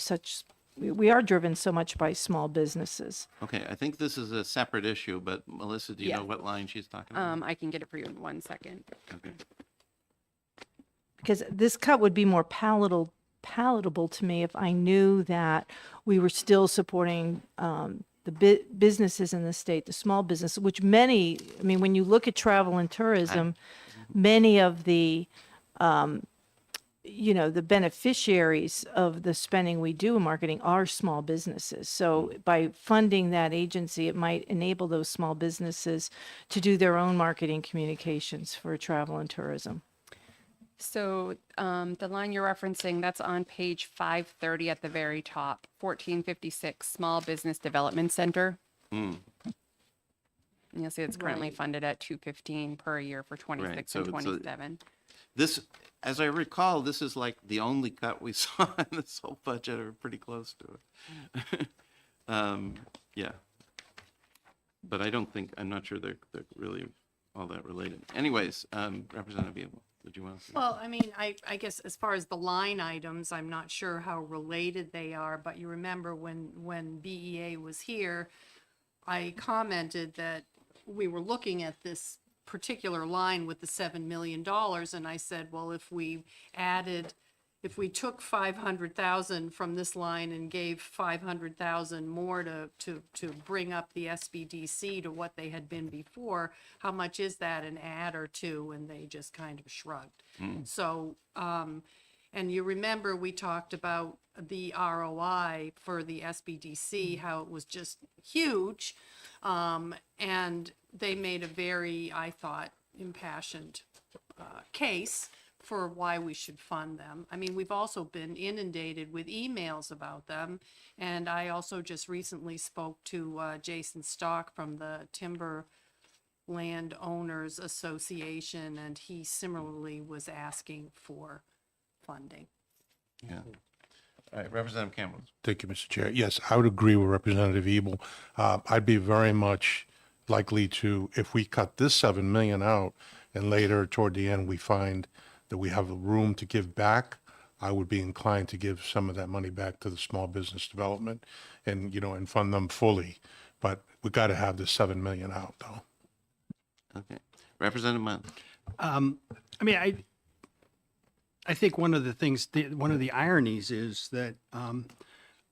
driven so much by small businesses. Okay, I think this is a separate issue, but Melissa, do you Yeah. know what line she's talking about? I can get it for you in 1 second. Okay. Because this cut would be more palatable palatable to me if I knew that we were still supporting the businesses in the state, the small business, which many, I mean, when you look at travel and tourism, many of the the beneficiaries of the spending we do in marketing are small businesses. So by funding that agency, it might enable those small businesses to do their own marketing communications for travel and tourism. So the line you're referencing, that's on page 530 at the very top, 1456 Small Business Development Center. And you'll see it's currently funded at 215 per year for 26 so and it's 27. This, as I recall, this is like the only cut we saw in this whole budget, or pretty close to it. Yeah. But I'm not sure they're really all that related. Anyways, Representative Abel, did you want to? Well, I mean, I guess as far as the line items, I'm not sure how related they are, but you remember when BEA was here, I commented that we were looking at this particular line with the $7 million, and I said, well, if we took 500,000 from this line and gave 500,000 more to bring up the SBDC to what they had been before, how much is that an add or two? And they just kind of shrugged. So, and you remember we talked about the ROI for the SBDC, how it was just huge. And they made a very, I thought, impassioned case for why we should fund them. I mean, we've also been inundated with emails about them. And I also just recently spoke to Jason Stock from the Timber Land Owners Association, and he similarly was asking for funding. Yeah. All right, Representative Campbell. Thank you, Mr. Chair. Yes, I would agree with Representative Ebel. I'd be very much likely to, if we cut this 7 million out and later toward the end we find that we have room to give back, I would be inclined to give some of that money back to the small business development and, and fund them fully. But we got to have the 7 million out though. Okay. Representative Munn. I mean, I think one of the things, one of the ironies is that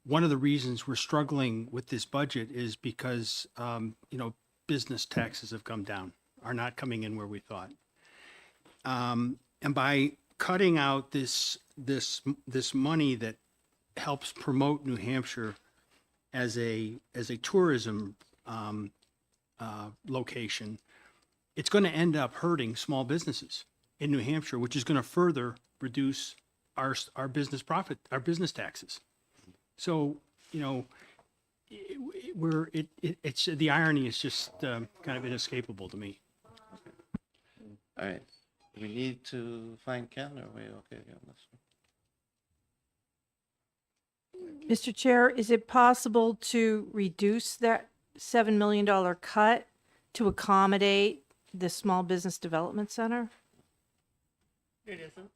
one of the reasons we're struggling with this budget is because, business taxes have come down, are not coming in where we thought. And by cutting out this money that helps promote New Hampshire as a tourism location, it's going to end up hurting small businesses in New Hampshire, which is going to further reduce our business profit, our business taxes. So, it's the irony is just kind of inescapable to me. All right. Do we need to find Ken, or are we okay on this? Mr. Chair, is it possible to reduce that $7 million cut to accommodate the Small Business Development Center? It isn't.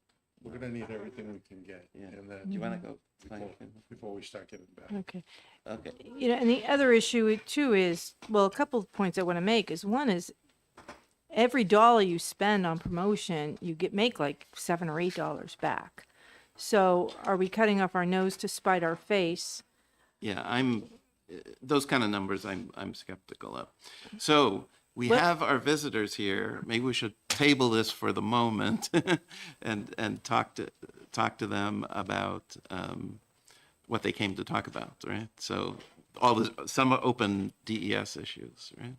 We're going to need everything we can get. Yeah. And then Do you want to go find Ken? before we start giving back. Okay. Okay. And the other issue too is, well, a couple of points I want to make is, one is every dollar you spend on promotion, you make like $7 or $8 back. So are we cutting off our nose to spite our face? Yeah, those kind of numbers I'm skeptical of. So we have our visitors here. Maybe we should table this for the moment and talk to them about what they came to talk about, right? So some open DES issues, right?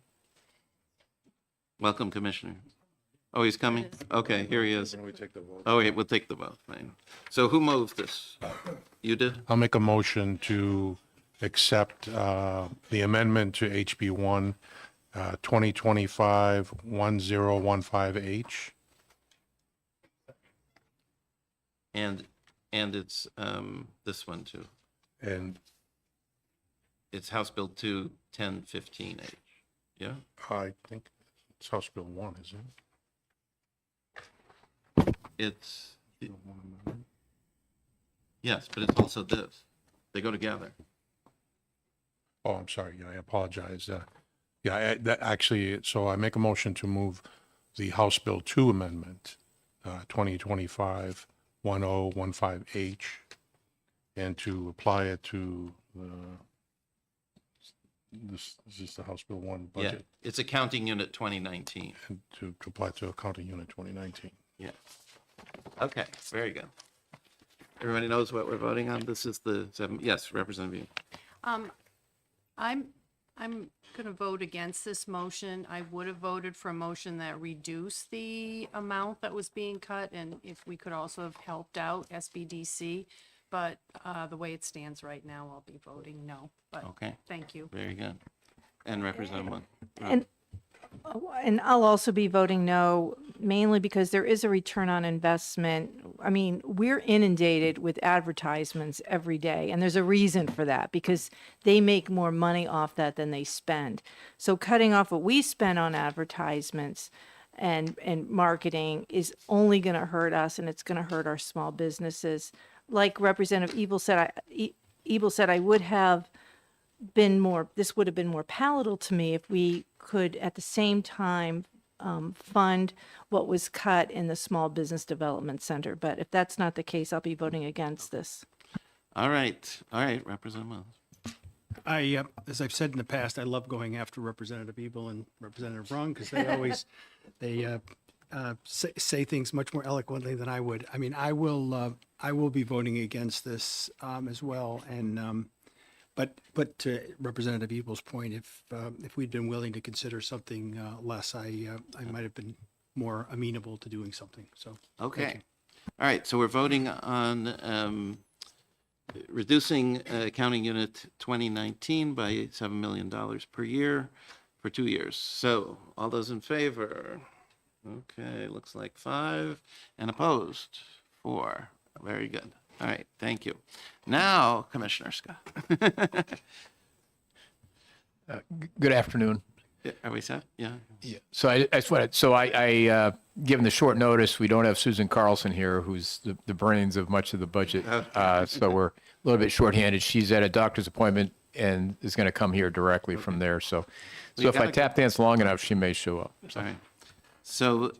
Welcome, Commissioner. Oh, he's coming? Okay, here he is. We take the vote. Oh, wait, we'll take the vote. Fine. So who moved this? You did? I'll make a motion to accept the amendment to HB 1 2025-1015H. And it's this one too. And It's House Bill 2 1015H. Yeah? I think it's House Bill 1, isn't it? It's yes, but it's also this. They go together. Oh, I'm sorry. Yeah, I apologize. So I make a motion to move the House Bill 2 amendment, 2025-1015H, and to apply it to this is just the House Bill 1 Yeah, budget, it's accounting unit 2019. and to apply to accounting unit 2019. Yeah. Okay, very good. Everybody knows what we're voting on? This is the seven, yes, Representative. I'm going to vote against this motion. I would have voted for a motion that reduced the amount that was being cut, and if we could also have helped out SBDC. But the way it stands right now, I'll be voting no. But Okay, thank you. very good. And Representative Wong. And I'll also be voting no, mainly because there is a return on investment. I mean, we're inundated with advertisements every day, and there's a reason for that, because they make more money off that than they spend. So cutting off what we spend on advertisements and marketing is only going to hurt us, and it's going to hurt our small businesses. Like Representative Ebel said, I would have been more, this would have been more palatable to me if we could at the same time fund what was cut in the Small Business Development Center. But if that's not the case, I'll be voting against this. All right, Representative Wells. As I've said in the past, I love going after Representative Ebel and Representative Rung because they always, say things much more eloquently than I would. I mean, I will be voting against this as well. And but to Representative Ebel's point, if we'd been willing to consider something less, I might have been more amenable to doing something. So Okay. All right, so we're voting on reducing accounting unit 2019 by $7 million per year for 2 years. So all those in favor? Okay, looks like 5. And opposed? 4. Very good. All right, thank you. Now, Commissioner Scott. Good afternoon. Are we set? Yeah. So I just wanted, given the short notice, we don't have Susan Carlson here, who's the brains of much of the budget. So we're a little bit shorthanded. She's at a doctor's appointment and is going to come here directly from there. So you if I gotta- tap dance long enough, she may show up. All right. So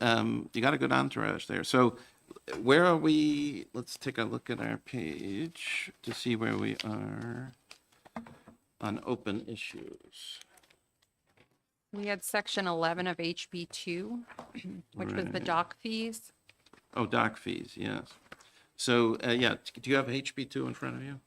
you got a good entourage there. So where are we? Let's take a look at our page to see where we are on open issues. We had section 11 of HB2, which was the dock fees. Oh, dock fees, yes. So, yeah, do you have HB2 in front of you?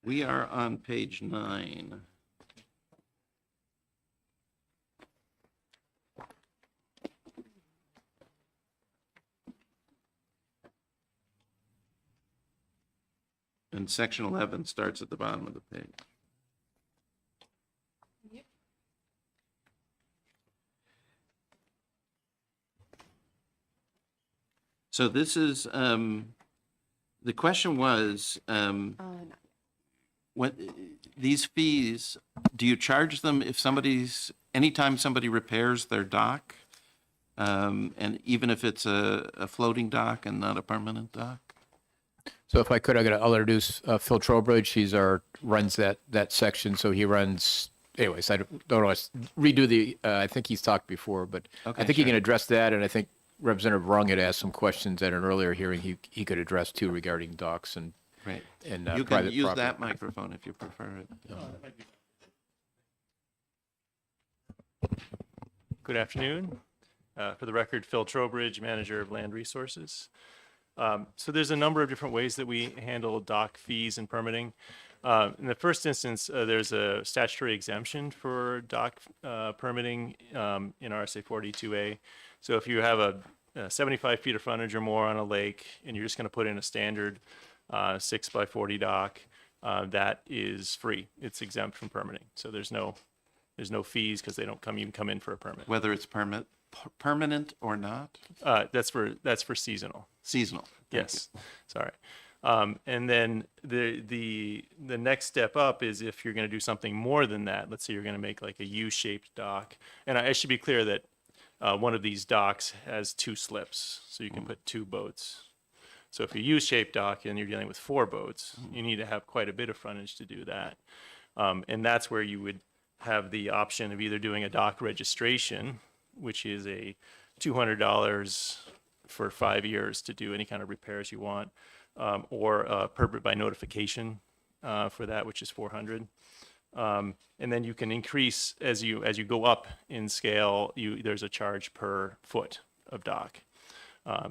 We are on page 9. And section 11 starts at the bottom of the page. So this is, the question was, what, these fees, do you charge them if anytime somebody repairs their dock? And even if it's a floating dock and not a permanent dock? So if I could, I'll introduce Phil Trowbridge. Runs that section. So he runs, anyways, I don't know, redo I think he's talked before, but Okay, I think he sure. can address that. And I think Representative Rung had asked some questions at an earlier hearing he could address too regarding docks and Right. and You can private use property. that microphone if you prefer it. Good afternoon. For the record, Phil Trowbridge, Manager of Land Resources. So there's a number of different ways that we handle dock fees and permitting. In the first instance, there's a statutory exemption for dock permitting in RSA 42A. So if you have a 75 feet of frontage or more on a lake and you're just going to put in a standard 6 by 40 dock, that is free. It's exempt from permitting. So there's no fees because they don't even come in for a permit. Whether it's permanent or not? That's for seasonal. Seasonal. Thank Yes, sorry. And then the next step up is if you're going to do something more than that. Let's say you're going to make like a U-shaped dock. And I should be clear that one of these docks has 2 slips, so you can put 2 boats. So if you U-shaped dock and you're dealing with 4 boats, you need to have quite a bit of frontage to do that. And that's where you would have the option of either doing a dock registration, which is a $200 for 5 years to do any kind of repairs you want, or a permit by notification for that, which is 400. And then you can increase as you go up in scale. There's a charge per foot of dock.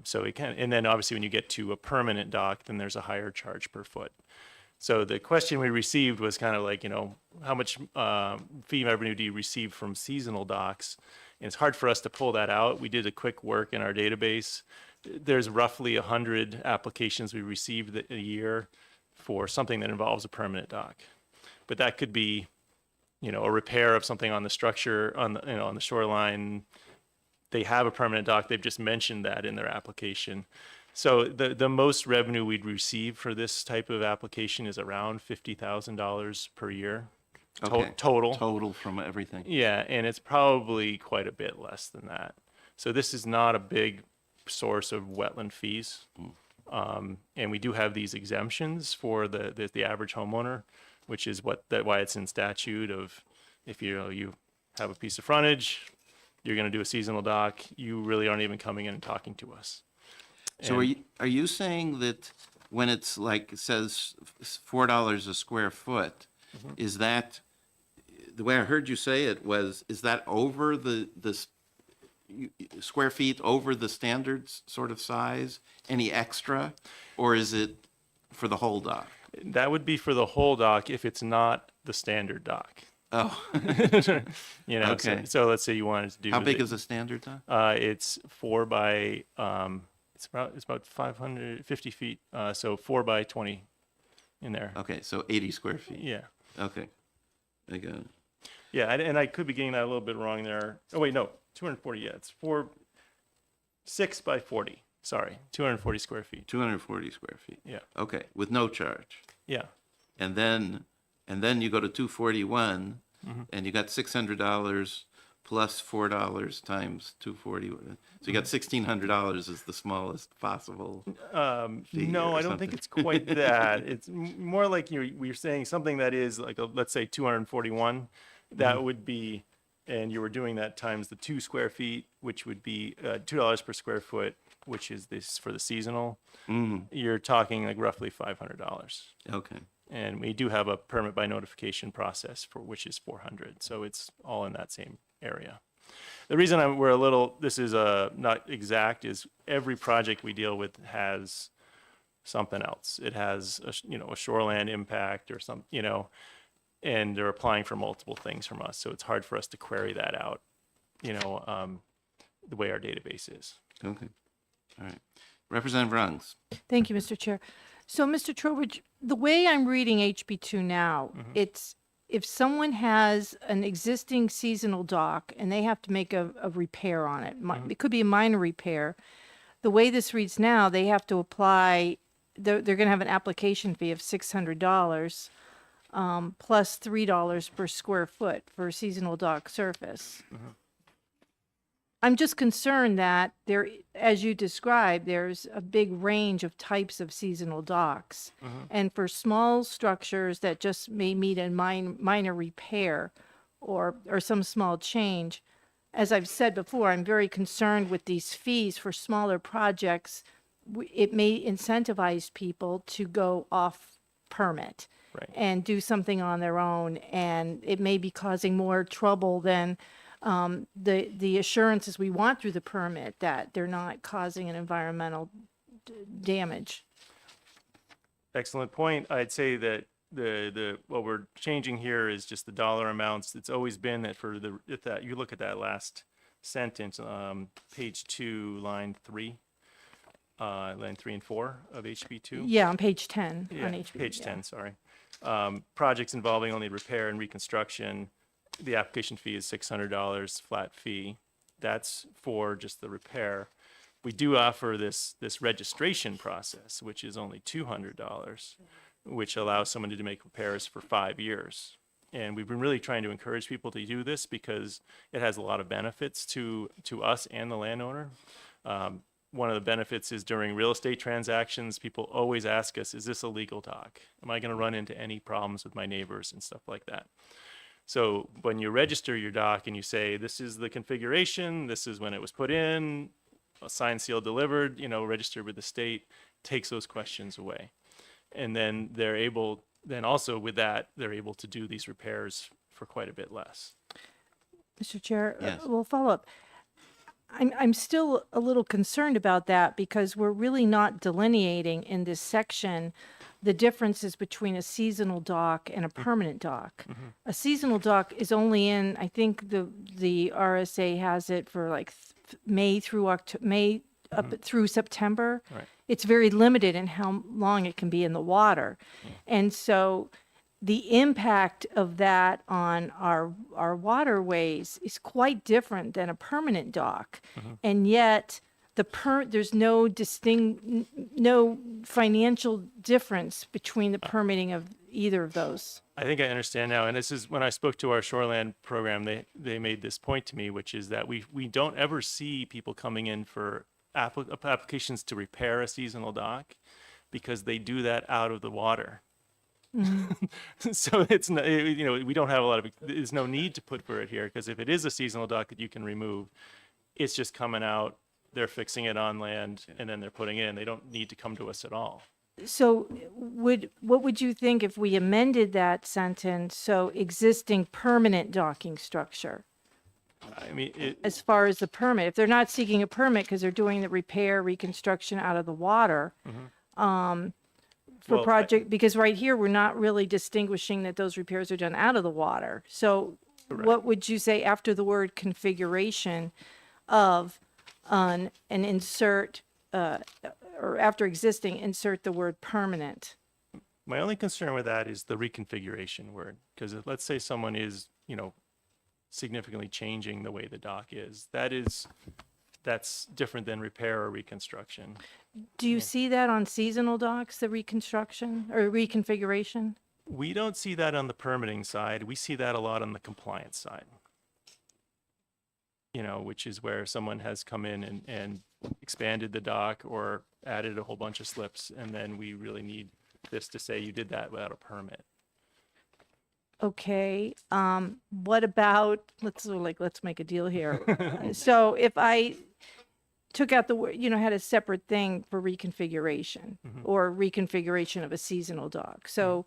So it can, and then obviously when you get to a permanent dock, then there's a higher charge per foot. So the question we received was kind of like, how much fee revenue do you receive from seasonal docks? And it's hard for us to pull that out. We did a quick work in our database. There's roughly 100 applications we received a year for something that involves a permanent dock. But that could be, a repair of something on the structure, on the shoreline. They have a permanent dock. They've just mentioned that in their application. So the most revenue we'd receive for this type of application is around $50,000 per year. Okay. Total. Total from everything. Yeah, and it's probably quite a bit less than that. So this is not a big source of wetland fees. And we do have these exemptions for the average homeowner, which is why it's in statute of if you have a piece of frontage, you're going to do a seasonal dock, you really aren't even coming in and talking to us. So are you saying that when it's like, it says $4 a square foot, is that, the way I heard you say it was, is that over the square feet over the standard sort of size, any extra, or is it for the whole dock? That would be for the whole dock if it's not the standard dock. Oh, Okay. So let's say you wanted to do. How big is a standard dock? It's 4 by it's about 550 feet. So 4 by 20 in there. Okay, so 80 square feet. Yeah. Okay, I got it. Yeah, and I could be getting that a little bit wrong there. Oh wait, no, 240. Yeah, it's 6 by 40. Sorry, 240 square feet. 240 square feet. Yeah. Okay, with no charge. Yeah. And then you go to 241, and you got $600 plus $4 times 240. So you got $1,600 is the smallest possible. fee No, or I don't think something. it's quite that. It's more like we're saying something that is like, let's say 241. That would be, and you were doing that times the 2 square feet, which would be $2 per square foot, which is this for the seasonal. You're talking like roughly $500. Okay. And we do have a permit by notification process for which is 400. So it's all in that same area. The reason we're a little, this is not exact, is every project we deal with has something else. It has a shoreland impact or some, and they're applying for multiple things from us. So it's hard for us to query that out, the way our database is. Okay. All right. Representative Rungs. Thank you, Mr. Chair. So, Mr. Trowbridge, the way I'm reading HB2 now, it's if someone has an existing seasonal dock and they have to make a repair on it, it could be a minor repair. The way this reads now, they have to apply, they're going to have an application fee of $600 plus $3 per square foot for a seasonal dock surface. I'm just concerned that there, as you described, there's a big range of types of seasonal docks. And for small structures that just may need a minor repair or some small change, as I've said before, I'm very concerned with these fees for smaller projects. It may incentivize people to go off permit and do something on their own, and it may be causing more trouble than the assurances we want through the permit that they're not causing an environmental damage. Excellent point. I'd say that the what we're changing here is just the dollar amounts. It's always been that if you look at that last sentence, page 2, line 3 and 4 of HB2. Yeah, on page 10 Yeah, on HB. page yeah. 10, sorry. Projects involving only repair and reconstruction, the application fee is $600 flat fee. That's for just the repair. We do offer this registration process, which is only $200, which allows someone to make repairs for 5 years. And we've been really trying to encourage people to do this because it has a lot of benefits to us and the landowner. One of the benefits is during real estate transactions, people always ask us, is this a legal dock? Am I going to run into any problems with my neighbors and stuff like that? So when you register your dock and you say, this is the configuration, this is when it was put in, signed, sealed, delivered, registered with the state, takes those questions away. And then then also with that, they're able to do these repairs for quite a bit less. Mr. Chair, Yes. we'll follow up. I'm still a little concerned about that because we're really not delineating in this section the differences between a seasonal dock and a permanent dock. A seasonal dock is only in, I think the RSA has it for like May through May up through September. Right. It's very limited in how long it can be in the water. And so the impact of that on our waterways is quite different than a permanent dock. And yet there's no financial difference between the permitting of either of those. I think I understand now. And this is when I spoke to our shoreland program, they made this point to me, which is that we don't ever see people coming in for applications to repair a seasonal dock because they do that out of the water. So it's not, we don't have a lot of, there's no need to put for it here because if it is a seasonal dock that you can remove, it's just coming out, they're fixing it on land and then they're putting it in. They don't need to come to us at all. So what would you think if we amended that sentence so existing permanent docking structure? I mean, As far as the permit, if they're not seeking a permit because they're doing the repair, reconstruction out of the water, for Well, project, because right here, we're not really distinguishing that those repairs are done out of the water. So what would you say after the word configuration of and insert, or after existing, insert the word permanent? my only concern with that is the reconfiguration word, because let's say someone is, significantly changing the way the dock is. That's different than repair or reconstruction. Do you see that on seasonal docks, the reconstruction or reconfiguration? We don't see that on the permitting side. We see that a lot on the compliance side. Which is where someone has come in and expanded the dock or added a whole bunch of slips, and then we really need this to say you did that without a permit. Okay, what about, let's make a deal here. So if I took out the word, had a separate thing for reconfiguration or reconfiguration of a seasonal dock. So,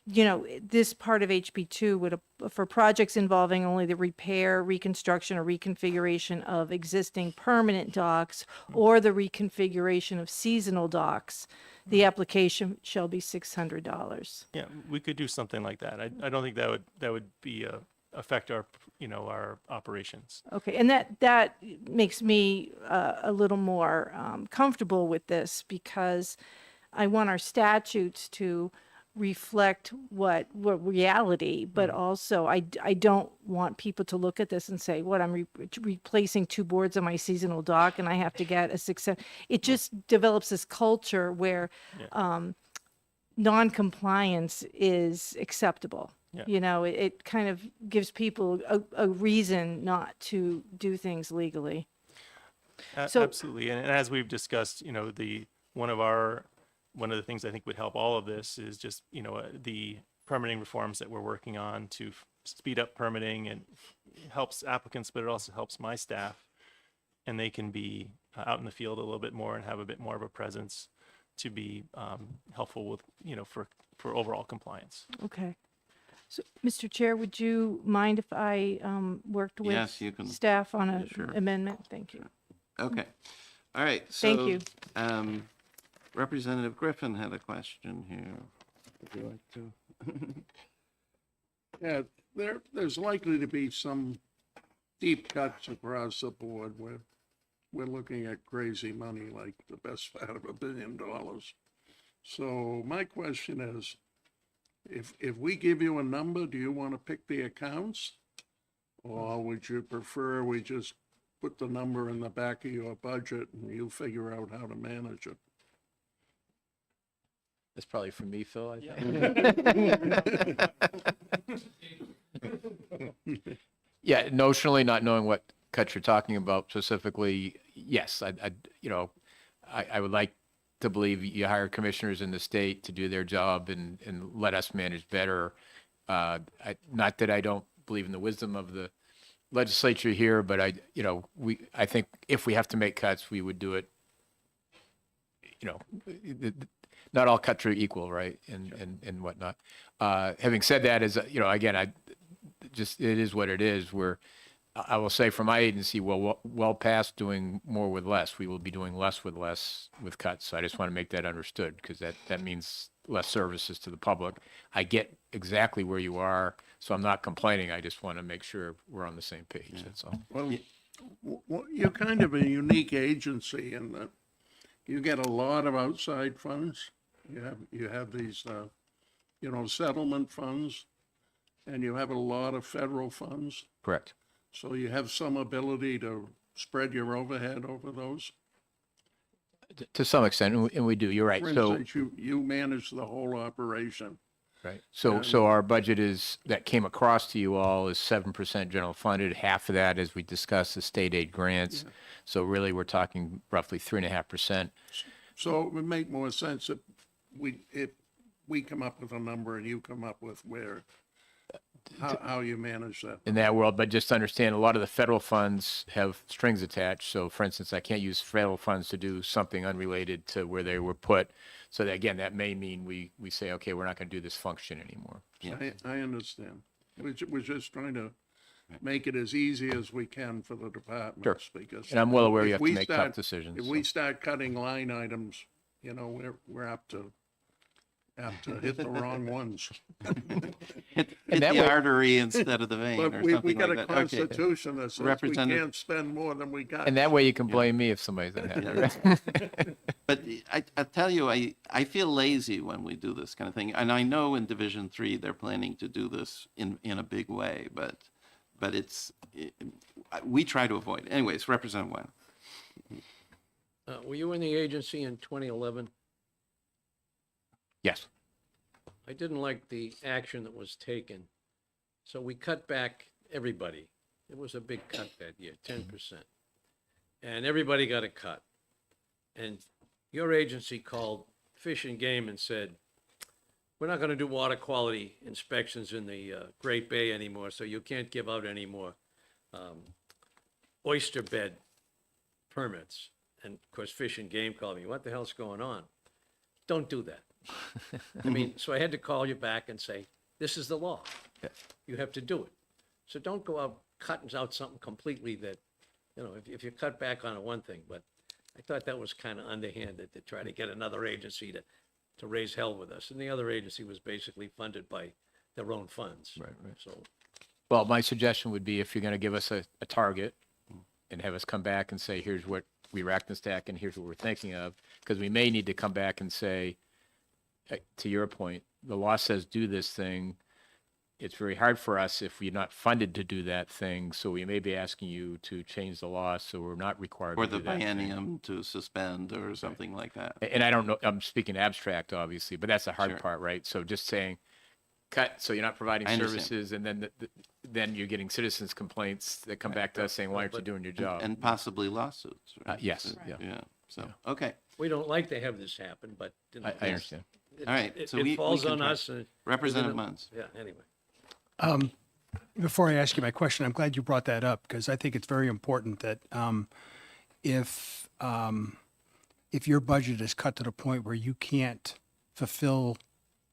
this part of HB2 would, for projects involving only the repair, reconstruction, or reconfiguration of existing permanent docks or the reconfiguration of seasonal docks, the application shall be $600. Yeah, we could do something like that. I don't think that would be affect our our operations. Okay, and that makes me a little more comfortable with this because I want our statutes to reflect what reality, but also I don't want people to look at this and say, what, I'm replacing 2 boards on my seasonal dock and I have to get a 6. It just develops this culture where non-compliance is acceptable. Yeah. It kind of gives people a reason not to do things legally. So- Absolutely, and as we've discussed, one of the things I think would help all of this is just, the permitting reforms that we're working on to speed up permitting, and helps applicants, but it also helps my staff. And they can be out in the field a little bit more and have a bit more of a presence to be helpful with, for overall compliance. Okay. So, Mr. Chair, would you mind if I worked with Yes, you can. staff on an Sure. amendment? Thank you. Okay. All right. Thank you. Representative Griffin had a question here. Would you like to? Yeah, there's likely to be some deep cuts across the board where we're looking at crazy money, like the best part of $1 billion. So my question is, if we give you a number, do you want to pick the accounts? Or would you prefer we just put the number in the back of your budget and you figure out how to manage it? That's probably for me, Phil, I think. Yeah, notionally, not knowing what cuts you're talking about specifically, yes, I would like to believe you hire commissioners in the state to do their job and let us manage better. Not that I don't believe in the wisdom of the legislature here, but I think if we have to make cuts, we would do it, not all cuts are equal, right? And whatnot. Having said that, again, it is what it is. I will say from my agency, well past doing more with less. We will be doing less with less with cuts. So I just want to make that understood, because that means less services to the public. I get exactly where you are, so I'm not complaining. I just want to make sure we're on the same page. That's all. Well, you're kind of a unique agency in that you get a lot of outside funds. You have these, settlement funds, and you have a lot of federal funds. Correct. So you have some ability to spread your overhead over those. To some extent, and we do. You're right. For So instance, you manage the whole operation. right. So our budget that came across to you all is 7% general funded. Half of that, as we discussed, is state aid grants. Yeah. So really, we're talking roughly 3.5%. So it would make more sense if we come up with a number and you come up with how you manage that. In that world, but just understand, a lot of the federal funds have strings attached. So for instance, I can't use federal funds to do something unrelated to where they were put. So that, again, that may mean we say, okay, we're not going to do this function anymore. Yeah. I understand. We're just trying to make it as easy as we can for the departments. Sure. Because and I'm well aware if you have we to make tough start- decisions. If we start cutting line items, we're apt to hit the wrong ones. Hit that the way- artery instead of the vein But or we something got like a that. Okay. constitution that says we Representative- can't spend more than we got. And that way you can blame me if somebody doesn't have it. But I tell you, I feel lazy when we do this kind of thing. And I know in Division 3, they're planning to do this in a big way, but we try to avoid it. Anyways, Representative Wynn. Were you in the agency in 2011? Yes. I didn't like the action that was taken. So we cut back everybody. It was a big cut that year, 10%. And everybody got a cut. And your agency called Fish and Game and said, we're not going to do water quality inspections in the Great Bay anymore, so you can't give out any more oyster bed permits. And of course, Fish and Game called me, what the hell's going on? Don't do that. I mean, so I had to call you back and say, this is the law. You have to do it. So don't go out cutting out something completely that, if you cut back on one thing, but I thought that was kind of underhanded to try to get another agency to raise hell with us. And the other agency was basically funded by their own funds. Right. So Well, my suggestion would be, if you're going to give us a target and have us come back and say, here's what we racked and stacked and here's what we're thinking of, because we may need to come back and say, to your point, the law says do this thing. It's very hard for us if we're not funded to do that thing. So we may be asking you to change the law so we're not required Or to the do that thing. biennium to suspend or something like that. And I don't know, I'm speaking abstract, obviously, but that's the hard Sure. part, right? So just saying, cut, so you're not providing I understand. services, and then you're getting citizens' complaints that come back to us saying, why aren't you doing your job? And possibly lawsuits. Right? Yes, Right. yeah, Yeah. So, okay. we don't like to have this happen, but I understand. All right, It, so it we falls can on try. us. Representative Munns. Yeah, anyway. Before I ask you my question, I'm glad you brought that up, because I think it's very important that if your budget is cut to the point where you can't fulfill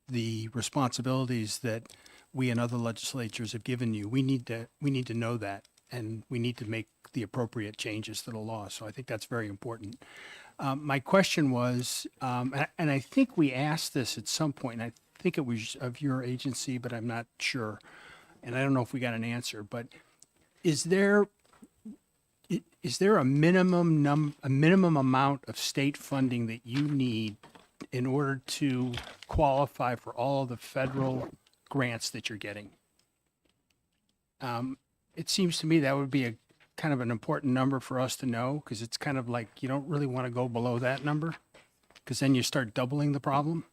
the responsibilities that we and other legislatures have given you, we need to know that, and we need to make the appropriate changes to the law. So I think that's very important. My question was, and I think we asked this at some point, and I think it was of your agency, but I'm not sure. And I don't know if we got an answer, but is there a minimum amount of state funding that you need in order to qualify for all of the federal grants that you're getting? It seems to me that would be a kind of an important number for us to know, because it's kind of like you don't really want to go below that number, because then you start doubling the problem.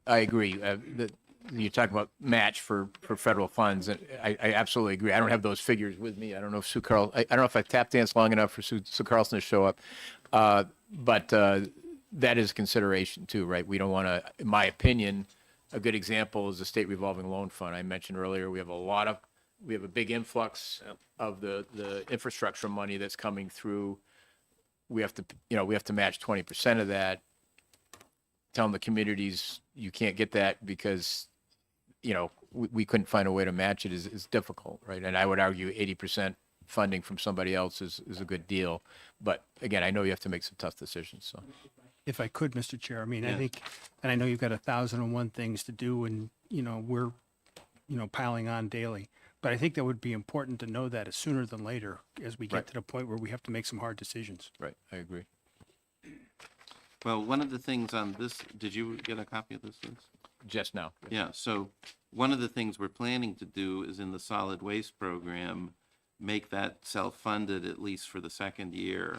I agree. You're talking about match for federal funds, and I absolutely agree. I don't have those figures with me. I don't know if I don't know if I tap danced long enough for Sue Carlson to show up, but that is a consideration too, right? We don't want to, in my opinion, a good example is the state revolving loan fund. I mentioned earlier, we have a big influx of the infrastructure money that's coming through. We have to match 20% of that. Telling the communities you can't get that because, we couldn't find a way to match it is difficult, right? And I would argue 80% funding from somebody else is a good deal. But again, I know you have to make some tough decisions, so. If I could, Mr. Chair, I mean, I Yes. think, and I know you've got 1,001 things to do and, we're, piling on daily. But I think that would be important to know that sooner than later as we get Right. to the point where we have to make some hard decisions. Right, I agree. Well, one of the things on this, did you get a copy of this list? Just now. Yeah, so one of the things we're planning to do is in the solid waste program, make that self-funded at least for the second year,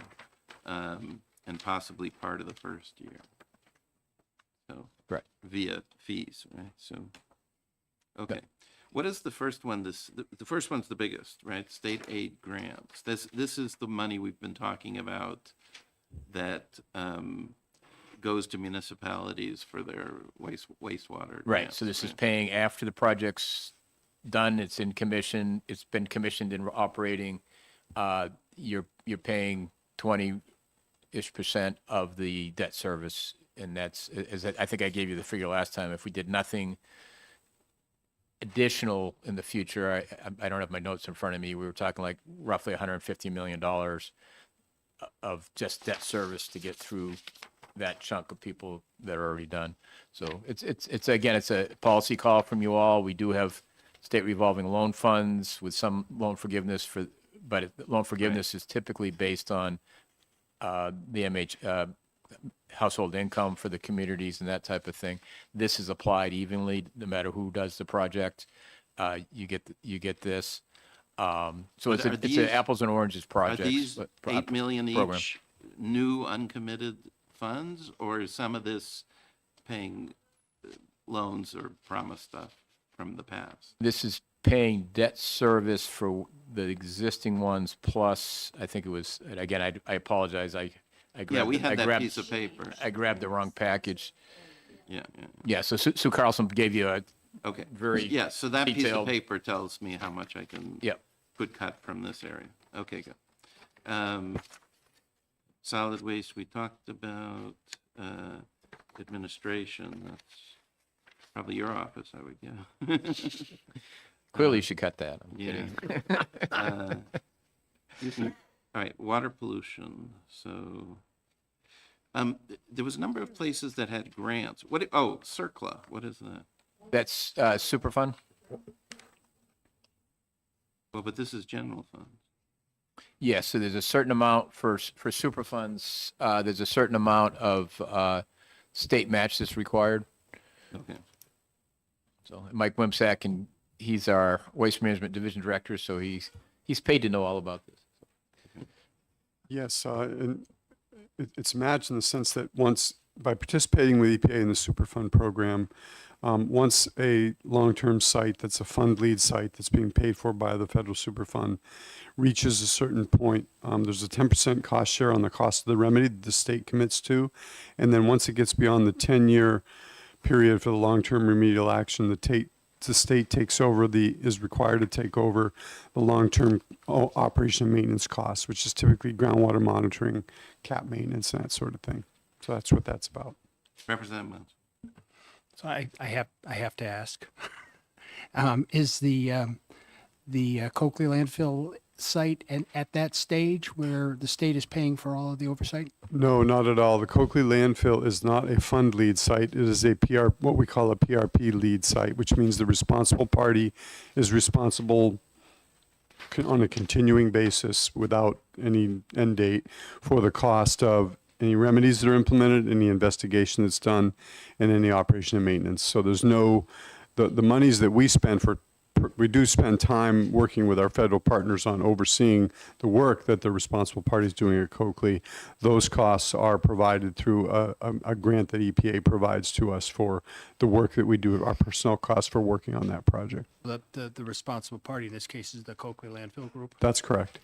and possibly part of the first year. So. Right. Via fees, right? So, okay. What is the first one? The first one's the biggest, right? State aid grants. This is the money we've been talking about that goes to municipalities for their wastewater. Right, grants, so this is right? paying after the project's done, it's in commission, it's been commissioned and operating. You're paying 20-ish% of the debt service, and that's, I think I gave you the figure last time. If we did nothing additional in the future, I don't have my notes in front of me, we were talking like roughly $150 million of just debt service to get through that chunk of people that are already done. So it's again, it's a policy call from you all. We do have state revolving loan funds with some loan forgiveness but loan forgiveness is typically based on the household income for the communities and that type of thing. This is applied evenly, no matter who does the project. You get this. So But are it's these- an apples and oranges Are project. these 8 million program. each new uncommitted funds, or is some of this paying loans or promise stuff from the past? This is paying debt service for the existing ones, plus, I think it was, and again, I apologize, I grabbed. Yeah, we I had that grabbed- piece of paper. I grabbed the wrong package. Yeah. Yeah, so Sue Carlson gave you a, Okay. Very Yeah, so that piece of detailed- paper tells me how much I can. Yep. Could cut from this area. Okay, good. Solid waste, we talked about, administration, that's probably your office, I would guess. clearly you should cut that. I'm Yeah. kidding. All right, water pollution, so, there was a number of places that had grants. CERCLA, what is that? That's Superfund? Well, but this is general funds. Yes, so there's a certain amount for Superfunds, there's a certain amount of state match that's required. Okay. So Mike Wimsack, and he's our Waste Management Division Director, so he's paid to know all about this. Yes, and it's matched in the sense that once, by participating with EPA in the Superfund program, once a long-term site that's a fund lead site that's being paid for by the federal Superfund reaches a certain point, there's a 10% cost share on the cost of the remedy that the state commits to. And then once it gets beyond the 10-year period for the long-term remedial action, the state takes over is required to take over the long-term operation and maintenance costs, which is typically groundwater monitoring, cap maintenance, and that sort of thing. So that's what that's about. Representative Munson. So I have to ask, is the Coakley landfill site at that stage where the state is paying for all of the oversight? No, not at all. The Coakley landfill is not a fund lead site. It is what we call a PRP lead site, which means the responsible party is responsible on a continuing basis without any end date for the cost of any remedies that are implemented, any investigation that's done, and any operation and maintenance. So there's the monies that we spend we do spend time working with our federal partners on overseeing the work that the responsible party is doing at Coakley. Those costs are provided through a grant that EPA provides to us for the work that we do, our personnel costs for working on that project. The responsible party in this case is the Coakley landfill group? That's correct.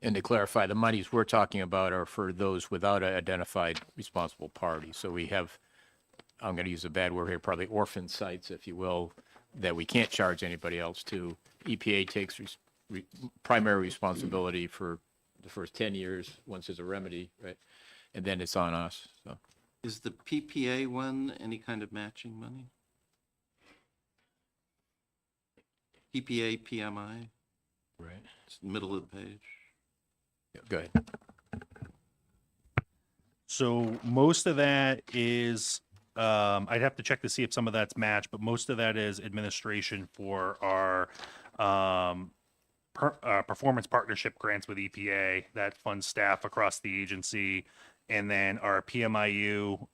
And to clarify, the monies we're talking about are for those without an identified responsible party. So we have I'm going to use a bad word here, probably orphan sites, if you will, that we can't charge anybody else to. EPA takes primary responsibility for the first 10 years, once there's a remedy, right? And then it's on us, so. Is the PPA one any kind of matching money? PPA, PMI, Right. it's middle of the page. Go ahead. So most of that is, I'd have to check to see if some of that's matched, but most of that is administration for our performance partnership grants with EPA that funds staff across the agency. And then our PMIU,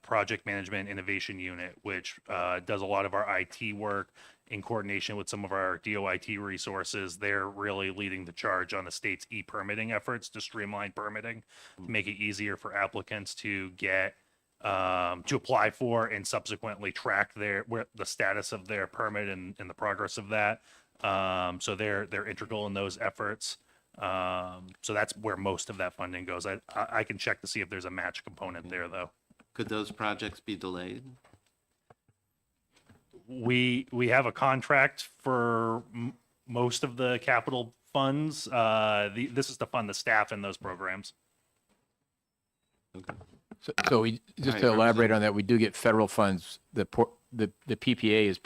Project Management Innovation Unit, which does a lot of our IT work in coordination with some of our DOIT resources. They're really leading the charge on the state's e-permitting efforts to streamline permitting, to make it easier for applicants to get to apply for and subsequently track the status of their permit and the progress of that. So they're integral in those efforts. So that's where most of that funding goes. I can check to see if there's a match component there, though. Could those projects be delayed? We have a contract for most of the capital funds. This is to fund the staff in those programs. Okay. So we, just Right, to elaborate on that, we do get federal funds. The PPA is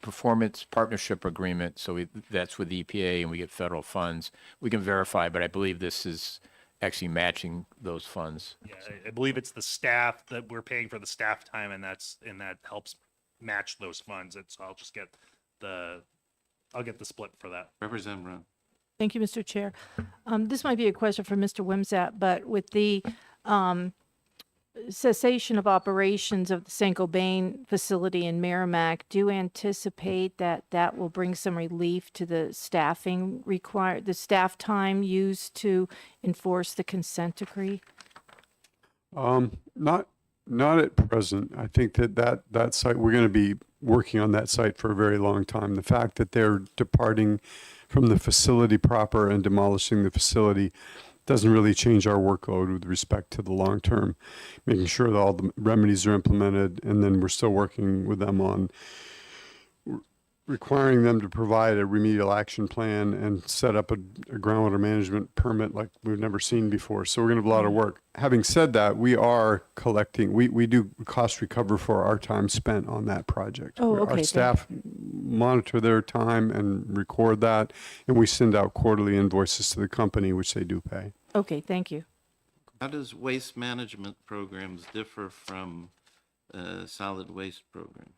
Performance Partnership Agreement, so that's with the EPA, and we get federal funds. We can verify, but I believe this is actually matching those funds. Yeah, I believe it's the staff that we're paying for the staff time, and that helps match those funds. I'll just get I'll get the split for that. Representative Brown. Thank you, Mr. Chair. This might be a question for Mr. Wimsat, but with the cessation of operations of the St. Gobain facility in Merrimack, do you anticipate that that will bring some relief to the staffing required, the staff time used to enforce the consent decree? Not at present. I think that site, we're going to be working on that site for a very long time. The fact that they're departing from the facility proper and demolishing the facility doesn't really change our workload with respect to the long term, making sure that all the remedies are implemented, and then we're still working with them on requiring them to provide a remedial action plan and set up a groundwater management permit like we've never seen before. So we're going to have a lot of work. Having said that, we are collecting, we do cost recover for our time spent on that project. Oh, okay, Our thank staff monitor their time and record that, and we send out quarterly invoices to the company, which they do pay. Okay, thank you. How does waste management programs differ from solid waste program?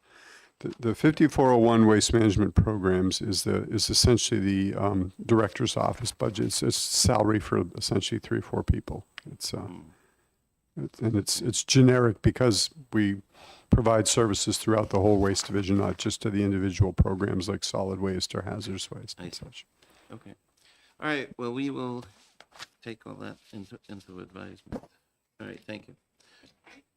The 5401 waste management programs is essentially the director's office budget. It's salary for essentially 3 or 4 people. It's generic because we provide services throughout the whole waste division, not just to the individual programs like solid waste or hazardous waste and such. Okay. All right, well, we will take all that into advisement. All right, thank you.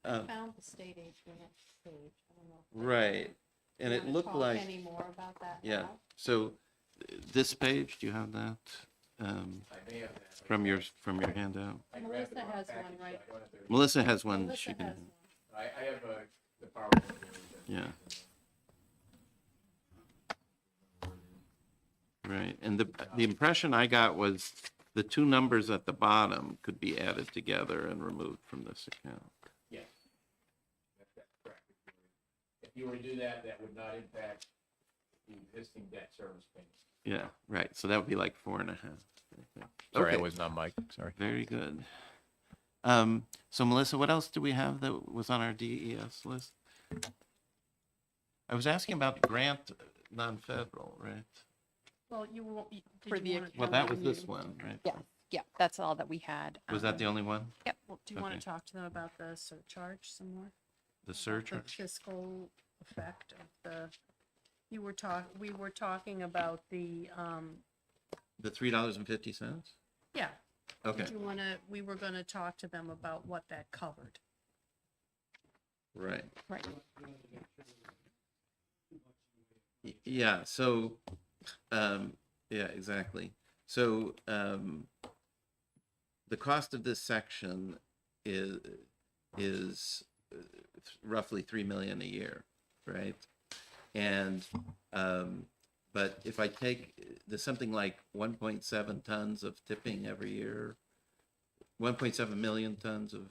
Found the state aid grant page. I don't know if Right, and it wanna looked talk like, any more about that yeah, now? so this page, do you have that? From your handout? Melissa has one, right? Melissa has one, Melissa she can, has one. I have the PowerPoint. yeah. Right, and the impression I got was the 2 numbers at the bottom could be added together and removed from this account. Yes. That's correct. If you were to do that, that would not impact the existing debt service payments. Yeah, right, so that would be like 4.5. Sorry, I Okay. wasn't on mic, sorry. Very good. So Melissa, what else do we have that was on our DES list? I was asking about grant non-federal, right? Well, you won't, For did the you want Well, that was this one, right? Yeah, yeah, that's all that we had. Was that the only one? Yep. well, do you want Okay. to talk to them about the surcharge some more? The About surcharge? The fiscal effect of we were talking about the, The $3.50? yeah. Okay, Did you want to, we were going to talk to them about what that covered. right. Right. Yeah, so, yeah, exactly. So, the cost of this section is roughly 3 million a year, right? And, but if I take, there's something like 1.7 tons of tipping every year, 1.7 million tons of,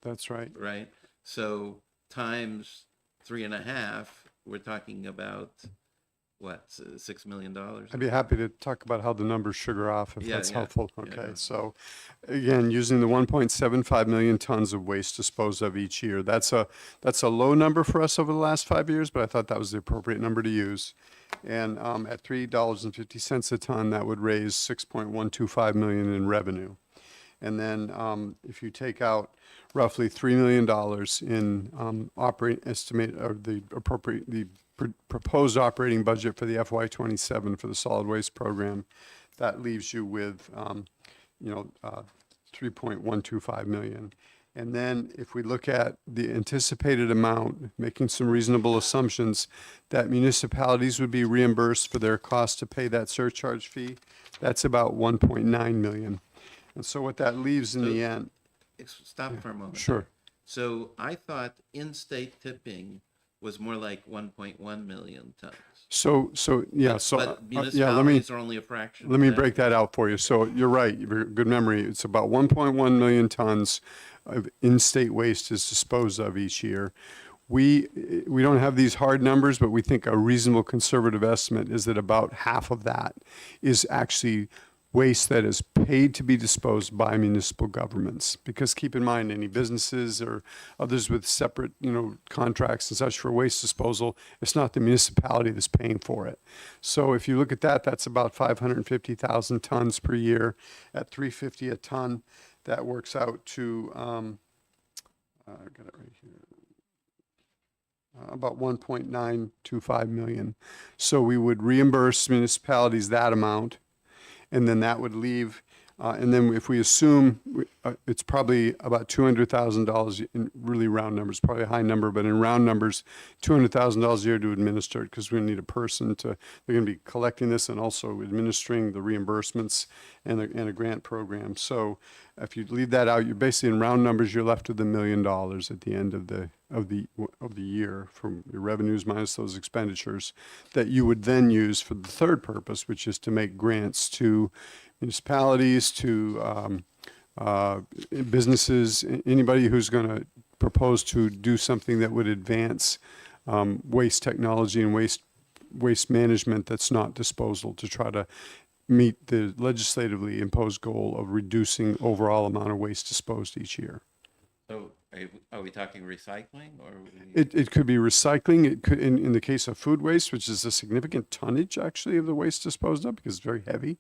That's right. right? So times 3.5, we're talking about, what, $6 million? I'd be happy to talk about how the numbers sugar off if Yeah, that's yeah, helpful. yeah. Okay, so again, using the 1.75 million tons of waste disposed of each year, that's a low number for us over the last 5 years, but I thought that was the appropriate number to use. And at $3.50 a ton, that would raise 6.125 million in revenue. And then if you take out roughly $3 million in proposed operating budget for the FY27 for the solid waste program, that leaves you with, 3.125 million. And then if we look at the anticipated amount, making some reasonable assumptions that municipalities would be reimbursed for their cost to pay that surcharge fee, that's about 1.9 million. And so what that leaves in the end, Stop for a moment. sure. So I thought in-state tipping was more like 1.1 million tons. So yeah, But yeah, municipalities are only a fraction. let of me that. break that out for you. So you're right, good memory. It's about 1.1 million tons of in-state waste is disposed of each year. We don't have these hard numbers, but we think a reasonable conservative estimate is that about half of that is actually waste that is paid to be disposed by municipal governments. Because keep in mind, any businesses or others with separate, contracts and such for waste disposal, it's not the municipality that's paying for it. So if you look at that, that's about 550,000 tons per year at $3.50 a ton. That works out to, I got it right here. About 1.925 million. So we would reimburse municipalities that amount, and then that would leave, and then if we assume it's probably about $200,000 in really round numbers, probably a high number, but in round numbers, $200,000 a year to administer it, because we need a person they're going to be collecting this and also administering the reimbursements and a grant program. So if you leave that out, you're basically in round numbers, you're left with $1 million at the end of the year from your revenues minus those expenditures that you would then use for the third purpose, which is to make grants to municipalities, to businesses, anybody who's going to propose to do something that would advance waste technology and waste management that's not disposal, to try to meet the legislatively imposed goal of reducing overall amount of waste disposed each year. So are we talking recycling or? It could be recycling. It could, in the case of food waste, which is a significant tonnage actually of the waste disposed of because it's very heavy.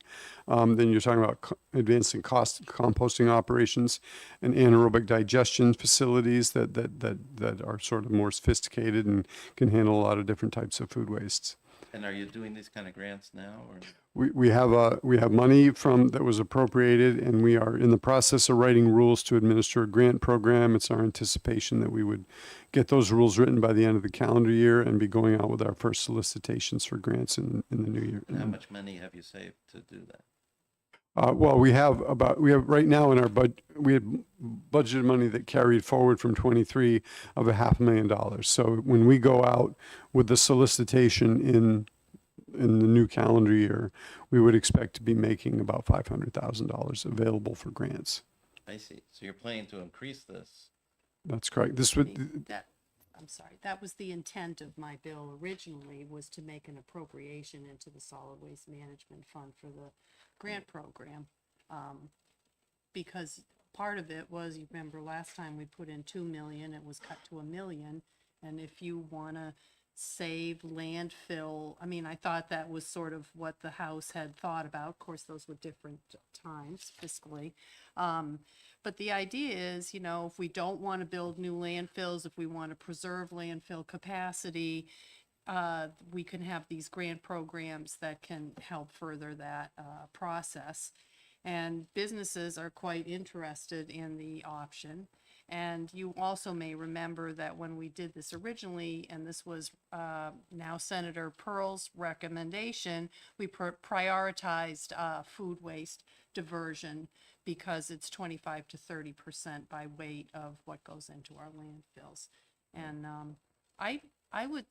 Then you're talking about advancing composting operations and anaerobic digestion facilities that are sort of more sophisticated and can handle a lot of different types of food wastes. And are you doing these kind of grants now or? We have money that was appropriated, and we are in the process of writing rules to administer a grant program. It's our anticipation that we would get those rules written by the end of the calendar year and be going out with our first solicitations for grants in the new year. And how much money have you saved to do that? Well, we have right now in our we had budgeted money that carried forward from 23 of $500,000. So when we go out with the solicitation in the new calendar year, we would expect to be making about $500,000 available for grants. I see. So you're planning to increase this? That's correct. This would, I'm sorry, that was the intent of my bill originally, was to make an appropriation into the Solid Waste Management Fund for the grant program. Because part of it was, you remember last time we put in 2 million, it was cut to 1 million. And if you want to save landfill, I mean, I thought that was sort of what the House had thought about. Of course, those were different times fiscally. But the idea is, if we don't want to build new landfills, if we want to preserve landfill capacity, we can have these grant programs that can help further that process. And businesses are quite interested in the option. And you also may remember that when we did this originally, and this was now Senator Pearl's recommendation, we prioritized food waste diversion because it's 25 to 30% by weight of what goes into our landfills. And I would,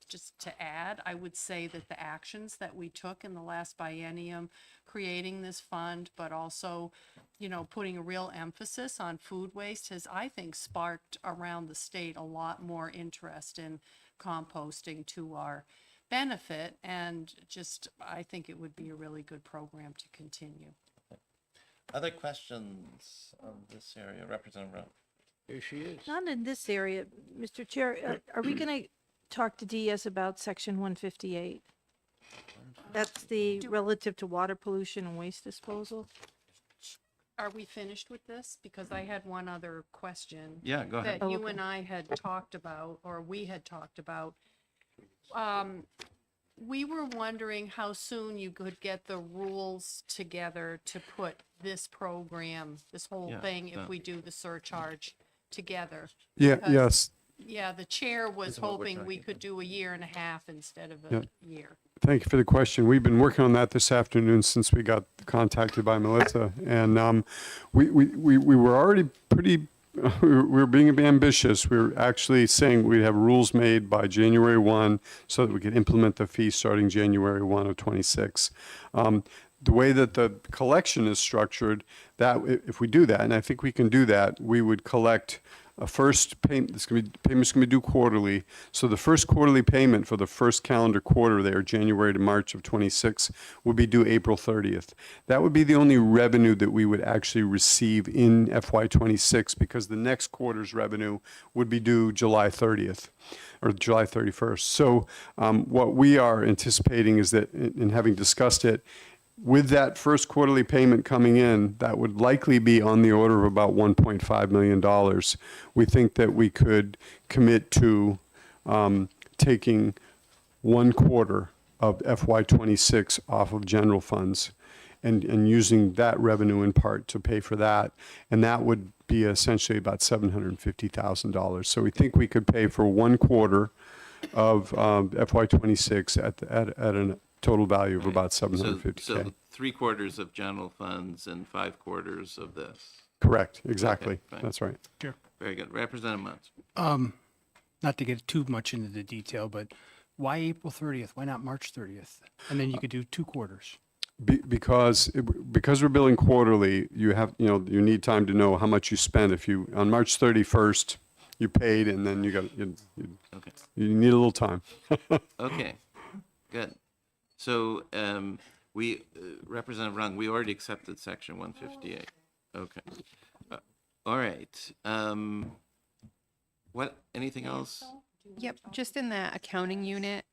just to add, I would say that the actions that we took in the last biennium, creating this fund, but also, you know, putting a real emphasis on food waste has, I think, sparked around the state a lot more interest in composting to our benefit. And just, I think it would be a really good program to continue. Other questions on this area? Representative Rowe. Here she is. Not in this area, Mr. Chair. Are we going to talk to DS about section 158? That's the relative to water pollution and waste disposal. Are we finished with this? Because I had one other question. Yeah, go ahead. That you and I had talked about, or we had talked about. We were wondering how soon you could get the rules together to put this program, this whole Yeah, thing, if we do the surcharge together. Yeah, Because- yes. Yeah, the chair was what we're hoping we talking could do a year and a half instead of Yeah. a year. Thank you for the question. We've been working on that this afternoon since we got contacted by Melissa. And we were already pretty, we were being ambitious. We were actually saying we'd have rules made by January 1 so that we could implement the fee starting January 1 of 26. The way that the collection is structured, that if we do that, and I think we can do that, we would collect a first payment. Payments can be due quarterly. So the first quarterly payment for the first calendar quarter there, January to March of 26, would be due April 30th. That would be the only revenue that we would actually receive in FY 26, because the next quarter's revenue would be due July 30th. Or July 31st. So what we are anticipating is that, in having discussed it, with that first quarterly payment coming in, that would likely be on the order of about $1.5 million. We think that we could commit to taking 1 quarter of FY26 off of general funds and using that revenue in part to pay for that. And that would be essentially about $750,000. So we think we could pay for 1 quarter of FY26 at a total value of about $750K. So 3/4 of general funds and 5/4 of this. Correct, exactly. Okay, fine. That's right. Very good. Representative Muntz. Not to get too much into the detail, but why April 30th? Why not March 30th? And then you could do 2 quarters. Because we're billing quarterly, you need time to know how much you spend. If you, on March 31st, you paid, and then you need a little time. Okay, good. So Representative Rung, we already accepted section 158. Okay. All right. Anything else? Yep, just in the accounting unit,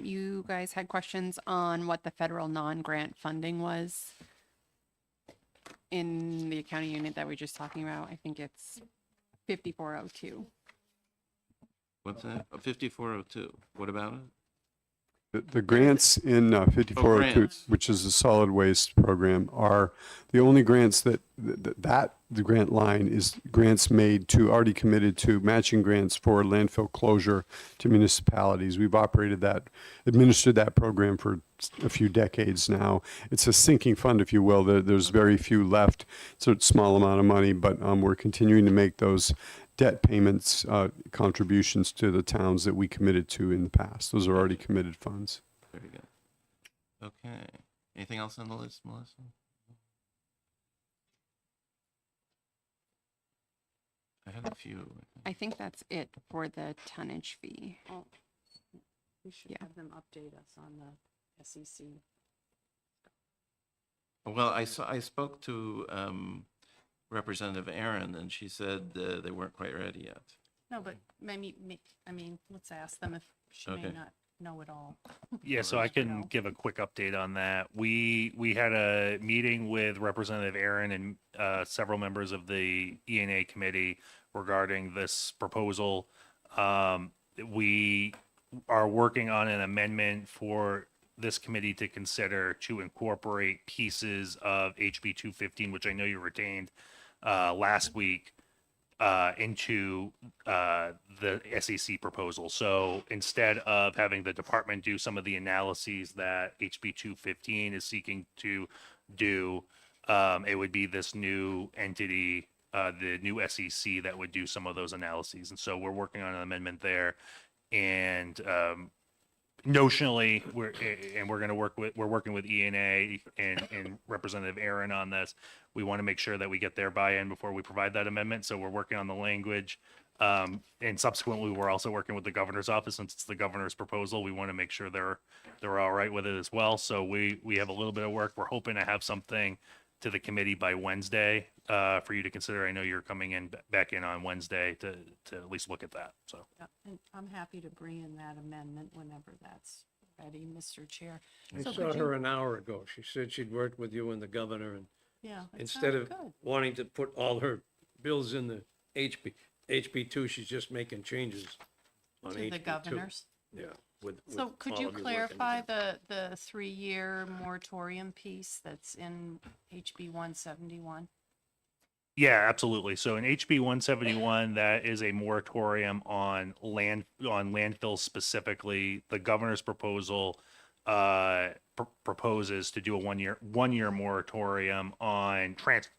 you guys had questions on what the federal non-grant funding was in the accounting unit that we were just talking about. I think it's 5402. What's that? 5402. What about it? The grants in 5402, grants. which is the solid waste program, are the only grants that the grant line is grants made to, already committed to, matching grants for landfill closure to municipalities. We've administered that program for a few decades now. It's a sinking fund, if you will. There's very few left. It's a small amount of money, but we're continuing to make those debt payments, contributions to the towns that we committed to in the past. Those are already committed funds. Very good. Okay. Anything else on the list, Melissa? I had a few. I think that's it for the tonnage fee. Oh, we should Yeah. have them update us on the E SEC. Well, I spoke to Representative Aaron, and she said they weren't quite ready yet. No, but let's ask them if she may Okay. not know it all. Yeah, so I can give a quick update on that. We had a meeting with Representative Aaron and several members of the ENA committee regarding this proposal. We are working on an amendment for this committee to consider to incorporate pieces of HB 215, which I know you retained last week, into the SEC proposal. So instead of having the department do some of the analyses that HB 215 is seeking to do, it would be this new entity, the new SEC that would do some of those analyses. And so we're working on an amendment there. And notionally, we're working with ENA and Representative Aaron on this. We want to make sure that we get their buy-in before we provide that amendment. So we're working on the language. And subsequently, we're also working with the governor's office. Since it's the governor's proposal, we want to make sure they're all right with it as well. So we have a little bit of work. We're hoping to have something to the committee by Wednesday for you to consider. I know you're coming in back in on Wednesday to at least look at that. So Yeah, and I'm happy to bring in that amendment whenever that's ready, Mr. Chair. I So saw could her you- an hour ago. She said she'd worked with you and the governor, and Yeah. that instead sounds of good. wanting to put all her bills in the HB2, she's just making changes on To the HB2. governors. Yeah. with So could all you of working clarify together. the 3-year moratorium piece that's in HB 171? yeah, absolutely. So in HB 171, that is a moratorium on landfills specifically. The governor's proposal proposes to do a one-year moratorium on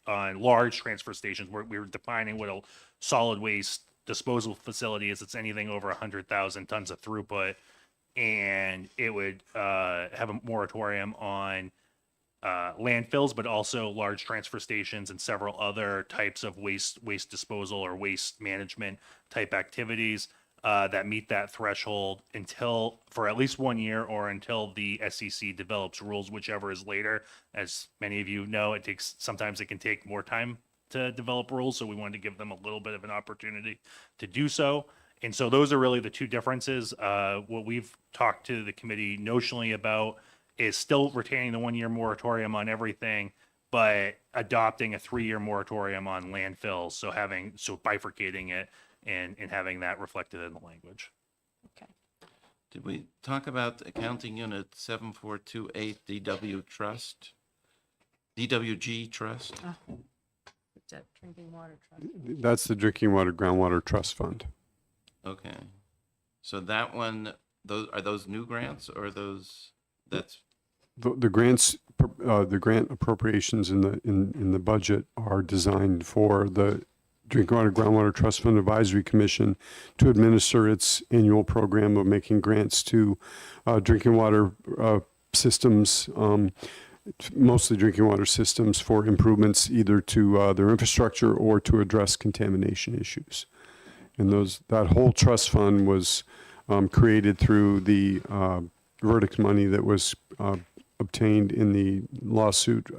large transfer stations. We're defining what a solid waste disposal facility is. It's anything over 100,000 tons of throughput, and it would have a moratorium on landfills, but also large transfer stations and several other types of waste disposal or waste management type activities that meet that threshold for at least 1 year or until the SEC develops rules, whichever is later. As many of you know, sometimes it can take more time to develop rules, so we wanted to give them a little bit of an opportunity to do so. And so those are really the two differences. What we've talked to the committee notionally about is still retaining the 1-year moratorium on everything, but adopting a 3-year moratorium on landfills. So bifurcating it and having that reflected in the language. Okay. Did we talk about accounting unit 7428 DWG Trust? That drinking water trust. That's the Drinking Water Groundwater Trust Fund. Okay. So that one, are those new grants or that's, The grants, the grant appropriations in the budget are designed for the Drinking Water Groundwater Trust Fund Advisory Commission to administer its annual program of making grants to drinking water systems, mostly drinking water systems, for improvements either to their infrastructure or to address contamination issues. And that whole trust fund was created through the verdict money that was obtained in the lawsuit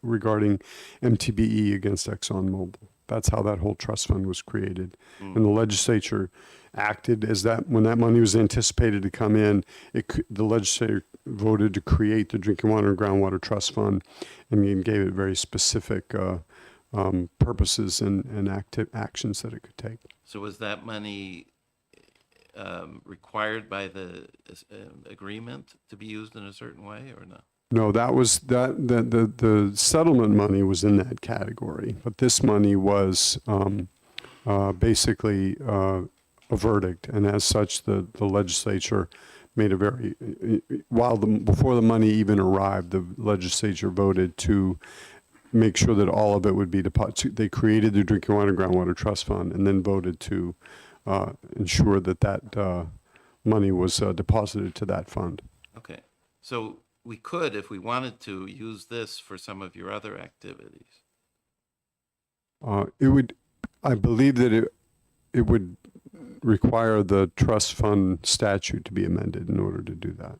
regarding MTBE against ExxonMobil. That's how that whole trust fund was created. And the legislature acted as that, when that money was anticipated to come in, the legislature voted to create the Drinking Water and Groundwater Trust Fund and gave it very specific purposes and actions that it could take. so was that money required by the agreement to be used in a certain way or no? No, that was the settlement money was in that category, but this money was basically a verdict, and as such, the legislature made a very before the money even arrived, the legislature voted to make sure that all of it would be deposited. They created the Drinking Water and Groundwater Trust Fund, and then voted to ensure that money was deposited to that fund. Okay. So we could, if we wanted to, use this for some of your other activities. I believe that it would require the trust fund statute to be amended in order to do that.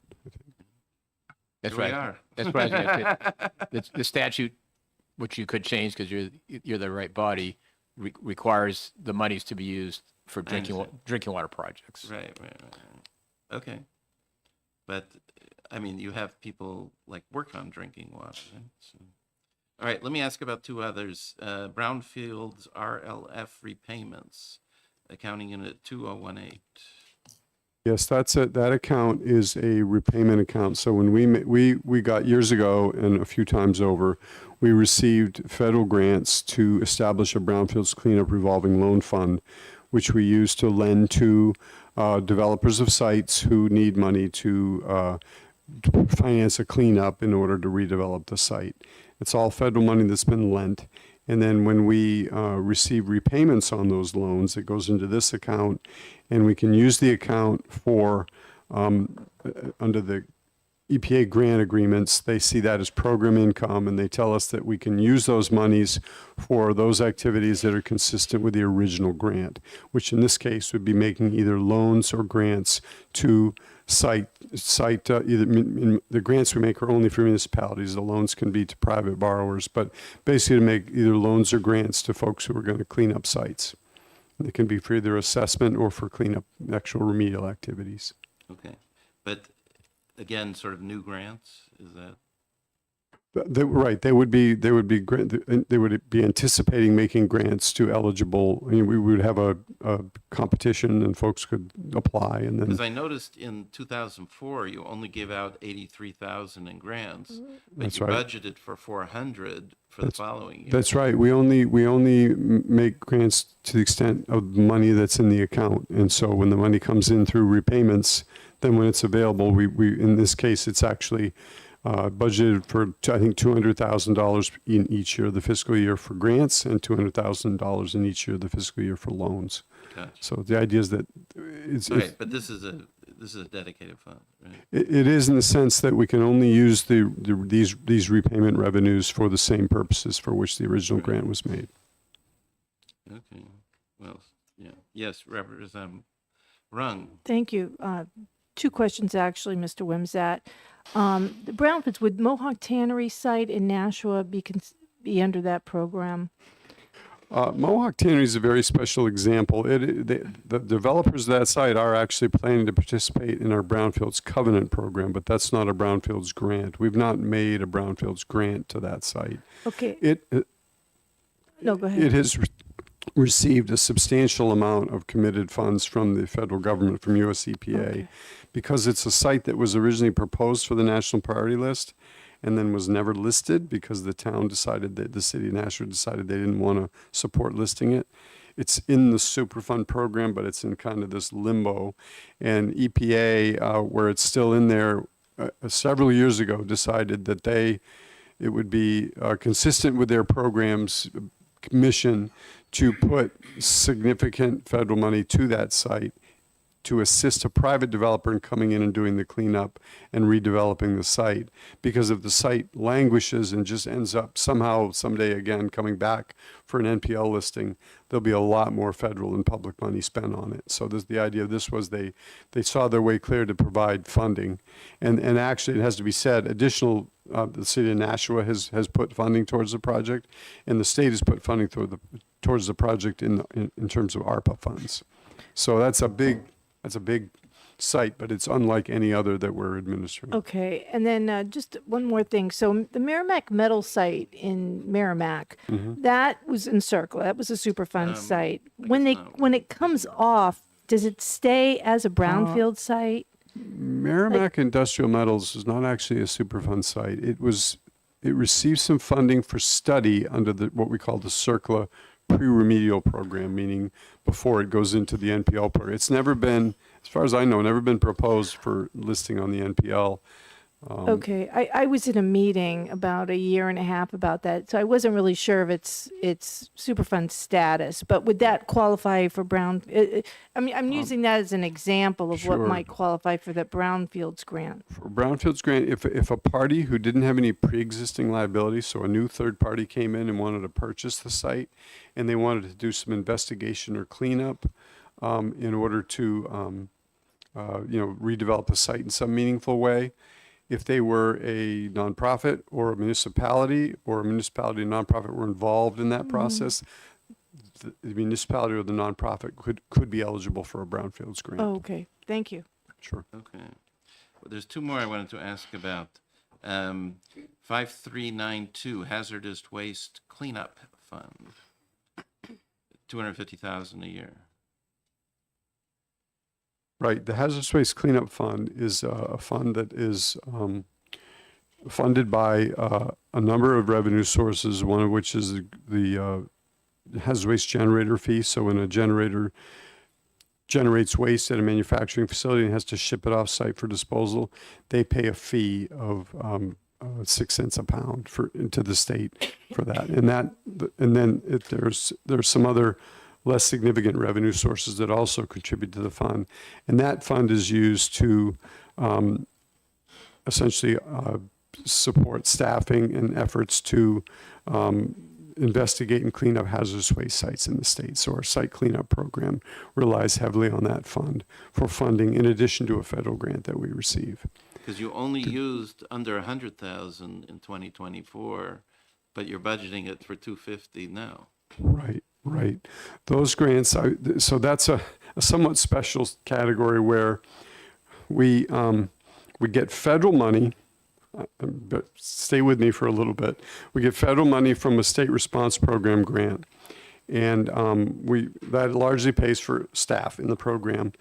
That's Here we right. are. That's right. The statute, which you could change because you're the right body, requires the monies to be used for drinking water projects. Right. Okay. But, I mean, you have people work on drinking water, right? So. All right, let me ask about two others. Brownfields RLF repayments, accounting unit 2018. Yes, that's it. That account is a repayment account. So when we got years ago and a few times over, we received federal grants to establish a brownfields cleanup revolving loan fund, which we use to lend to developers of sites who need money to finance a cleanup in order to redevelop the site. It's all federal money that's been lent. And then when we receive repayments on those loans, it goes into this account, and we can use the account for, under the EPA grant agreements, they see that as program income, and they tell us that we can use those monies for those activities that are consistent with the original grant, which in this case would be making either loans or grants to the grants we make are only for municipalities. The loans can be to private borrowers, but basically to make either loans or grants to folks who are going to clean up sites. They can be for either assessment or for cleanup, actual remedial activities. Okay. But again, sort of new grants, is that? Right, they would be anticipating making grants to eligible. We would have a competition, and folks could apply, and Because then I noticed in 2004, you only gave out 83,000 in grants, but That's you right. budgeted for 400 for the following year. that's right. We only make grants to the extent of money that's in the account, and so when the money comes in through repayments, then when it's available, we in this case it's actually budgeted for, I think, $200,000 in each year of the fiscal year for grants, and $200,000 in each year of the fiscal year for loans. Gotcha. So the idea is that it's Right, but this is a dedicated fund, right? it is in the sense that we can only use these repayment revenues for the same purposes for which the original grant was made. Okay. Well, yeah. Yes, Representative Rung. Thank you. Two questions, actually, Mr. Wimsat. The brownfields, would Mohawk Tannery site in Nashua be under that program? Mohawk Tannery is a very special example. The developers of that site are actually planning to participate in our Brownfields Covenant program, but that's not a Brownfields grant. We've not made a Brownfields grant to that site. Okay. No, go ahead. It has received a substantial amount of committed funds from the federal government, from US EPA, Okay. because it's a site that was originally proposed for the national priority list and then was never listed because the town decided that the city of Nashua decided they didn't want to support listing it. It's in the Superfund program, but it's in kind of this limbo. And EPA, where it's still in there, several years ago decided that it would be consistent with their program's mission to put significant federal money to that site to assist a private developer in coming in and doing the cleanup and redeveloping the site. Because if the site languishes and just ends up somehow someday again coming back for an NPL listing, there'll be a lot more federal and public money spent on it. So the idea of this was they saw their way clear to provide funding. And actually, it has to be said, the city of Nashua has put funding towards the project, and the state has put funding towards the project in terms of ARPA funds. So that's a big site, but it's unlike any other that we're administering. Okay, and then just one more thing. So the Merrimack Metal site in Merrimack, that was in Circle. That was a Superfund site. When it comes off, does it stay as a brownfield site? Merrimack Industrial Metals is not actually a Superfund site. It received some funding for study under what we call the CERCLA pre-remedial program, meaning before it goes into the NPL program. It's never been, as far as I know, never been proposed for listing on the NPL. Okay, I was in a meeting about a year and a half about that, so I wasn't really sure of its Superfund status, but would that qualify for I'm using that as an example of what Sure. might qualify for the Brownfields grant. For Brownfields grant, if a party who didn't have any pre-existing liability, so a new third party came in and wanted to purchase the site, and they wanted to do some investigation or cleanup in order to redevelop the site in some meaningful way, if they were a nonprofit or a municipality and nonprofit were involved in that process, the municipality or the nonprofit could be eligible for a Brownfields grant. Oh, okay, thank you. Sure. Okay. Well, there's two more I wanted to ask about. 5392 Hazardous Waste Cleanup Fund, $250,000 a year. Right. The Hazardous Waste Cleanup Fund is a fund that is funded by a number of revenue sources, one of which is the hazardous waste generator fee. So when a generator generates waste at a manufacturing facility and has to ship it off site for disposal, they pay a fee of 6 cents a pound into the state for that. There's some other less significant revenue sources that also contribute to the fund. And that fund is used to essentially support staffing and efforts to investigate and clean up hazardous waste sites in the state. So our site cleanup program relies heavily on that fund for funding in addition to a federal grant that we receive. Because you only used under 100,000 in 2024, but you're budgeting it for 250 now. Right. Those grants, so that's a somewhat special category where we get federal money, but stay with me for a little bit. We get federal money from a state response program grant, and that largely pays for staff in the program.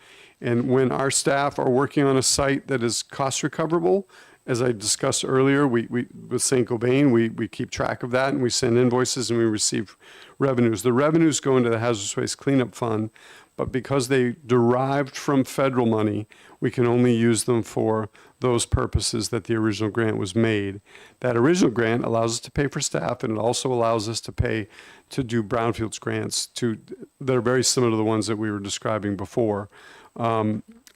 And when our staff are working on a site that is cost recoverable, as I discussed earlier, we with St. Gobain, we keep track of that and we send invoices and we receive revenues. The revenues go into the Hazardous Waste Cleanup Fund, but because they derived from federal money, we can only use them for those purposes that the original grant was made. That original grant allows us to pay for staff, and it also allows us to pay to do brownfields grants that are very similar to the ones that we were describing before.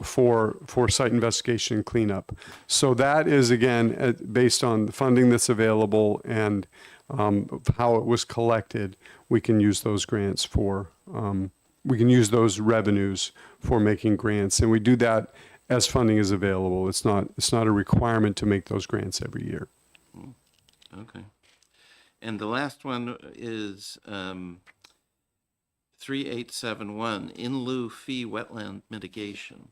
For site investigation and cleanup. So that is, again, based on the funding that's available and how it was collected, we can use those grants we can use those revenues for making grants. And we do that as funding is available. It's not a requirement to make those grants every year. Okay. And the last one is 3871, in lieu fee wetland mitigation.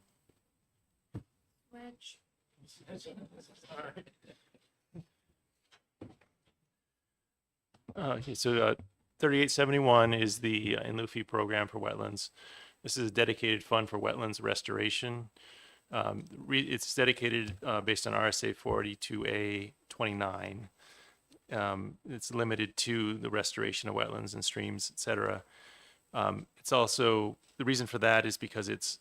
Okay, so 3871 is the in lieu fee program for wetlands. This is a dedicated fund for wetlands restoration. It's dedicated based on RSA 42A 29. It's limited to the restoration of wetlands and streams, et cetera. It's also, the reason for that is because it's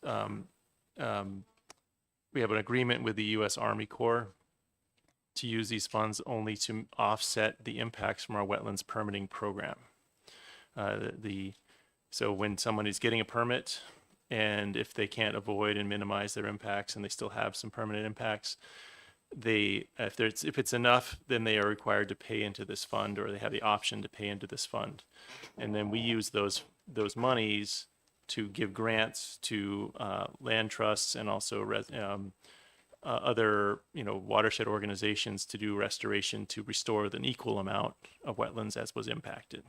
we have an agreement with the U.S. Army Corps to use these funds only to offset the impacts from our wetlands permitting program. So when someone is getting a permit, and if they can't avoid and minimize their impacts and they still have some permanent impacts, if it's enough, then they are required to pay into this fund, or they have the option to pay into this fund. And then we use those monies to give grants to land trusts and also other watershed organizations to do restoration to restore an equal amount of wetlands as was impacted.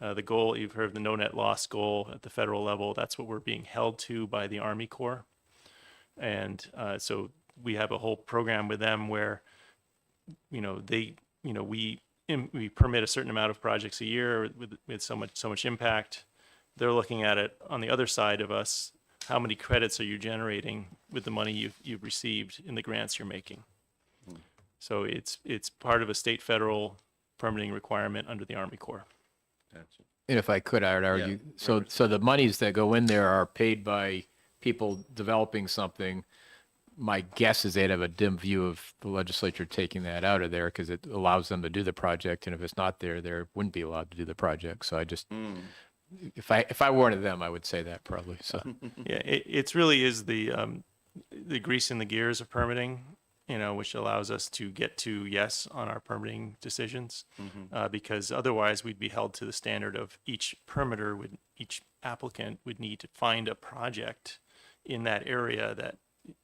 The goal, you've heard of the no net loss goal at the federal level. That's what we're being held to by the Army Corps. And so we have a whole program with them where, we permit a certain amount of projects a year with so much impact. They're looking at it on the other side of us. How many credits are you generating with the money you've received in the grants you're making? So it's part of a state federal permitting requirement under the Army Corps. And if I could, I would argue, so the monies that go in there are paid by people developing something. My guess is they'd have a dim view of the legislature taking that out of there because it allows them to do the project, and if it's not there, they wouldn't be allowed to do the project. So I just, if I were one of them, I would say that probably. So yeah, it's really is the grease in the gears of permitting, which allows us to get to yes on our permitting decisions, because otherwise we'd be held to the standard of each applicant would need to find a project in that area that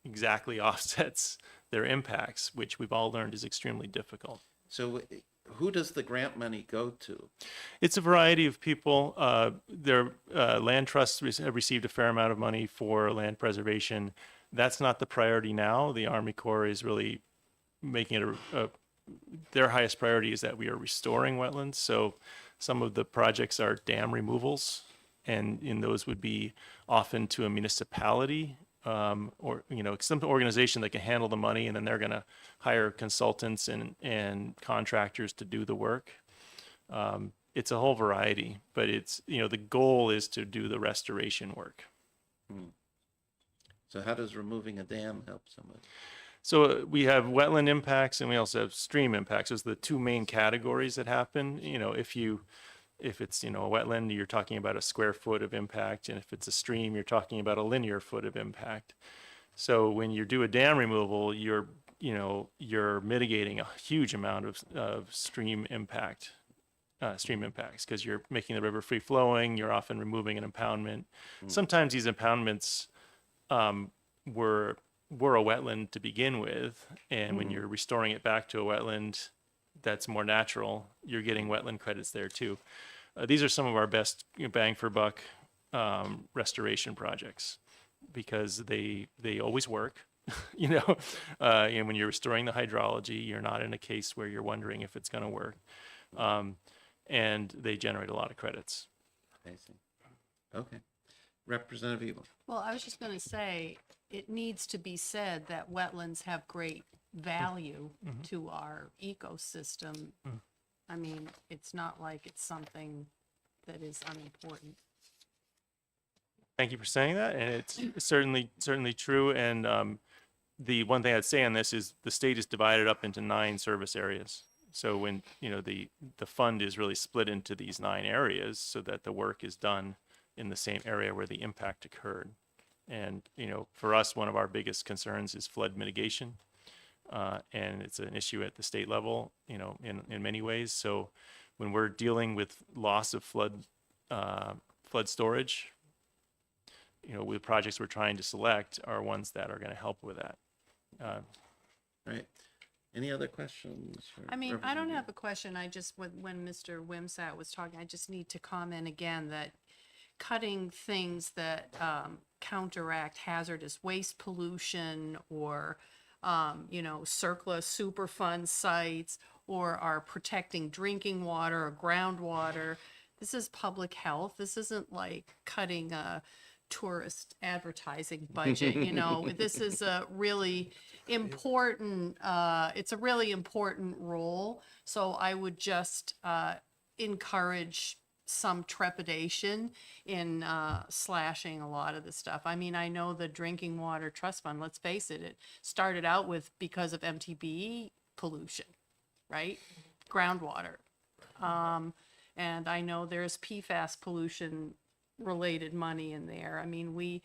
exactly offsets their impacts, which we've all learned is extremely difficult. So who does the grant money go to? It's a variety of people. Their land trusts have received a fair amount of money for land preservation. That's not the priority now. The Army Corps is really making it their highest priority is that we are restoring wetlands. So some of the projects are dam removals, and in those would be often to a municipality or some organization that can handle the money, and then they're going to hire consultants and contractors to do the work. It's a whole variety, but it's the goal is to do the restoration work. So how does removing a dam help someone? So we have wetland impacts and we also have stream impacts. Those are the two main categories that happen. If it's, a wetland, you're talking about a square foot of impact. And if it's a stream, you're talking about a linear foot of impact. So when you do a dam removal, you're mitigating a huge amount of stream impacts because you're making the river free flowing. You're often removing an impoundment. Sometimes these impoundments were a wetland to begin with, and when you're restoring it back to a wetland that's more natural, you're getting wetland credits there too. These are some of our best bang for buck restoration projects because they always work. And when you're restoring the hydrology, you're not in a case where you're wondering if it's going to work, and they generate a lot of credits. I see. Okay. Representative Evil. Well, I was just going to say, it needs to be said that wetlands have great value to our ecosystem. I mean, it's not like it's something that is unimportant. Thank you for saying that, and it's certainly true. And the one thing I'd say on this is the state is divided up into 9 service areas. So when the fund is really split into these 9 areas, so that the work is done in the same area where the impact occurred. And for us, one of our biggest concerns is flood mitigation, and it's an issue at the state level, in many ways. So when we're dealing with loss of flood storage, with projects we're trying to select are ones that are going to help with that. Right. Any other questions? for I mean, I don't Representative have a question. I just, when Mr. Wimsatt was talking, I just need to comment again that cutting things that counteract hazardous waste pollution or, surplus Superfund sites or are protecting drinking water or groundwater. This is public health. This isn't like cutting a tourist advertising budget. This is a really important, it's a really important role. So I would just encourage some trepidation in slashing a lot of the stuff. I mean, I know the Drinking Water Trust Fund, let's face it, it started out with because of MTBE pollution, right? Groundwater. And I know there's PFAS pollution related money in there. I mean, we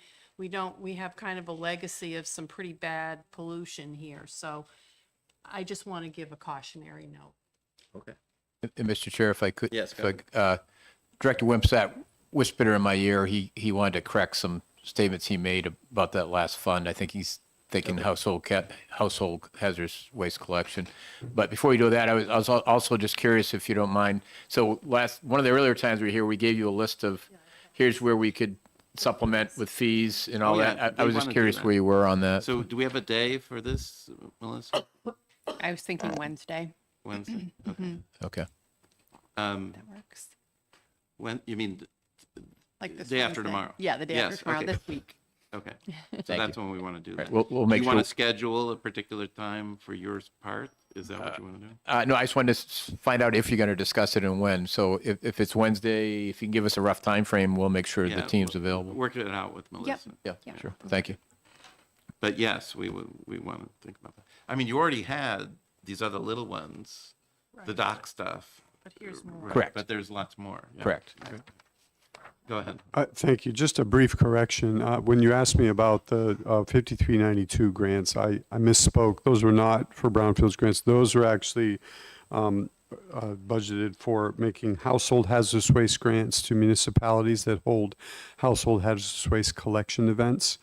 have kind of a legacy of some pretty bad pollution here. So I just want to give a cautionary note. Okay. And Mr. Chair, if I could. Yes, if go I- Director Wimsatt whispered in my ear, he wanted to correct some statements he made about that last fund. I think he's thinking household hazardous waste collection. But before you do that, I was also just curious, if you don't mind. So one of the earlier times we were here, we gave you a list of, here's where we could supplement with fees and all Oh, yeah, that. we I was wanna just do curious that. where you were on that. So do we have a day for this, Melissa? I was thinking Wednesday. Wednesday? Okay. Okay. Um, That works. when, you mean, Like this day after Wednesday. tomorrow? Yeah, the day after Yes, tomorrow, okay. this week. Okay. So that's when we want to do that. We'll Do make you want sure- to schedule a particular time for your part? Is that what you want to do? No, I just wanted to find out if you're going to discuss it and when. So if it's Wednesday, if you can give us a rough time frame, we'll make sure the Yeah, team's available. Work it out with Melissa. Yeah, Yep. sure. Thank you. But yes, we want to think about that. I mean, you already had these other little ones, the Right. dock stuff. But here's more. Right, Correct. But there's lots more. Yeah. Correct. Go ahead. Thank you. Just a brief correction. When you asked me about the 5392 grants, I misspoke. Those were not for brownfields grants. Those are actually budgeted for making household hazardous waste grants to municipalities that hold household hazardous waste collection events.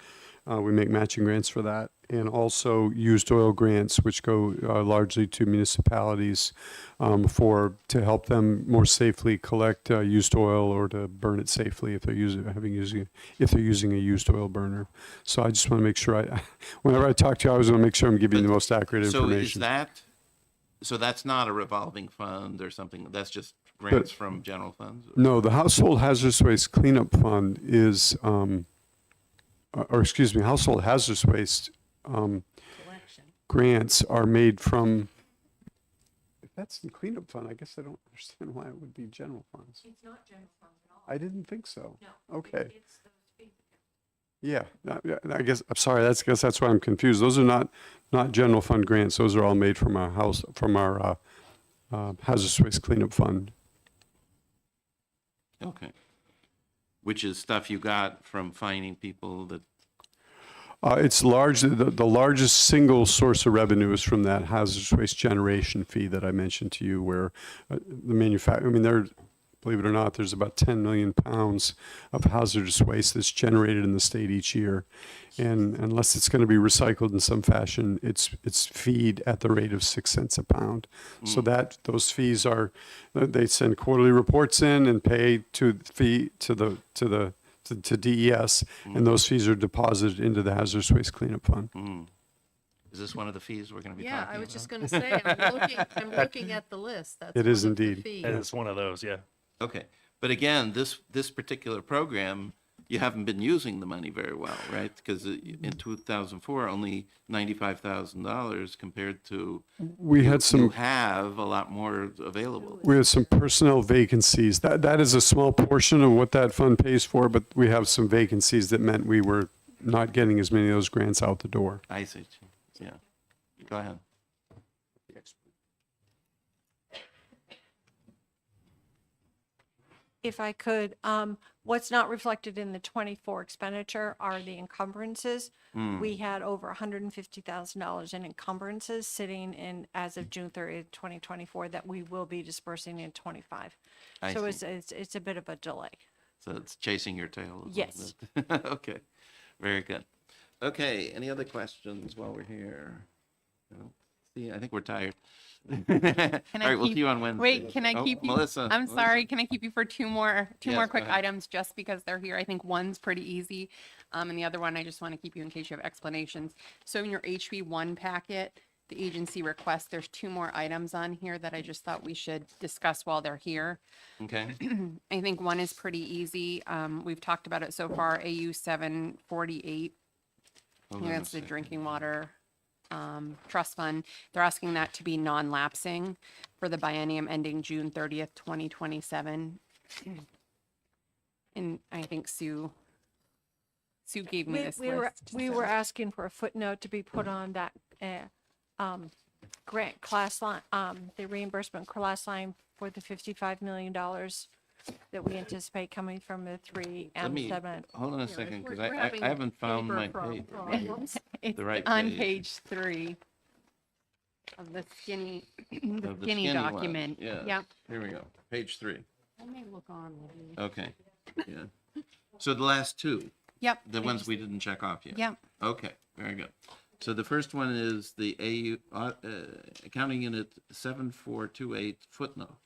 We make matching grants for that. And also used oil grants, which go largely to municipalities to help them more safely collect used oil or to burn it safely if they're using a used oil burner. So I just want to make sure whenever I talk to you, I always want to make sure I'm giving you the most accurate So information. so that's not a revolving fund or something? That's just grants from general funds? No, the Household Hazardous Waste Cleanup Fund is, Household Hazardous Waste Collection. grants are made from, if that's the cleanup fund, I guess I don't understand why it would be general funds. It's not general funds at all. I didn't think so. Okay. It's those fees. Yeah, I guess, I'm sorry, guess that's why I'm confused. Those are not general fund grants. Those are all made from our hazardous waste cleanup fund. Okay. Which is stuff you got from finding people that, It's large, the largest single source of revenue is from that hazardous waste generation fee that I mentioned to you, where the I mean, believe it or not, there's about 10 million pounds of hazardous waste that's generated in the state each year. And unless it's going to be recycled in some fashion, it's feed at the rate of 6 cents a pound. So those fees they send quarterly reports in and pay to DES, and those fees are deposited into the hazardous waste cleanup fund. is this one of the fees we're going to be Yeah, talking I was about? just gonna say, I'm looking at the list. That's It is one of the indeed. fees. And it's one of those, yeah. Okay, but again, this particular program, you haven't been using the money very well, right? Because in 2004, only $95,000 compared to We had you some have a lot more available. We have some personnel vacancies. That is a small portion of what that fund pays for, but we have some vacancies that meant we were not getting as many of those grants out the door. I see. Yeah. Go ahead. If I could, what's not reflected in the 24 expenditure are the encumbrances. We had over $150,000 in encumbrances sitting in as of June 30th, 2024 that we will be dispersing in 25. I So see. it's a bit of a delay. So it's chasing your tail a little Yes. bit. Okay, very good. Okay, any other questions while we're here? No? See, I think we're tired. All right, we'll see you on Wednesday. Wait, can I Oh, keep you? Melissa. I'm Melissa. sorry. Can I keep you for two more Yes, go quick ahead. items just because they're here? I think one's pretty easy. And the other one, I just want to keep you in case you have explanations. So in your HB1 packet, the agency request, there's two more items on here that I just thought we should discuss while they're here. Okay, I think one is pretty easy. We've talked about it so far, AU 748. hold on Yeah, a it's the second. drinking water trust fund. They're asking that to be non-lapsing for the biennium ending June 30th, 2027. And I think Sue gave me this list. We so- were asking for a footnote to be put on that grant class line, the reimbursement class line for the $55 million that we anticipate coming from the 3 Let me, M7. hold on a second, because we're I having haven't found paper my page. problems. It's the right on page. page 3 of the skinny, the Of the skinny skinny one, document. yeah. Yep. Here we go, page 3. I may look on. Okay, yeah. So the last two, Yep. the ones we didn't check off yet? Yep. Okay, very good. So the first one is the AU, accounting unit 7428 footnote.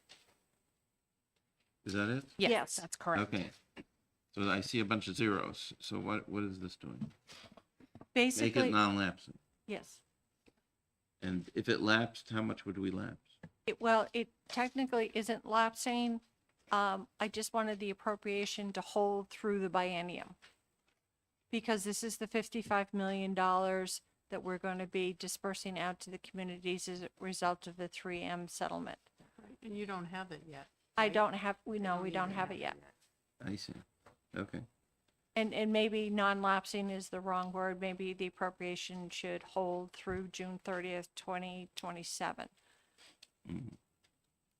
Is that it? Yes, Yes. that's correct. Okay. So I see a bunch of zeros. So what is this doing? Make Basically, it non-lapsing. yes. And if it lapsed, how much would we lapse? Well, it technically isn't lapsing. I just wanted the appropriation to hold through the biennium. Because this is the $55 million that we're going to be dispersing out to the communities as a result of the 3M settlement. And you don't have it yet. I don't have, we don't have it yet. I see. Okay. And maybe non-lapsing is the wrong word. Maybe the appropriation should hold through June 30th, 2027.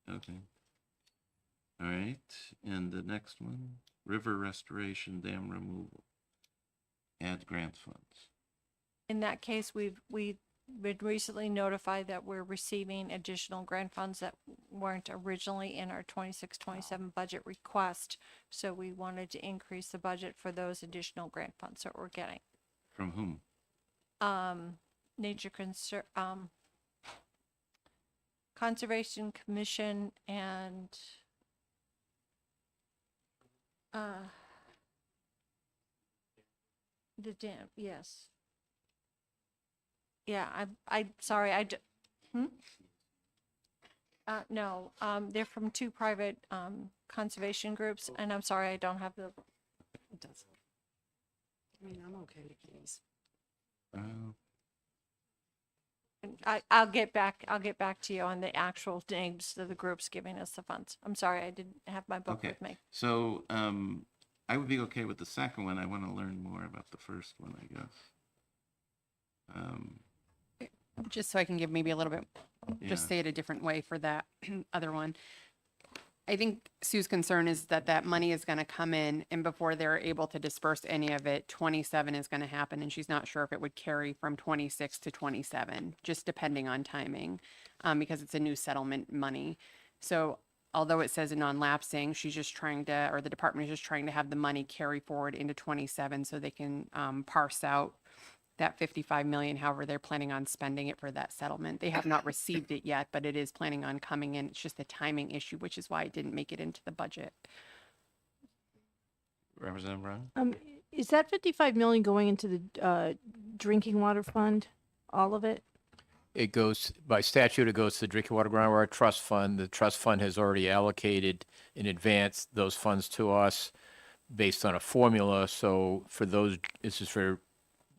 Okay. All right. And the next one, river restoration, dam removal. Add grant funds. In that case, we've been recently notified that we're receiving additional grant funds that weren't originally in our 26-27 budget request. So we wanted to increase the budget for those additional grant funds that we're getting. From whom? Nature Conservation Commission and the dam, yes. Yeah, I'm sorry, no, they're from two private, conservation groups, and I'm sorry, I don't have the, It doesn't. I mean, I'm okay with these. I'll get back to you on the actual names of the groups giving us the funds. I'm sorry, I didn't have my book Okay. with me. So I would be okay with the second one. I want to learn more about the first one, I guess. Just so I can give maybe a little bit, Yeah. just say it a different way for that other one. I think Sue's concern is that that money is going to come in, and before they're able to disperse any of it, 27 is going to happen, and she's not sure if it would carry from 26 to 27, just depending on timing, because it's a new settlement money. So although it says a non-lapsing, she's just trying to, or the department is just trying to have the money carry forward into 27 so they can parse out that 55 million, however they're planning on spending it for that settlement. They have not received it yet, but it is planning on coming in. It's just a timing issue, which is why it didn't make it into the budget. Representative Brown? Is that 55 million going into the drinking water fund? All of it? It goes, by statute, it goes to the Drinking Water Groundwater Trust Fund. The trust fund has already allocated in advance those funds to us based on a formula. So for those, this is for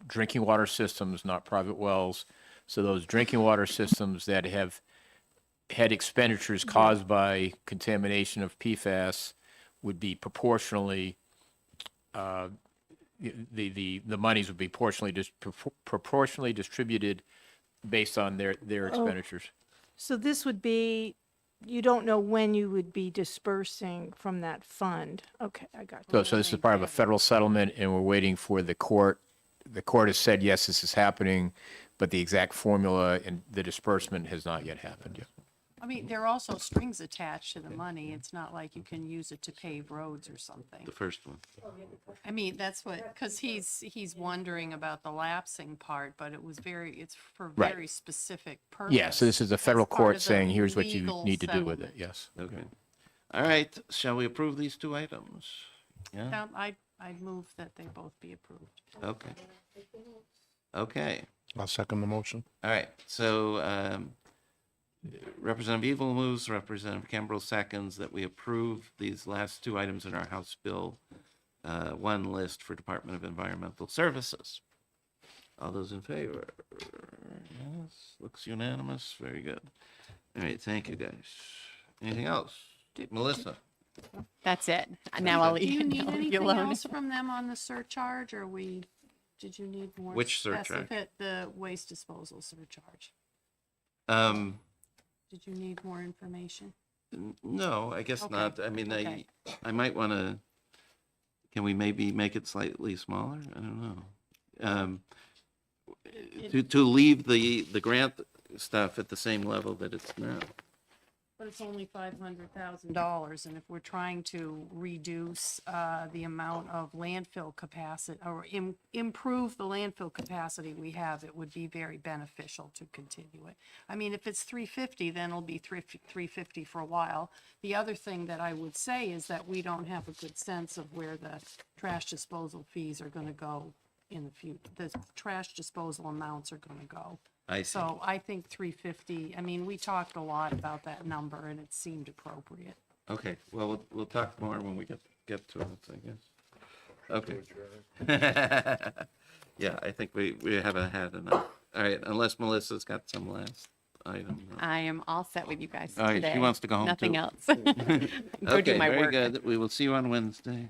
drinking water systems, not private wells. So those drinking water systems that have had expenditures caused by contamination of PFAS would be proportionally, the monies would be proportionally distributed based on their expenditures. So this would be, you don't know when you would be dispersing from that fund. Okay, I got you. So this is part of a federal settlement, and we're waiting for the court. The court has said, yes, this is happening, but the exact formula and the disbursement has not yet happened yet. I mean, there are also strings attached to the money. It's not like you can use it to pave roads or something. The first one. I mean, that's what, because he's wondering about the lapsing part, but it's for Right. very specific purpose. Yeah, so this is a federal As part court of the saying, here's what you legal need to do with it, settlement. yes. Okay. All right, shall we approve these two items? Yeah, I'd move that they both be approved. okay. Okay, I'll second the motion. all right, so Representative Evil moves, Representative Kimbrell seconds that we approve these last two items in our House Bill 1 list for Department of Environmental Services. All those in favor? Yes, looks unanimous, very good. All right, thank you, guys. Anything else? Melissa? That's it. Now I'll Do you need leave you anything alone. else from them on the surcharge, or did you need more? Which surcharge? specific- The waste disposal surcharge. Um, Did you need more information? No, I guess Okay, not. I mean, okay. I might want to, can we maybe make it slightly smaller? I don't know. To leave the grant stuff at the same level that it's now. But it's only $500,000, and if we're trying to reduce the amount of landfill capacity, or improve the landfill capacity we have, it would be very beneficial to continue it. I mean, if it's 350, then it'll be 350 for a while. The other thing that I would say is that we don't have a good sense of where the trash disposal fees are gonna go in the future. The trash disposal amounts are gonna go. I see. So I think 350, I mean, we talked a lot about that number and it seemed appropriate. Okay, well, we'll talk more when we get to it, I guess. Okay. Yeah, I think we haven't had enough. All right, unless Melissa's got some last item. I am all set with you guys All right, she today. wants to go home, Nothing too. else. Go do Okay, my very work. good. We will see you on Wednesday.